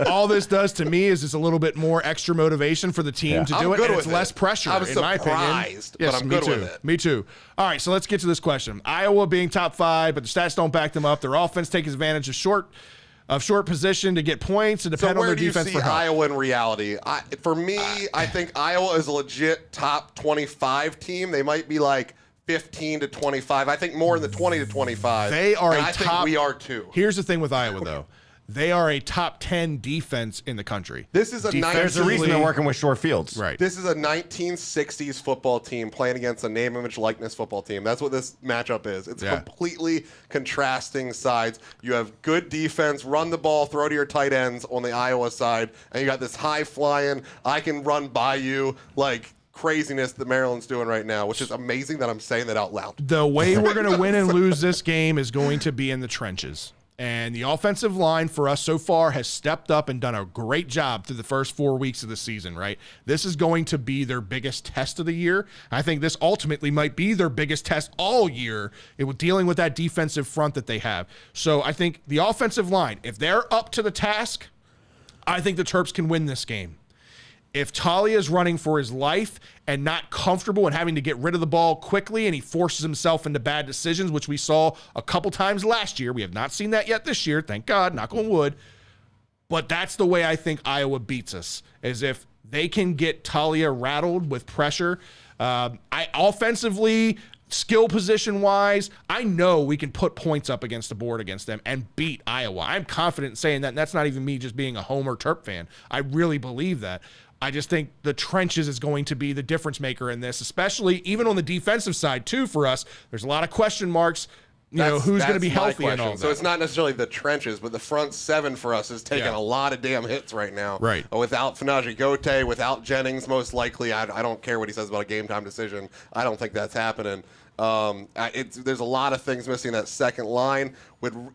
All this does to me is it's a little bit more extra motivation for the team to do it, and it's less pressure, I'm in my opinion. surprised, but Yes, I'm me good too. with it. Me too. All right, so let's get to this question. Iowa being top 5, but the stats don't back them up. Their offense takes advantage of short position to get points and depend on their defense for where do you see help. Iowa in reality? For me, I think Iowa is a legit top 25 team. They might be like 15 to 25. I think more in the 20 to 25. They are and a I top. think we are too. Here's the thing with Iowa, though. They are a top 10 defense in the country. This is a There's a reason they're working with short fields. Right. This is a 1960s football team playing against a name, image, likeness football team. That's what this matchup is. It's completely contrasting sides. You have good defense, run the ball, throw to your tight ends on the Iowa side, and you got this high-flying, I can run by you, like, craziness that Maryland's doing right now, which is amazing that I'm saying that out loud. The way we're going to win and lose this game is going to be in the trenches. And the offensive line for us so far has stepped up and done a great job through the first 4 weeks of the season, right? This is going to be their biggest test of the year. I think this ultimately might be their biggest test all year dealing with that defensive front that they have. So I think the offensive line, if they're up to the task, I think the Terps can win this game. If Talia is running for his life and not comfortable and having to get rid of the ball quickly and he forces himself into bad decisions, which we saw a couple times last year. We have not seen that yet this year, thank God, knock on wood. But that's the way I think Iowa beats us, is if they can get Talia rattled with pressure. Offensively, skill position-wise, I know we can put points up against the board against them and beat Iowa. I'm confident in saying that, and that's not even me just being a Homer Terp fan. I really believe that. I just think the trenches is going to be the difference maker in this, especially even on the defensive side, too, for us. There's a lot of question marks. Who's going to be healthy and all that. So it's not necessarily the trenches, but the front 7 for us is taking a lot of damn hits right now. Right. Without Finaji Gote, without Jennings, most likely. I don't care what he says about a game time decision. I don't think that's happening. There's a lot of things missing in that second line.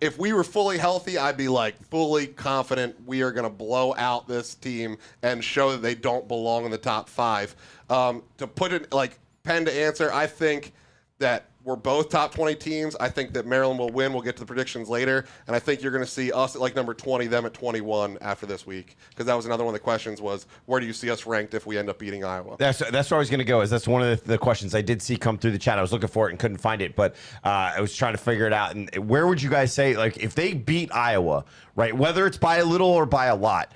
If we were fully healthy, I'd be like fully confident we are going to blow out this team and show that they don't belong in the top 5. To put it like pen to answer, I think that we're both top 20 teams. I think that Maryland will win. We'll get to the predictions later. And I think you're going to see us at like number 20, them at 21 after this week. Because that was another one of the questions was, where do you see us ranked if we end up beating Iowa? That's where I was going to go. That's one of the questions I did see come through the chat. I was looking for it and couldn't find it. But I was trying to figure it out. And where would you guys say, like, if they beat Iowa, right, whether it's by a little or by a lot,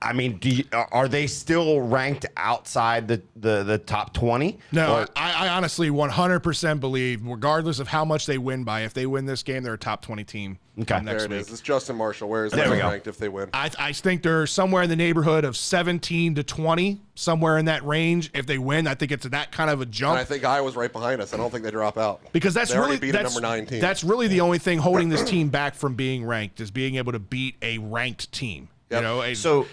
I mean, are they still ranked outside the top 20? No, I honestly 100% believe, regardless of how much they win by, if they win this game, they're a top 20 team. Okay. Next There it week. is. It's Justin Marshall. Where is There we they go. ranked if they win? I think they're somewhere in the neighborhood of 17 to 20, somewhere in that range. If they win, I think it's that kind of a jump. And I think Iowa's right behind us. I don't think they drop out. Because that's they already really beat a number 9 team. That's really the only thing holding this team back from being ranked, is being able to beat a ranked team. Yep.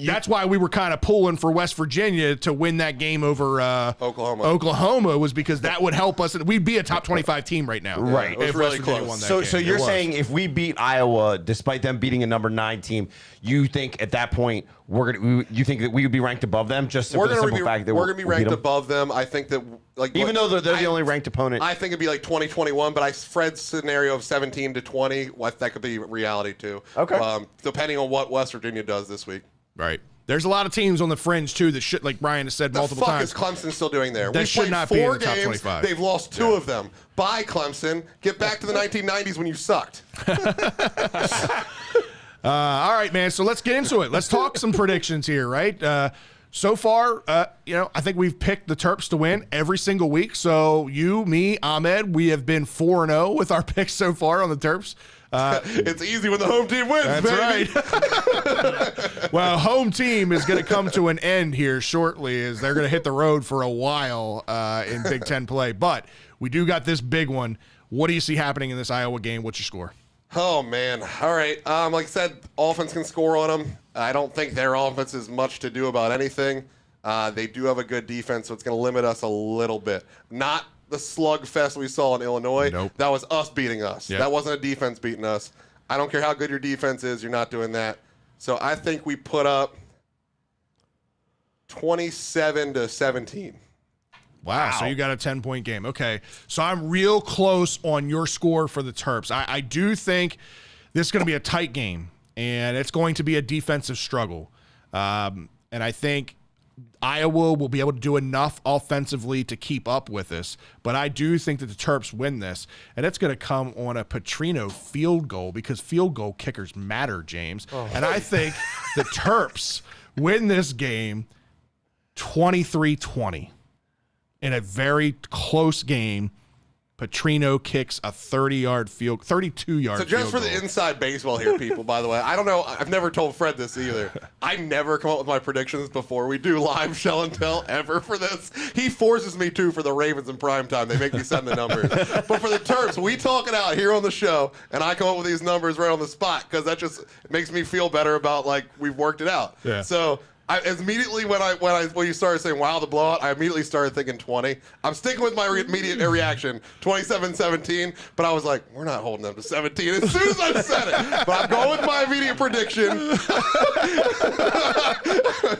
That's why we were kind of pulling for West Virginia to win that game over Oklahoma, was because that would help us. We'd be a top 25 team right now. Right. It was if really West Virginia close. won that So game. you're It was. saying if we beat Iowa, despite them beating a number 9 team, you think at that point you think that we would be ranked above them, just for the simple fact that we're going to be ranked above them. I think that even though they're the only ranked opponent. I think it'd be like 2021, but Fred's scenario of 17 to 20, that could be reality too. Okay. Depending on what West Virginia does this week. Right. There's a lot of teams on the fringe too that should, like Brian has said multiple times. The fuck is Clemson still doing there? They We should played not be in 4 the top games. 25. They've lost 2 of them. Bye, Clemson. Get back to the 1990s when you sucked. All right, man. So let's get into it. Let's talk some predictions here, right? So far, I think we've picked the Terps to win every single week. So you, me, Ahmed, we have been 4-0 with our picks so far on the Terps. It's easy when the home team wins, That's baby. right. Well, home team is going to come to an end here shortly as they're going to hit the road for a while in Big Ten play. But we do got this big one. What do you see happening in this Iowa game? What's your score? Oh, man. All right. Like I said, offense can score on them. I don't think their offense is much to do about anything. They do have a good defense, so it's going to limit us a little bit. Not the slugfest we saw in Illinois. Nope. That was us beating us. Yep. That wasn't a defense beating us. I don't care how good your defense is. You're not doing that. So I think we put up 27-17. Wow. So you got a 10-point game. Okay. So I'm real close on your score for the Terps. I do think this is going to be a tight game, and it's going to be a defensive struggle. And I think Iowa will be able to do enough offensively to keep up with us, but I do think that the Terps win this, and it's going to come on a Petrino field goal because field goal kickers matter, James. And I think the Terps win this game 23-20 in a very close game. Petrino kicks a 32-yard field So field just for goal. the inside baseball here, people, by the way, I don't know. I've never told Fred this either. I never come up with my predictions before we do live show and tell ever for this. He forces me to for the Ravens in primetime. They make me send the numbers. But for the Terps, we talk it out here on the show, and I come up with these numbers right on the spot because that just makes me feel better about, like, we've worked it out. Yeah. So I immediately when you started saying, wow, the blowout, I immediately started thinking 20. I'm sticking with my immediate reaction, 27-17, but I was like, we're not holding them to 17 as soon as I said it. But I'm going with my immediate prediction.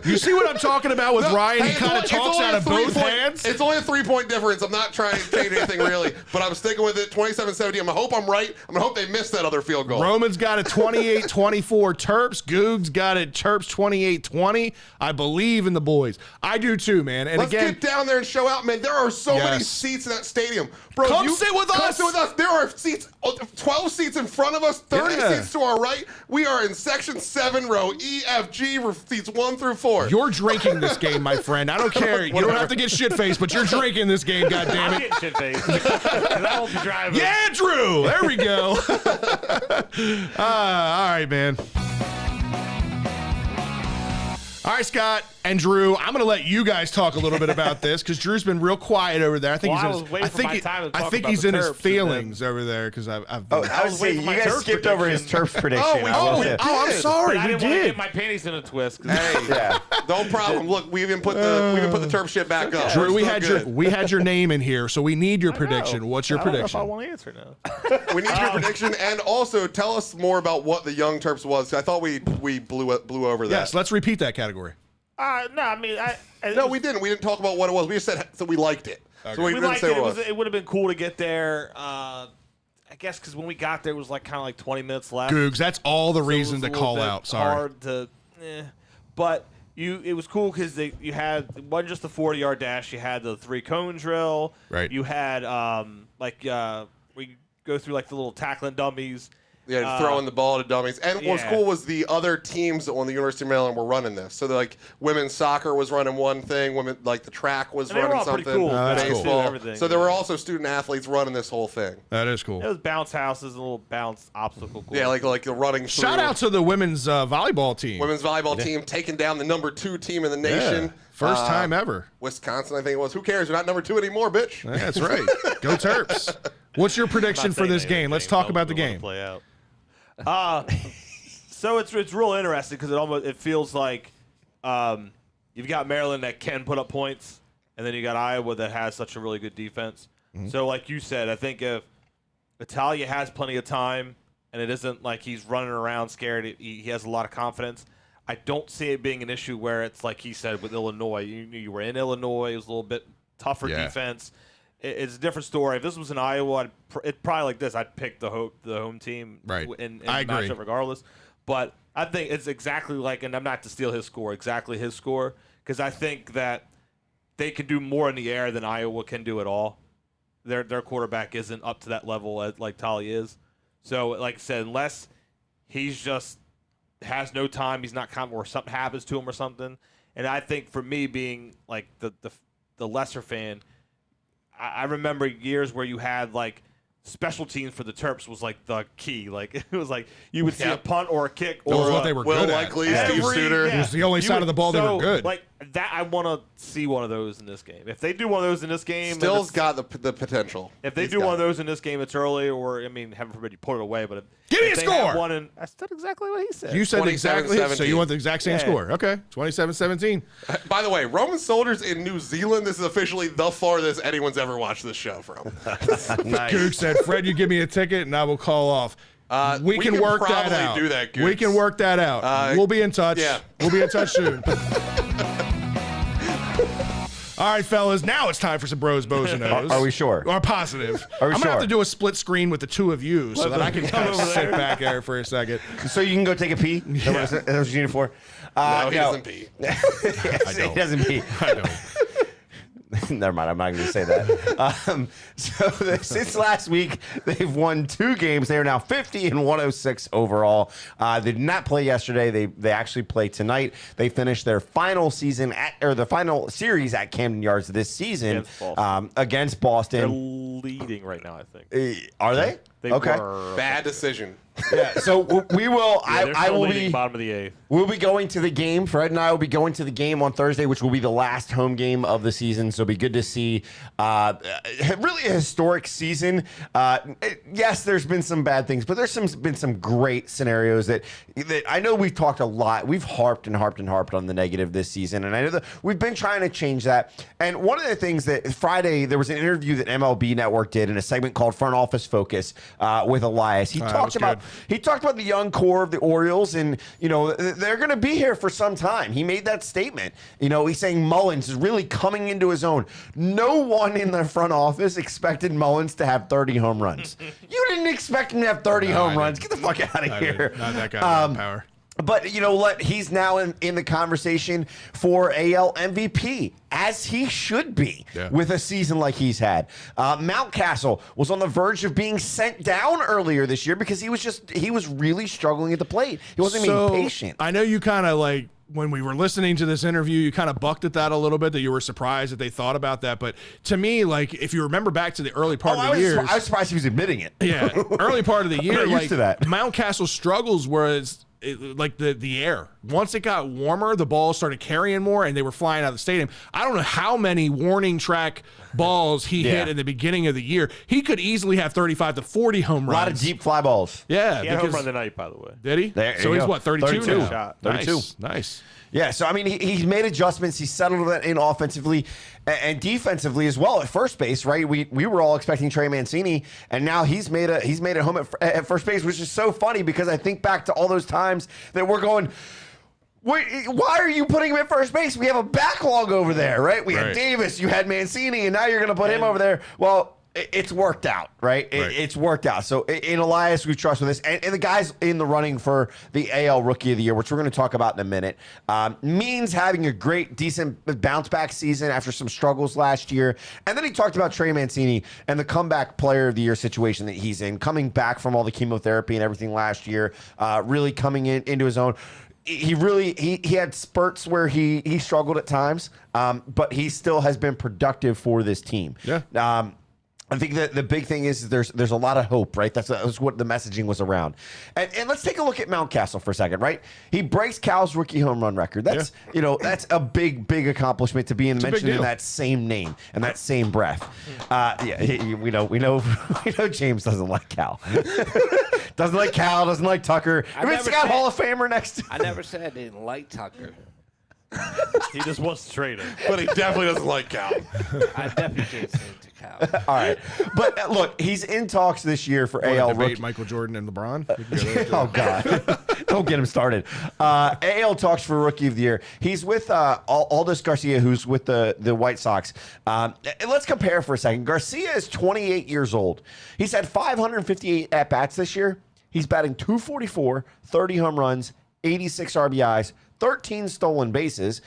You see what I'm talking about with Ryan? He Hey, kind of it's talks only out a of both 3-point hands. It's only a 3-point difference. I'm not trying to change anything really, but I'm sticking with it, 27-17. I'm going to hope I'm right. I'm going to hope they miss that other field goal. Roman's got a 28-24 Terps. Goog's got it Terps 28-20. I believe in the boys. I do too, man. And Let's again, get down there and show out, man. There are so many Yes. seats in that stadium. Bro, Come sit with come us. sit with us. There are seats, 12 seats in front of us, 30 Yeah. seats to our right. We are in section 7, row E, F, G, seats 1 through 4. you're drinking this game, my friend. I don't care. You don't have to get shit-faced, but you're drinking this game, I'm goddammit. getting shit faced. 'Cause I won't be driving. Yeah, Drew. There we go. All right, man. All right, Scott and Drew, I'm going to let you guys talk a little bit about this because Drew's been real quiet over there. I think Well, I was he's waiting for my time to talk about he's the in his Terps, and feelings over there because I've been. I was saying, waiting you for my guys Terps skipped over his prediction. Terps prediction. we I will did. say. I'm sorry, But I we didn't want to did. get my panties in a twist. 'Cause Hey, Yeah. no problem. Look, we even put the Terp shit back up. Drew, We're we still had your name in here, so we need your prediction. What's your I don't know if prediction? I want to answer now. We need your prediction, and also tell us more about what the Young Terps was. I thought we blew over that. Yes, let's repeat that category. No, I mean, No, we didn't. We didn't talk about what it was. We just said so we liked it. So we We didn't liked say it. what it was. It would have been cool to get there. I guess because when we got there, it was like kind of like 20 minutes left. Googs, that's all the So it reason was to a little call bit out. Sorry. Hard to, but it was cool because you had it wasn't just the 40-yard dash. You had the 3-cone drill. Right. You had we go through like the little tackling dummies. Yeah, throwing the ball to dummies. And what's yeah. cool was the other teams on the University of Maryland were running this. So like women's soccer was running one thing, women like the track was And they were running all pretty something, cool. that's cool. baseball. Everything. So there were also student athletes running this whole thing. That is cool. It was bounce houses, a little bounce obstacle course. Yeah, like the running. Shout through. out to the women's volleyball team. Women's volleyball team taking down the number 2 team in the nation. Yeah. First time ever. Wisconsin, I think it was. Who cares? You're not number 2 anymore, bitch. That's right. Go Terps. What's your prediction for this game? Let's talk about the game. Play out. So it's real interesting because it feels like you've got Maryland that can put up points, and then you got Iowa that has such a really good defense. Mm-hmm. So like you said, I think if Italia has plenty of time and it isn't like he's running around scared, he has a lot of confidence. I don't see it being an issue where it's like he said with Illinois. You were in Illinois, it was a little bit tougher defense. It's a different story. If this was in Iowa, it's probably like this. I'd pick the home team in I the agree. matchup regardless. But I think it's exactly like, and I'm not to steal his score, exactly his score, because I think that they can do more in the air than Iowa can do at all. Their quarterback isn't up to that level like Talia is. So, like I said, unless he's just has no time. He's not coming, or something happens to him or something. And I think for me, being like the lesser fan, I remember years where you had like special teams for the Terps was like the key. Like it was like you would see a punt or a kick That or was what they were Will good Likely, at. Steve Suter. It was the only side of the ball they were good. Like that, I want to see one of those in this game. If they do one of those in this game, Still's got the potential. if they do one of those in this game, it's early, or I mean, heaven forbid you put it away. But Give me if a they score! have one in, I said exactly what he said. You said exactly, so you want the exact same Yeah. score. Okay, 27-17. By the way, Roman Soldiers in New Zealand, this is officially the farthest anyone's ever watched this show from. Nice. Gook said, Fred, you give me a ticket and I will call off. We can work that probably out. do that, Gooks. We can work that out. We'll be in touch. yeah. We'll be in touch soon. All right, fellas, now it's time for some bros, bows, and O's. Are we sure? Or positive. Are we I'm going to have sure? to do a split screen with the two of you so that I can kind of sit back there for a second. So you can go take a pee? Is that what you need it for? No, he doesn't pee. He doesn't pee. I don't. Never mind, I'm not going to say that. Since last week, they've won 2 games. They are now 50 and 106 overall. They did not play yesterday. They actually play tonight. They finished their final season the final series at Camden Yards this season against Boston. They're leading right now, I think. Are they? They Okay. were Bad decision. Yeah. So we will. they're I still will leading be. bottom of the 8th. We'll be going to the game. Fred and I will be going to the game on Thursday, which will be the last home game of the season. So it'll be good to see really a historic season. Yes, there's been some bad things, but there's been some great scenarios that I know we've talked a lot. We've harped and harped and harped on the negative this season, and I know that we've been trying to change that. And one of the things that Friday, there was an interview that MLB Network did in a segment called Front Office Focus with Elias. He talked about the young core of the Orioles, and they're going to be here for some time. He made that statement. He's saying Mullins is really coming into his own. No one in the front office expected Mullins to have 30 home runs. You didn't expect him to have 30 home runs. Get the fuck out of here. Not that guy with power. But you know what? He's now in the conversation for AL MVP, as he should be with a season like he's had. Mountcastle was on the verge of being sent down earlier this year because he was really struggling at the plate. He wasn't being patient. I know you kind of like, when we were listening to this interview, you kind of bucked at that a little bit, that you were surprised that they thought about that. But to me, like, if you remember back to the early part of the year, I was surprised he was admitting it. Yeah, early part of the year, not used to that. Mountcastle struggles was like the air. Once it got warmer, the balls started carrying more, and they were flying out of the stadium. I don't know how many warning track balls he hit in the beginning of the year. He could easily have 35 to 40 home runs. A lot of deep fly balls. Yeah, He had a home run tonight, by the way. Did he? So he's what, 32 now? Shot. 32. Nice. Yeah, so I mean, he's made adjustments. He's settled it in offensively and defensively as well at first base, right? We were all expecting Trey Mancini, and now he's made it home at first base, which is so funny because I think back to all those times that we're going, why are you putting him at first base? We have a backlog over there, right? We had Davis, you had Mancini, and now you're going to put him over there. Well, it's worked out, right? It's worked out. So in Elias, we trust with this. And the guys in the running for the AL Rookie of the Year, which we're going to talk about in a minute, means having a great, decent bounce-back season after some struggles last year. And then he talked about Trey Mancini and the comeback player of the year situation that he's in, coming back from all the chemotherapy and everything last year, really coming into his own. He had spurts where he struggled at times, but he still has been productive for this team. Yeah. I think that the big thing is there's a lot of hope, right? That's what the messaging was around. And let's take a look at Mountcastle for a second, right? He breaks Cal's rookie home run record. That's that's a big accomplishment to be mentioned in that same name and that same breath. We know James doesn't like Cal. Doesn't like Cal, doesn't like Tucker. It's got Hall of Famer next to I never said I didn't like Tucker. He just wants to trade him. But he definitely doesn't like Cal. I definitely did say it to Cal. All right. But look, he's in talks this year for AL Debate Rookie. Michael Jordan and LeBron. We can go there, too. Oh, God. Don't get him started. AL talks for Rookie of the Year. He's with Aldis Garcia, who's with the White Sox. Let's compare for a second. Garcia is 28 years old. He's had 558 at-bats this year. He's batting .244, 30 home runs, 86 RBIs, 13 stolen bases,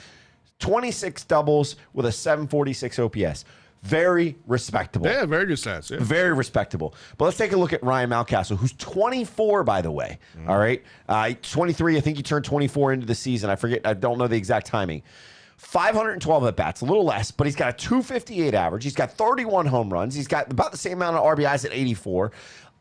26 doubles with a .746 OPS. Very respectable. Yeah, very good stats. Yeah. Very respectable. But let's take a look at Ryan Mountcastle, who's 24, by the way. All right. 23, I think he turned 24 into the season. I forget. I don't know the exact timing. 512 at-bats, a little less, but he's got a 258 average. He's got 31 home runs. He's got about the same amount of RBIs at 84.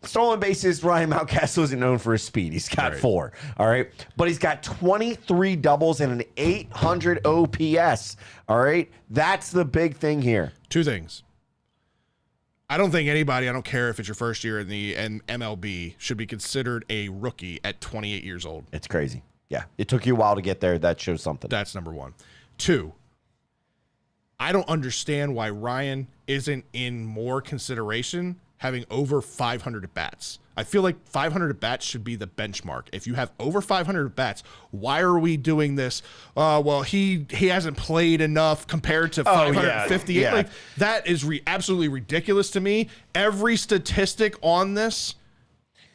Stolen bases, Ryan Mountcastle isn't known for his speed. He's got 4, all right? But he's got 23 doubles and an 800 OPS, all right? That's the big thing here. 2 things. I don't think anybody, I don't care if it's your first year in the MLB, should be considered a rookie at 28 years old. It's crazy. Yeah, it took you a while to get there. That shows something. That's number 1. 2, I don't understand why Ryan isn't in more consideration having over 500 at-bats. I feel like 500 at-bats should be the benchmark. If you have over 500 at-bats, why are we doing this? Well, he hasn't played enough compared to 558. Yeah. Like, that is absolutely ridiculous to me. Every statistic on this,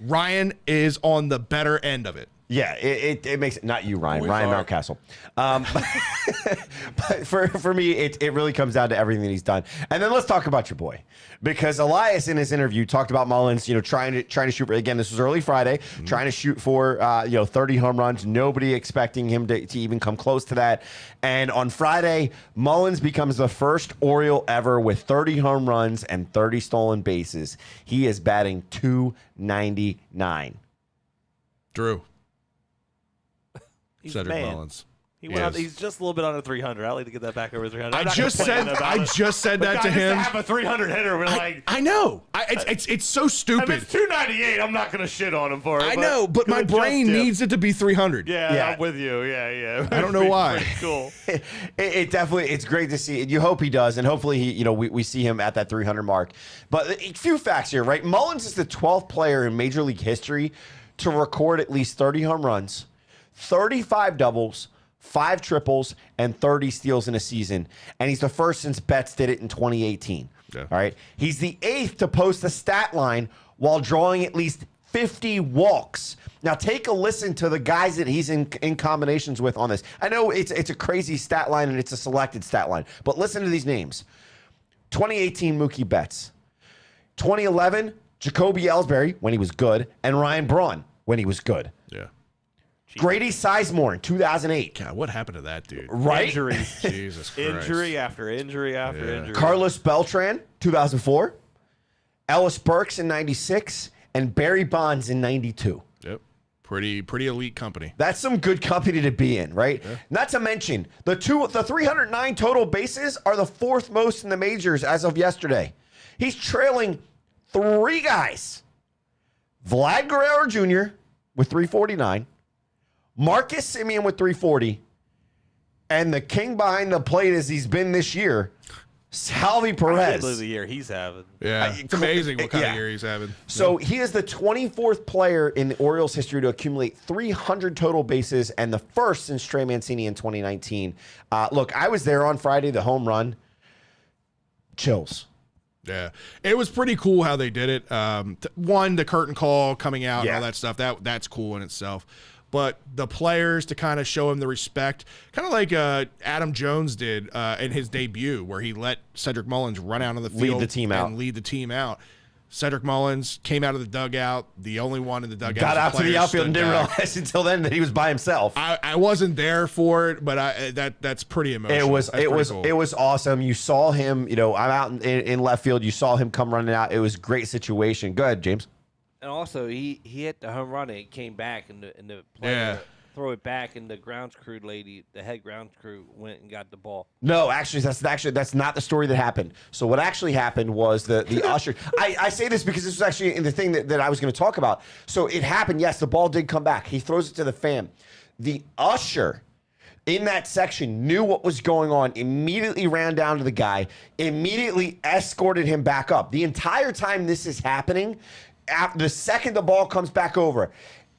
Ryan is on the better end of it. Yeah, it makes it, not you, Ryan Mountcastle. But for me, it really comes down to everything that he's done. And then let's talk about your boy, because Elias in his interview talked about Mullins, trying to shoot. Again, this was early Friday, trying to shoot for 30 home runs. Nobody expecting him to even come close to that. And on Friday, Mullins becomes the first Oriole ever with 30 home runs and 30 stolen bases. He is batting .299. Drew. He's Cedric man. Mullins. He went out, he's just a little bit under 300. I'd like to get that back over 300. I just said that to him. To have a 300 hitter, we're like, I know. It's so stupid. if it's 298, I'm not going to shit on him for it. I know, but my brain needs it to be 300. Yeah, I'm with you. Yeah. I don't know why. Cool. It definitely, it's great to see. You hope he does, and hopefully we see him at that 300 mark. But a few facts here, right? Mullins is the 12th player in Major League history to record at least 30 home runs, 35 doubles, 5 triples, and 30 steals in a season. And he's the first since Betts did it in 2018. Yeah. All right. He's the 8th to post the stat line while drawing at least 50 walks. Now, take a listen to the guys that he's in combinations with on this. I know it's a crazy stat line and it's a selected stat line, but listen to these names. 2018, Mookie Betts. 2011, Jacoby Ellsbury, when he was good, and Ryan Braun, when he was good. Yeah. Grady Sizemore in 2008. God, what happened to that dude? Right? Injuries. Jesus Christ. Injury after injury after injury. Carlos Beltran, 2004. Ellis Burks in 96. And Barry Bonds in 92. Yep. Pretty elite company. That's some good company to be in, right? Yeah. Not to mention, the 309 total bases are the 4th most in the majors as of yesterday. He's trailing 3 guys. Vlad Guerrero Jr. with 349. Marcus Semien with 340, and the king behind the plate as he's been this year, Salvi Perez. The year he's having. Yeah, it's amazing what kind of year he's having. So he is the 24th player in the Orioles history to accumulate 300 total bases and the first since Trey Mancini in 2019. Look, I was there on Friday, the home run. Chills. Yeah, it was pretty cool how they did it. The curtain call coming out and all that stuff, that's cool in itself. But the players to kind of show him the respect, kind of like Adam Jones did in his debut, where he let Cedric Mullins run out on the field, lead the team out. Cedric Mullins came out of the dugout, the only one in the dugout. Got out to the outfield and didn't realize until then that he was by himself. I wasn't there for it, but that's pretty emotional. It was awesome. You saw him. I'm out in left field. You saw him come running out. It was a great situation. Go ahead, James. And also, he hit the home run and it came back, and the player throw it back, and the grounds crew lady, the head grounds crew, went and got the ball. No, that's not the story that happened. So what actually happened was the usher. I say this because this was actually in the thing that I was going to talk about. So it happened. Yes, the ball did come back. He throws it to the fan. The usher in that section knew what was going on, immediately ran down to the guy, immediately escorted him back up. The entire time this is happening, after the second the ball comes back over,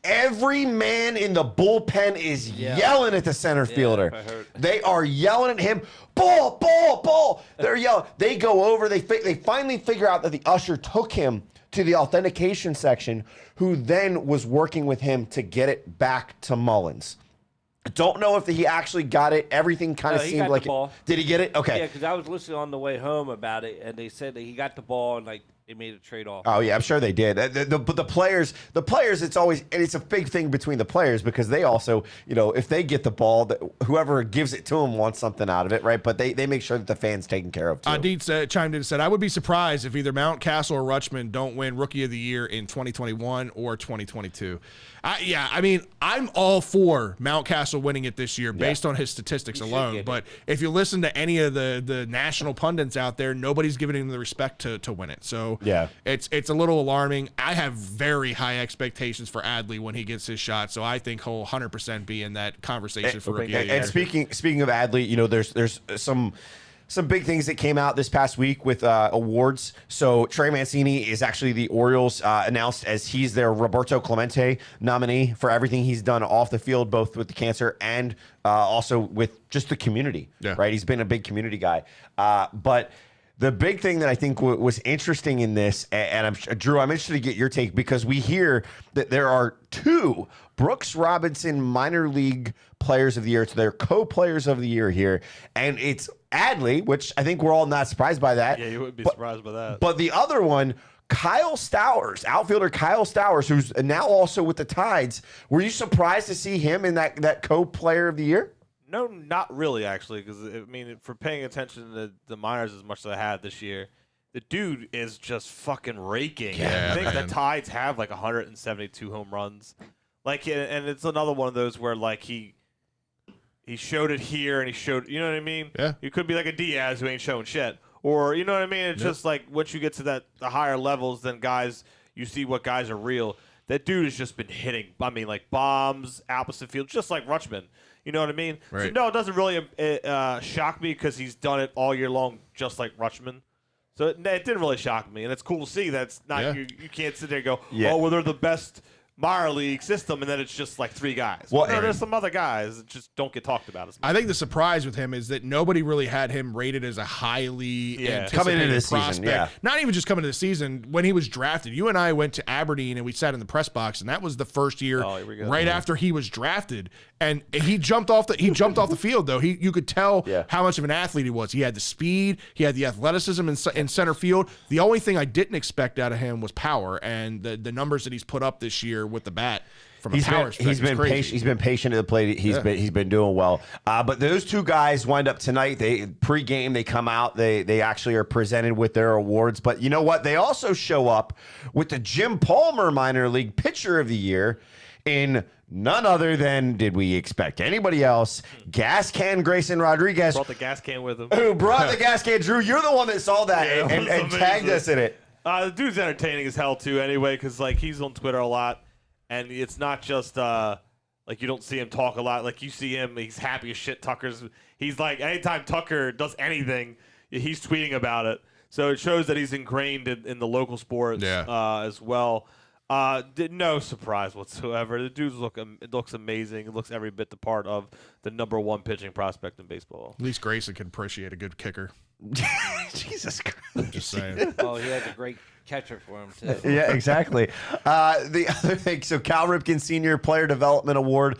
every man in the bullpen is yelling at the center fielder. They are yelling at him, ball, ball, ball. They're yelling. They go over. They finally figure out that the usher took him to the authentication section, who then was working with him to get it back to Mullins. Don't know if he actually got it. Everything kind of he seemed got like the ball. Did he get it? Okay. Yeah, because I was listening on the way home about it, and they said that he got the ball and like they made a trade off. Oh yeah, I'm sure they did. But the players, it's a big thing between the players because they also, if they get the ball, whoever gives it to them wants something out of it, right? But they make sure that the fans taken care of too. Deed chimed in and said, "I would be surprised if either Mountcastle or Rutschman don't win Rookie of the Year in 2021 or 2022." I'm all for Mountcastle winning it this year based on his statistics alone. But if you listen to any of the national pundits out there, nobody's giving him the respect to win it. So it's a little alarming. I have very high expectations for Adley when he gets his shot. So I think he'll 100% be in that conversation for Rookie of the Year. And speaking of Adley, there's some big things that came out this past week with awards. So Trey Mancini is actually the Orioles announced as he's their Roberto Clemente nominee for everything he's done off the field, both with the cancer and also with just the community. Right, he's been a big community guy. But the big thing that I think was interesting in this, and Drew, I'm interested to get your take because we hear that there are 2 Brooks Robinson minor league players of the year, so they're co-players of the year here, and it's Adley, which I think we're all not surprised by that. Yeah, you wouldn't be surprised by that. But the other one, Kyle Stowers, outfielder Kyle Stowers, who's now also with the Tides. Were you surprised to see him in that co-player of the year? No, not really, actually, because, for paying attention to the minors as much as I had this year, the dude is just fucking raking. Yeah, I think man. the Tides have, 172 home runs. And it's another one of those where, he showed it here and he showed, you know what I mean? Yeah. You could be like a Diaz who ain't showing shit. Or, you know what I mean? It's just once you get to the higher levels, then guys, you see what guys are real. That dude has just been hitting, bombs, opposite field, just like Rutschman. You know what I mean? Right. So, no, it doesn't really shock me because he's done it all year long, just like Rutschman. So it didn't really shock me, and it's cool to see that it's not you can't sit there and go, they're the best minor league system, and then it's just 3 guys. Well, there's some other guys that just don't get talked about as much. I think the surprise with him is that nobody really had him rated as a highly anticipated coming into this prospect. season, yeah. Not even just coming to the season. When he was drafted, you and I went to Aberdeen and we sat in the press box, and that was the first year right after he was drafted. And he jumped off the field though. You could tell how much of an athlete he was. He had the speed, he had the athleticism in center field. The only thing I didn't expect out of him was power, and the numbers that he's put up this year with the bat. He's been patient. He's been patient at the plate. He's been doing well. But those 2 guys wind up tonight. They pregame. They come out. They actually are presented with their awards. But you know what? They also show up with the Jim Palmer minor league pitcher of the year in none other than, did we expect anybody else? Gas Can Grayson Rodriguez. Brought the gas can with him. Who brought the gas can? Drew, you're the one that saw that and tagged us in it. The dude's entertaining as hell too. Anyway, because he's on Twitter a lot. And it's not just you don't see him talk a lot. You see him, he's happy as shit. He's anytime Tucker does anything, he's tweeting about it. So it shows that he's ingrained in the local sports as well. No surprise whatsoever. The dude looks amazing. It looks every bit the part of the #1 pitching prospect in baseball. At least Grayson can appreciate a good kicker. Jesus Christ. I'm just saying. Oh, he has a great catcher for him, too. Yeah, exactly. The other thing, so Cal Ripken Sr. Player Development Award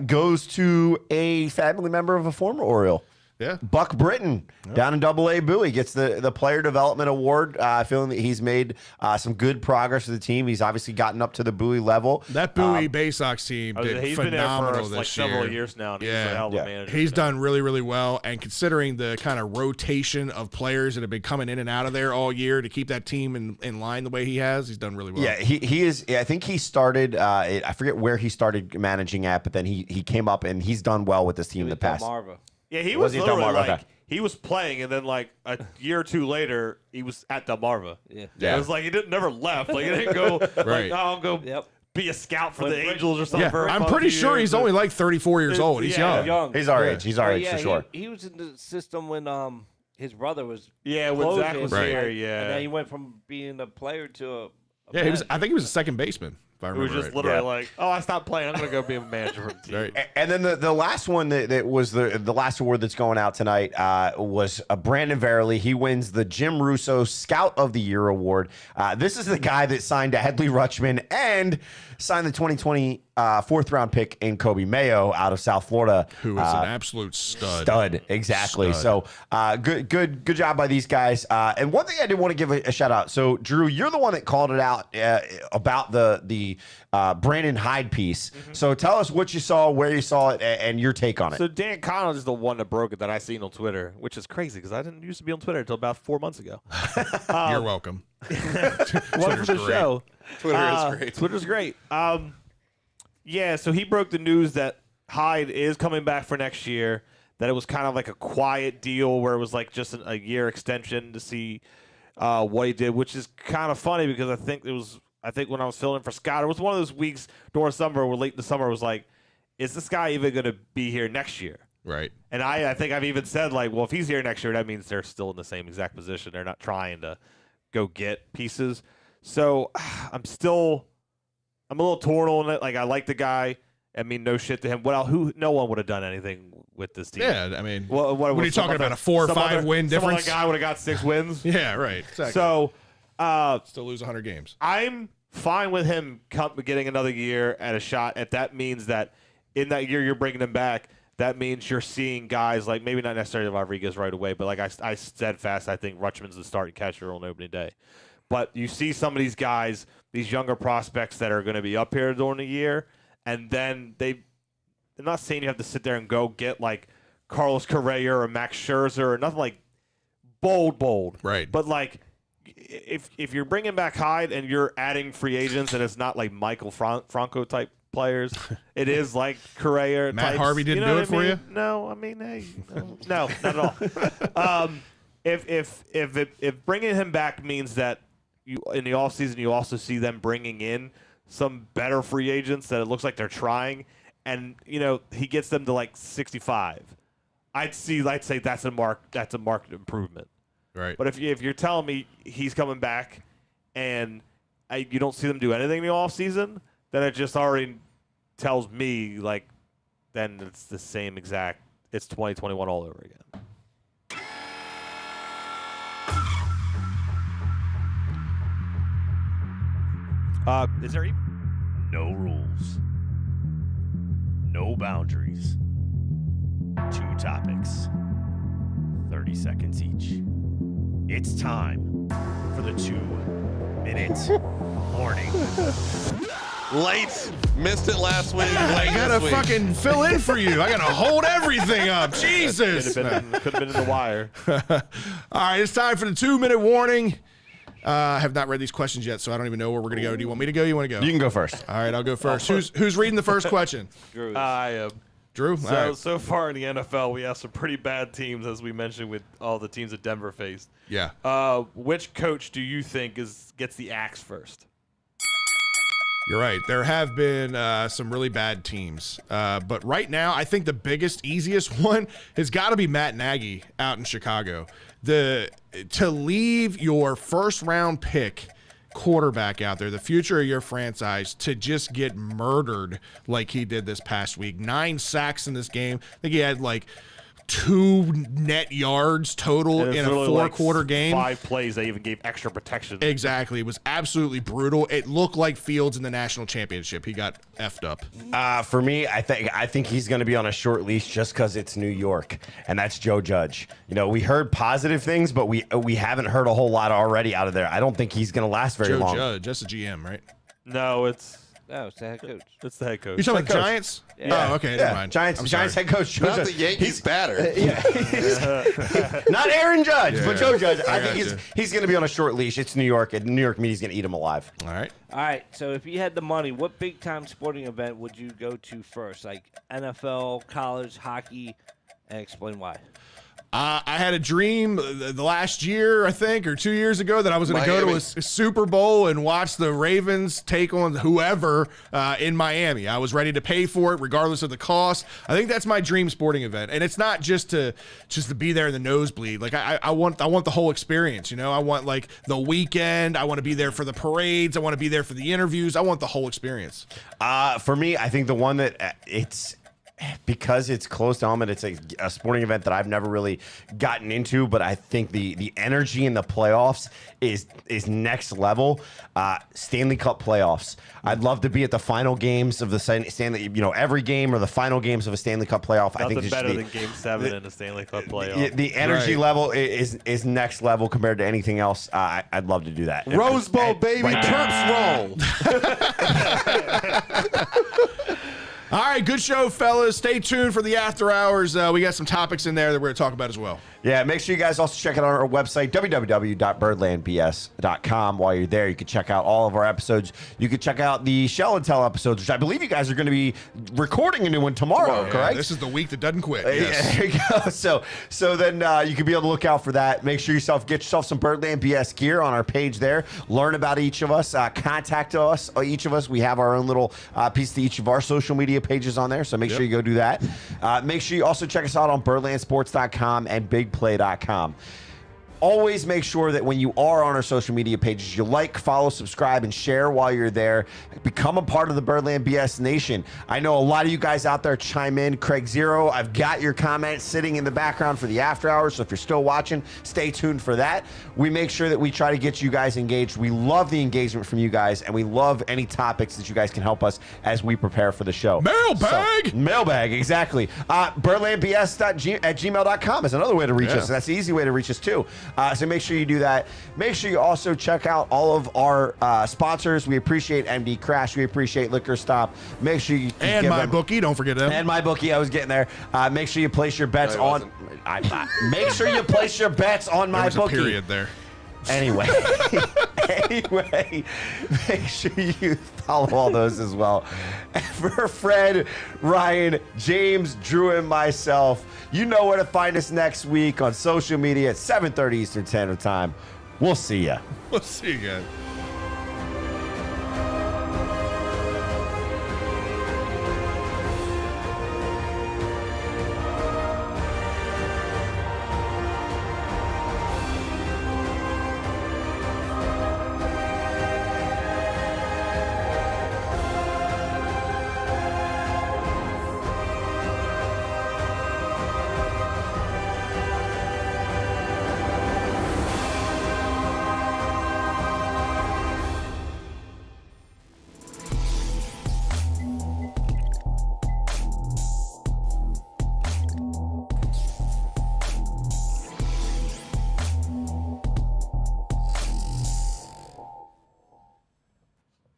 goes to a family member of a former Oriole. Yeah. Buck Britton down in Double-A Bowie gets the Player Development Award, feeling that he's made some good progress with the team. He's obviously gotten up to the Bowie level. That Bowie Bay Sox team did phenomenal this year. Several years now. And he's done really, really well. And considering the kind of rotation of players that have been coming in and out of there all year to keep that team in line the way he has, he's done really well. Yeah, he is. I think he started. I forget where he started managing at, but then he came up and he's done well with this team in the past. Marva. Yeah, he was literally Delmarva? he was playing, and then a year or 2 later, he was at Delmarva. Yeah. It was he never left. He didn't go I'll go be a scout for the Angels or something. Yeah, I'm pretty sure he's only 34 years old. He's young. He's our age. He's our age for sure. He was in the system when his brother was when Zach was here. Yeah, and then he went from being a player to a he was. I think he was a second baseman. If I remember it was just literally I stopped playing. I'm gonna go be a manager for the team. Right. And then the last one that was the last award that's going out tonight was Brandon Verrilli. He wins the Jim Russo Scout of the Year award. This is the guy that signed Adley Rutschman and signed the 2020 fourth round pick in Kobe Mayo out of South Florida, Who is an absolute stud. Stud, exactly. Stud. So good job by these guys. And one thing I did want to give a shout out. So Drew, you're the one that called it out about the Brandon Hyde piece. So tell us what you saw, where you saw it, and your take on it. So Dan Connell is the one that broke it that I seen on Twitter, which is crazy because I didn't used to be on Twitter until about 4 months ago. You're welcome. One for the show. Twitter is great. Twitter's great. Yeah, so he broke the news that Hyde is coming back for next year, that it was kind of like a quiet deal where it was like just a year extension to see what he did, which is kind of funny because I think when I was filling in for Scott, it was one of those weeks during summer where late in the summer it was like, is this guy even going to be here next year? Right. And I think I've even said, like, well, if he's here next year, that means they're still in the same exact position. They're not trying to go get pieces. So I'm a little torn on it. Like, I like the guy. I mean, no shit to him. No one would have done anything with this team. Yeah, I mean, what are you talking about, a 4 or 5 win difference? Some other guy would have got 6 wins. Yeah, right. Exactly. So, still lose 100 games. I'm fine with him getting another year at a shot. If that means that in that year you're bringing him back, that means you're seeing guys like maybe not necessarily Rodriguez right away, but like I said fast, I think Rutschman's the starting catcher on opening day. But you see some of these guys, these younger prospects that are going to be up here during the year, and then I'm not saying you have to sit there and go get like Carlos Correa or Max Scherzer or nothing like bold. Right. But like if you're bringing back Hyde and you're adding free agents and it's not like Michael Franco type players, it is like Correa. Matt types, Harvey didn't do it for you? No, I mean, hey, no, not at all. If bringing him back means that you in the offseason you also see them bringing in some better free agents that it looks like they're trying, and he gets them to like 65, I'd say that's a marked improvement. Right. But if you're telling me he's coming back and you don't see them do anything in the offseason, then it just already tells me like then it's the same exact. It's 2021 all over again. Is there even? No rules. No boundaries. 2 topics. 30 seconds each. It's time for the 2-minute warning. Late. Missed it last week. I gotta fucking fill in for you. I gotta hold everything up. Jesus. Could have been in the wire. All right, it's time for the 2-minute warning. I have not read these questions yet, so I don't even know where we're going to go. Do you want me to go? You want to go? You can go first. All right, I'll go first. Who's reading the first question? Drew. I am. Drew? So, All right. so far in the NFL, we have some pretty bad teams, as we mentioned, with all the teams that Denver faced. Yeah. Which coach do you think gets the axe first? You're right. There have been some really bad teams. But right now, I think the biggest, easiest one has got to be Matt Nagy out in Chicago. To leave your first-round pick quarterback out there, the future of your franchise, to just get murdered like he did this past week. 9 sacks in this game. I think he had like 2 net yards total in a 4-quarter game. 5 plays, they even gave extra protection. Exactly. It was absolutely brutal. It looked like Fields in the national championship. He got effed up. For me, I think he's going to be on a short leash just because it's New York, and that's Joe Judge. We heard positive things, but we haven't heard a whole lot already out of there. I don't think he's going to last very long. Joe Judge, that's a GM, right? No, it's No, it's the head coach. It's the head coach. You talking about the Giants? Yeah. Oh, okay. Never mind. Giants head coach. Joe Not Judge. the Yankees batter. Not Aaron Judge, but Joe Judge. I got think you. he's going to be on a short leash. It's New York, and New York media's going to eat him alive. All right. All right, so if you had the money, what big-time sporting event would you go to first? Like NFL, college, hockey, and explain why. I had a dream the last year, I think, or 2 years ago, that I was going to go to a Super Bowl and watch the Ravens take on whoever in Miami. I was ready to pay for it, regardless of the cost. I think that's my dream sporting event, and it's not just to be there in the nosebleed. Like I want the whole experience. I want like the weekend. I want to be there for the parades. I want to be there for the interviews. I want the whole experience. For me, I think the one that because it's close to home and it's a sporting event that I've never really gotten into, but I think the energy in the playoffs is next level. Stanley Cup playoffs. I'd love to be at the final games of the Stanley, every game or the final games of a Stanley Cup playoff. Nothing I think better than Game 7 in a Stanley Cup playoff. The energy level is next level compared to anything else. I'd love to do that. Rose Bowl, baby. Right. Terps roll. All right, good show, fellas. Stay tuned for the after hours. We got some topics in there that we're going to talk about as well. Yeah, make sure you guys also check out our website, www.birdlandbs.com. While you're there, you can check out all of our episodes. You can check out the Shell and Tell episodes, which I believe you guys are going to be recording a new one tomorrow, correct? This is the week that doesn't quit. Yes. There you go. So then you can be able to look out for that. Make sure get yourself some Birdland BS gear on our page there. Learn about each of us. Contact us, each of us. We have our own little piece to each of our social media pages on there, so make sure you go do that. Make sure you also check us out on birdlandsports.com and bigplay.com. Always make sure that when you are on our social media pages, you like, follow, subscribe, and share while you're there. Become a part of the Birdland BS Nation. I know a lot of you guys out there chime in. Craig Zero, I've got your comments sitting in the background for the after hours, so if you're still watching, stay tuned for that. We make sure that we try to get you guys engaged. We love the engagement from you guys, and we love any topics that you guys can help us as we prepare for the show. Mailbag! Mailbag, exactly. birdlandbs@gmail.com is another way to reach us. That's the easy way to reach us, too. So make sure you do that. Make sure you also check out all of our sponsors. We appreciate MD Crash. We appreciate Liquor Stop. Make sure you and my bookie. Don't forget them. And my bookie. I was getting there. Make sure you place your bets on. Make sure you place your bets on my bookie. A period there. Anyway, make sure you follow all those as well. And for Fred, Ryan, James, Drew, and myself, you know where to find us next week on social media at 7:30 Eastern Standard Time. We'll see ya. We'll see you guys.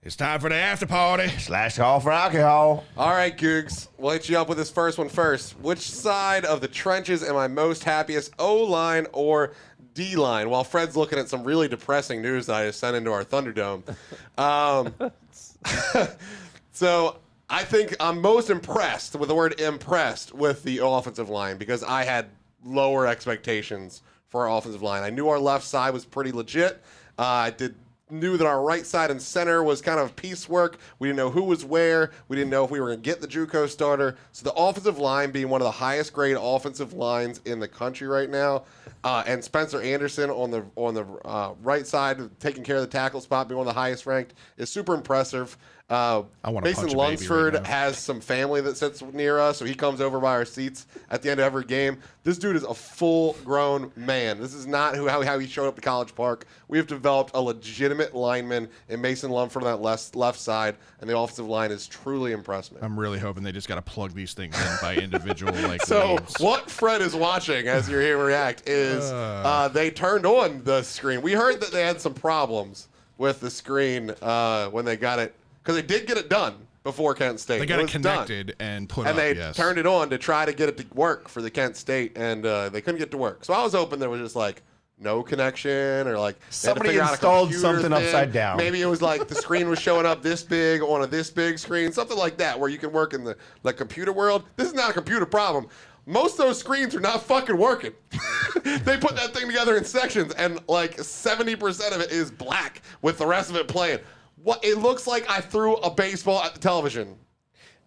It's time for the after party. Slash call for alcohol. All right, Googs. We'll hit you up with this first one first. Which side of the trenches am I most happiest, O-line or D-line? While Fred's looking at some really depressing news that I just sent into our Thunderdome. So I think I'm most impressed, with the word impressed, with the offensive line because I had lower expectations for our offensive line. I knew our left side was pretty legit. Knew that our right side and center was kind of piecework. We didn't know who was where. We didn't know if we were going to get the JUCO starter. So the offensive line being one of the highest grade offensive lines in the country right now, and Spencer Anderson on the right side taking care of the tackle spot, being one of the highest ranked, is super impressive. Mason Lunsford has some family that sits near us, so he comes over by our seats at the end of every game. This dude is a full-grown man. This is not how he showed up to College Park. We have developed a legitimate lineman in Mason Lunsford on that left side, and the offensive line has truly impressed me. I'm really hoping they just got to plug these things in by individual So names. What Fred is watching as you're here react is they turned on the screen. We heard that they had some problems with the screen when they got it. Because they did get it done before Kent State. They got it connected and put and up, they turned it on to try to get it to work for the Kent State, and they couldn't get it to work. So I was hoping there was just like no connection, or like somebody installed something upside down. Maybe it was like the screen was showing up this big on a this big screen, something like that, where you can work in the computer world. This is not a computer problem. Most of those screens are not fucking working. They put that thing together in sections, and like 70% of it is black with the rest of it playing. What it looks like I threw a baseball at the television.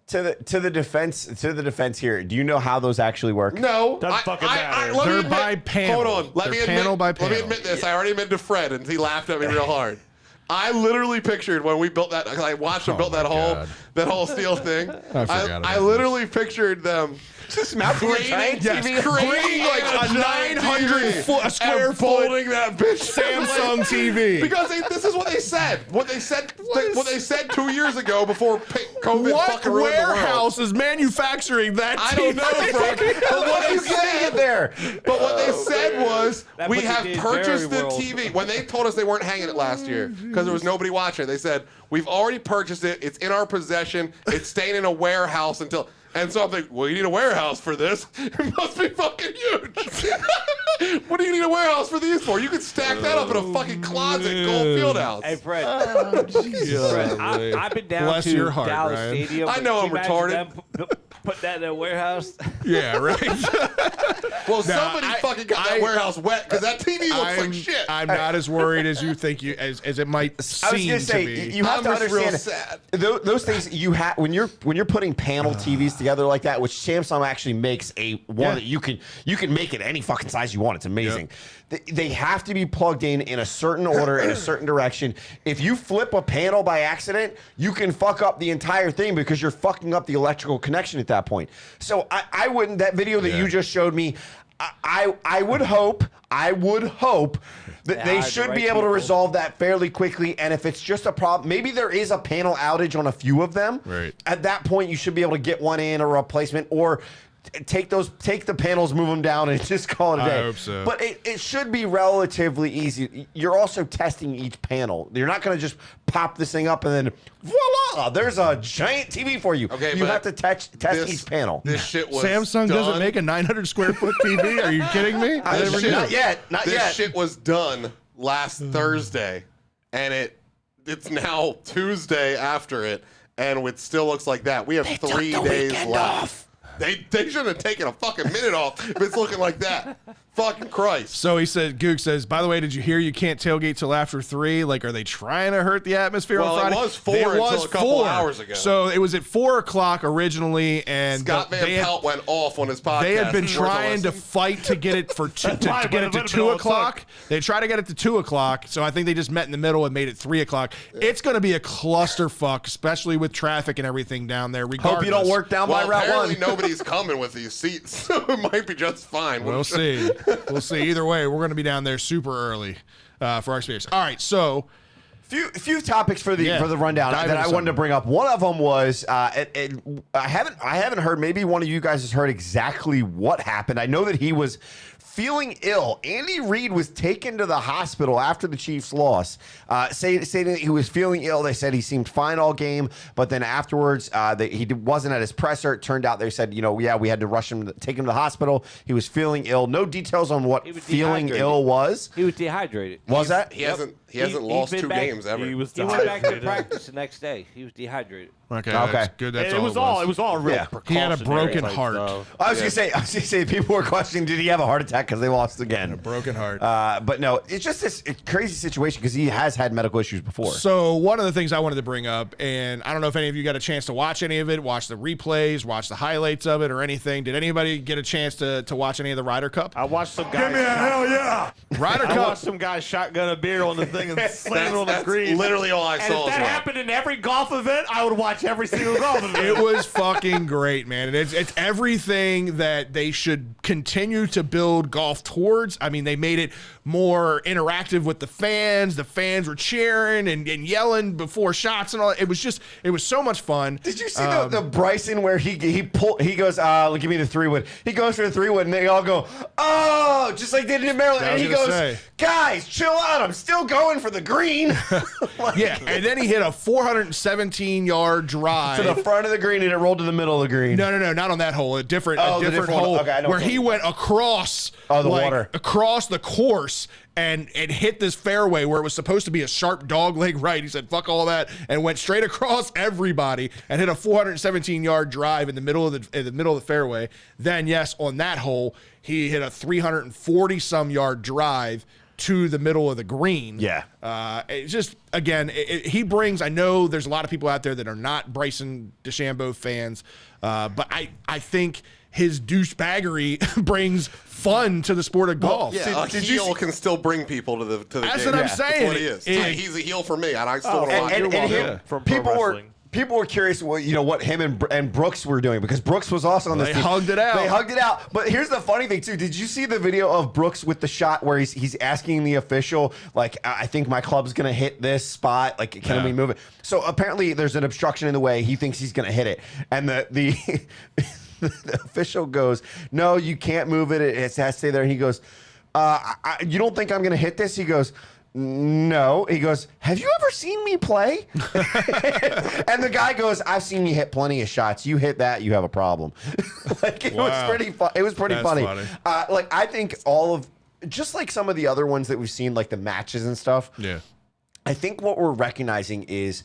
To the defense here. Do you know how those actually work? No, Doesn't fucking matter. They're by panel. Hold on, let me admit this. I already admitted to Fred, and he laughed at me real hard. I literally pictured when we built that. I watched them build that whole steel thing. I literally pictured them. Just mounting a giant TV, creating like a 900 square foot folding that bitch Samsung TV. Because this is what they said. What they said 2 years ago before COVID What fucking ruined the world. warehouse is manufacturing that I TV? don't know, Frank. But what they said there? But what they said was, That we puts have it in purchased the very well. TV. When they told us they weren't hanging it last year because there was nobody watching it, they said, we've already purchased it. It's in our possession. It's staying in a warehouse until... And so I'm thinking, well, you need a warehouse for this. It must be fucking huge. What do you need a warehouse for these for? You could stack that up in a fucking closet, Gold Fieldhouse. Hey, Fred. Fred, I've been down Bless to your heart, Dallas Ryan. Stadium. I know Can I'm you imagine retarded. them put that in a warehouse. Yeah, right. Well, somebody fucking got that warehouse wet because that TV looks like shit. I'm not as worried as you think as it might seem I was gonna say, to be. you have I'm to just real understand sad. those things you have when you're putting panel TVs together like that, which Samsung actually makes one that you can make it any fucking size you want. It's amazing. They have to be plugged in a certain order in a certain direction. If you flip a panel by accident, you can fuck up the entire thing because you're fucking up the electrical connection at that point. So I wouldn't. That video that you just showed me, I would hope that they should be able to resolve that fairly quickly. And if it's just a problem, maybe there is a panel outage on a few of them. Right. At that point, you should be able to get one in, a replacement, or take the panels, move them down, and just call it a day. I hope so. But it should be relatively easy. You're also testing each panel. You're not going to just pop this thing up and then voila, there's a giant TV for you. Okay, you but have to test each panel. This shit was Samsung done. doesn't make a 900 square foot TV. Are you kidding me? I never knew. Not yet. Not This yet. shit was done last Thursday, and it's now Tuesday after it, and it still looks like that. We have 3 days left. They shouldn't have taken a fucking minute off if it's looking like that. Fucking Christ. So Gook says, by the way, did you hear you can't tailgate till after 3? Like, are they trying to hurt the atmosphere on Friday? Well, it was 4 until a couple hours ago. So it was at 4 o'clock originally, and Scott Van Pelt went off on his podcast. They had been trying to fight to get it to get it to 2 o'clock. They tried to get it to 2 o'clock, so I think they just met in the middle and made it 3 o'clock. It's going to be a clusterfuck, especially with traffic and everything down there. Regardless. Hope you don't work down by Route 1. Apparently nobody's coming with these seats, so it might be just fine. We'll see. We'll see. Either way, we're going to be down there super early for our experience. All right, so few topics for the rundown that I wanted to bring up. One of them was I haven't heard. Maybe one of you guys has heard exactly what happened. I know that he was feeling ill. Andy Reid was taken to the hospital after the Chiefs loss, saying that he was feeling ill. They said he seemed fine all game, but then afterwards he wasn't at his presser. It turned out they said, we had to rush him, take him to the hospital. He was feeling ill. No details on what feeling ill was. He was dehydrated. That? He hasn't lost 2 games ever. He went back to practice the next day. He was dehydrated. Okay. That's good. That's it was all real. He had a broken type heart. stuff. I was gonna say people were questioning, did he have a heart attack because they lost again? A broken heart. But no, it's just this crazy situation because he has had medical issues before. So one of the things I wanted to bring up, and I don't know if any of you got a chance to watch any of it, watch the replays, watch the highlights of it, or anything. Did anybody get a chance to watch any of the Ryder Cup? I watched some guys. Give me a hell yeah! Ryder I Cup. watched some guys shotgun a beer on the thing and slam it on the That's green. literally all I And saw. if that happened in every golf event, I would watch every single golf event. It was fucking great, man. And it's everything that they should continue to build golf towards. I mean, they made it more interactive with the fans. The fans were cheering and yelling before shots and all. It was so much fun. Did you see the Bryson where he goes, give me the 3-wood. He goes for the 3-wood and they all go, oh, just like they did in Maryland. And he goes, guys, chill out. I'm still going for the green. Yeah, and then he hit a 417-yard drive to the front of the green and it rolled to the middle of the green. No, not on that hole. A different different hole one. Okay, I know where he went across the water, across the course and hit this fairway where it was supposed to be a sharp dog leg right. He said, fuck all that, and went straight across everybody and hit a 417-yard drive in the middle of the fairway. Then, yes, on that hole, he hit a 340-some yard drive to the middle of the green. Yeah. It's just, again, he brings, I know there's a lot of people out there that are not Bryson DeChambeau fans, but I think his douchebaggery brings fun to the sport of golf. Yeah, a heel can still bring people to the game. That's what I'm saying. That's what he is. He's a heel for me, and I still don't and like him. here, people were curious, what him and Brooks were doing, because Brooks was also on this team. They hugged it out. They hugged it out. But here's the funny thing too. Did you see the video of Brooks with the shot where he's asking the official, like, I think my club's gonna hit this spot, like, can we move it? So apparently there's an obstruction in the way. He thinks he's gonna hit it, and the the official goes, no, you can't move it. It has to stay there. And he goes, you don't think I'm gonna hit this? He goes, no. He goes, have you ever seen me play? And the guy goes, I've seen you hit plenty of shots. You hit that, you have a problem. Like, it was pretty fun. It was pretty funny. Like, I think just like some of the other ones that we've seen, like the matches and stuff. Yeah. I think what we're recognizing is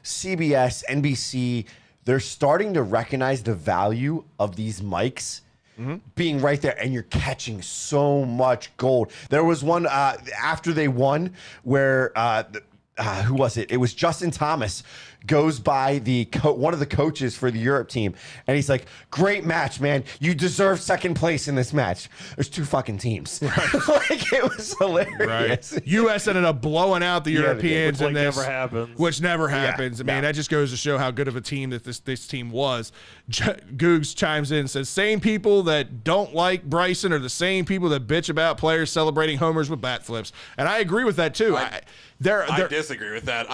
CBS, NBC, they're starting to recognize the value of these mics. Being right there, and you're catching so much gold. There was one after they won where who was it? It was Justin Thomas goes by one of the coaches for the Europe team, and he's like, "Great match, man. You deserve second place in this match." There's two fucking teams. Right. Like, it was hilarious. Right. U.S. ended up blowing out the Europeans, which never happens. Which never happens. I mean, that just goes to show how good of a team that this team was. Googs chimes in and says, "Same people that don't like Bryson are the same people that bitch about players celebrating homers with bat flips," and I agree with that too. I disagree with that.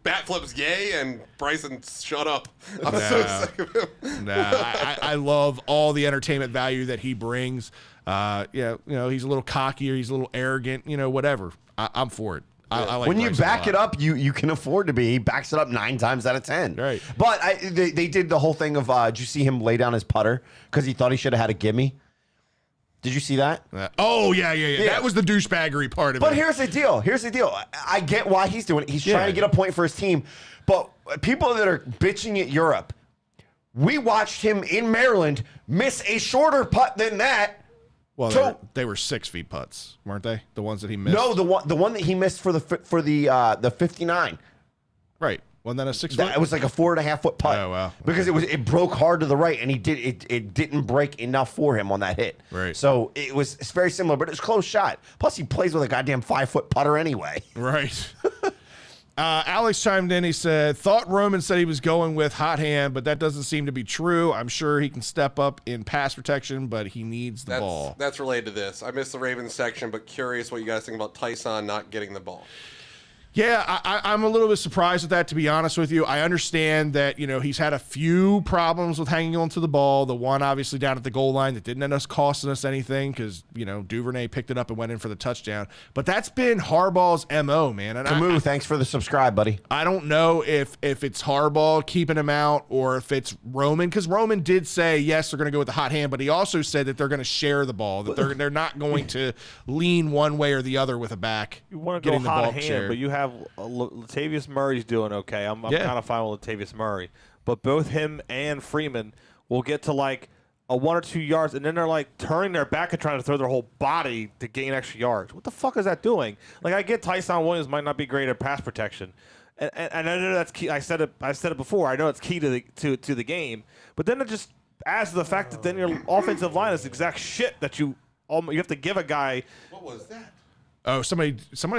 Bat flips, yay, and Bryson, shut up. I'm so sick of him. I love all the entertainment value that he brings. He's a little cocky or he's a little arrogant, whatever. I'm for it. I like when you Bryson back it up, you can afford to be. He backs it up 9 times out of 10. Right. But they did the whole thing of, did you see him lay down his putter because he thought he should have had a gimme? Did you see that? Yeah. That was the douchebaggery part of it. But here's the deal. I get why he's doing it. He's trying to get a point for his team. But people that are bitching at Europe, we watched him in Maryland miss a shorter putt than that. Well, they were 6 feet putts, weren't they? The ones that he missed. No, the one that he missed for the 59. Right. Wasn't that a 6 foot? It was like a 4.5 foot putt. Oh, wow. Because it broke hard to the right, and it didn't break enough for him on that hit. Right. So it's very similar, but it's a close shot. Plus, he plays with a goddamn 5-foot putter anyway. Right. Alex chimed in. He said, thought Roman said he was going with hot hand, but that doesn't seem to be true. I'm sure he can step up in pass protection, but he needs the ball. That's related to this. I missed the Ravens section, but curious what you guys think about Tyson not getting the ball. Yeah, I'm a little bit surprised with that, to be honest with you. I understand that, he's had a few problems with hanging on to the ball. The one, obviously, down at the goal line that didn't end up costing us anything because, Duvernay picked it up and went in for the touchdown. But that's been Harbaugh's MO, man. And Camus, thanks for the subscribe, buddy. I don't know if it's Harbaugh keeping him out or if it's Roman, because Roman did say, yes, they're going to go with the hot hand, but he also said that they're going to share the ball, that they're not going to lean one way or the other with a back. You want to go hot hand, but you have Latavius Murray's doing okay. I'm kind of fine with Latavius Murray, but both him and Freeman will get to like a 1 or 2 yards, and then they're like turning their back and trying to throw their whole body to gain extra yards. What the fuck is that doing? Like, I get Tyson Williams might not be great at pass protection, and I know that's key. I said it before. I know it's key to the game, but then it just adds to the fact that then your offensive line is exact shit that you have to give a guy. What was that? Oh, somebody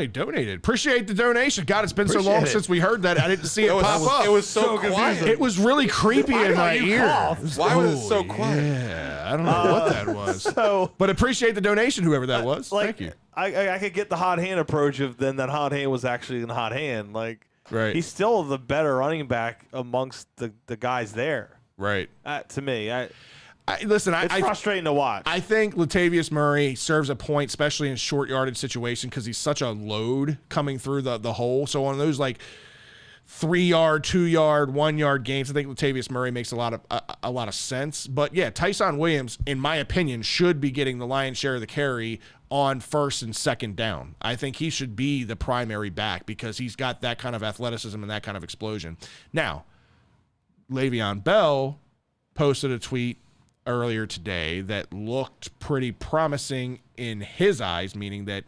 donated. Appreciate the donation. God, it's been so long since we heard that. I didn't see it pop up. It was so quiet. It was really creepy in my ear. Why was it so quiet? Yeah, I don't know what that was. But appreciate the donation, whoever that was. Thank you. I could get the hot hand approach if then that hot hand was actually in the hot hand. Like, he's still the better running back amongst the guys there. Right. To me, Listen, it's frustrating to watch. I think Latavius Murray serves a point, especially in short yardage situation, because he's such a load coming through the hole. So on those like 3-yard, 2-yard, 1-yard games, I think Latavius Murray makes a lot of sense. But yeah, Tyson Williams, in my opinion, should be getting the lion's share of the carry on 1st and 2nd down. I think he should be the primary back because he's got that kind of athleticism and that kind of explosion. Now, Le'Veon Bell posted a tweet earlier today that looked pretty promising in his eyes, meaning that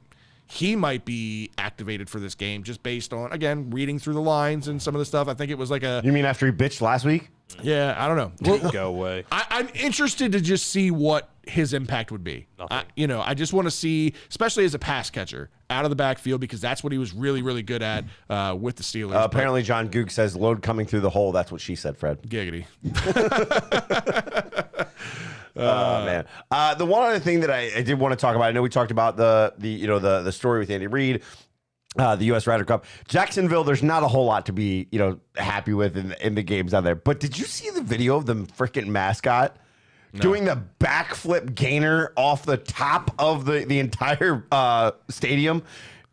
he might be activated for this game just based on, again, reading through the lines and some of the stuff. I think it was like a... You mean after he bitched last week? Yeah, I don't know. Go away. I'm interested to just see what his impact would be. I just want to see, especially as a pass catcher, out of the backfield, because that's what he was really, really good at with the Steelers. Apparently, John Goog says load coming through the hole. That's what she said, Fred. Giggity. Man. The one other thing that I did want to talk about, I know we talked about the story with Andy Reid, the U.S. Ryder Cup. Jacksonville, there's not a whole lot to be happy with in the games out there. But did you see the video of the freaking mascot doing the backflip gainer off the top of the entire stadium,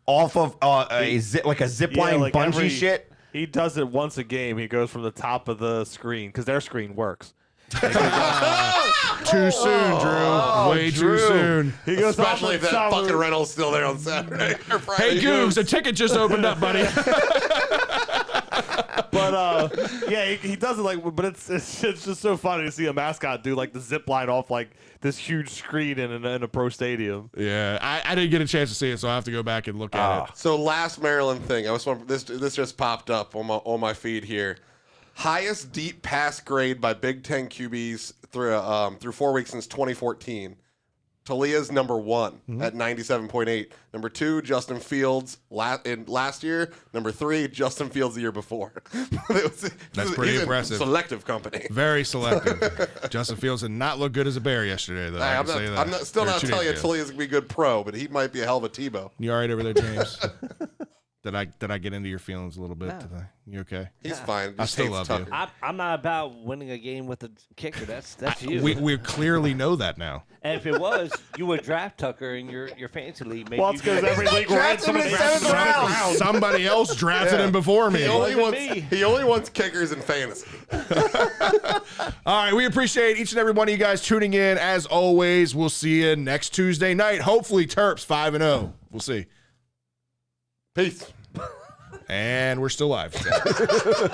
off of a zip line bungee shit? He does it once a game. He goes from the top of the screen because their screen works. Too soon, Drew. Way too soon. He goes Especially if that fucking rental's still there on Saturday or Friday. Hey, Googs, the ticket just opened up, buddy. But he does it but it's just so funny to see a mascot do like the zip line off like this huge screen in a pro stadium. Yeah, I didn't get a chance to see it, so I have to go back and look at it. So last Maryland thing, this just popped up on my feed here. Highest deep pass grade by Big Ten QBs through 4 weeks since 2014. Talia's number 1 at 97.8. Number 2, Justin Fields last year. Number 3, Justin Fields the year before. That's pretty impressive. Selective company. Very selective. Justin Fields did not look good as a Bear yesterday, though. I'm still not telling you Talia's gonna be a good pro, but he might be a hell of a Tebow. You all right over there, James? Did I get into your feelings a little bit today? You okay? He's fine. I still love you. I'm not about winning a game with a kicker. That's you. We clearly know that now. And if it was, you would draft Tucker in your fantasy league. Maybe well, it's because every league we're in, somebody drafted him in the 7th round. Somebody else drafted him before me. He only wants kickers in fantasy. All right, we appreciate each and every one of you guys tuning in. As always, we'll see you next Tuesday night. Hopefully, Terps 5-0. We'll see. Peace. And we're still live.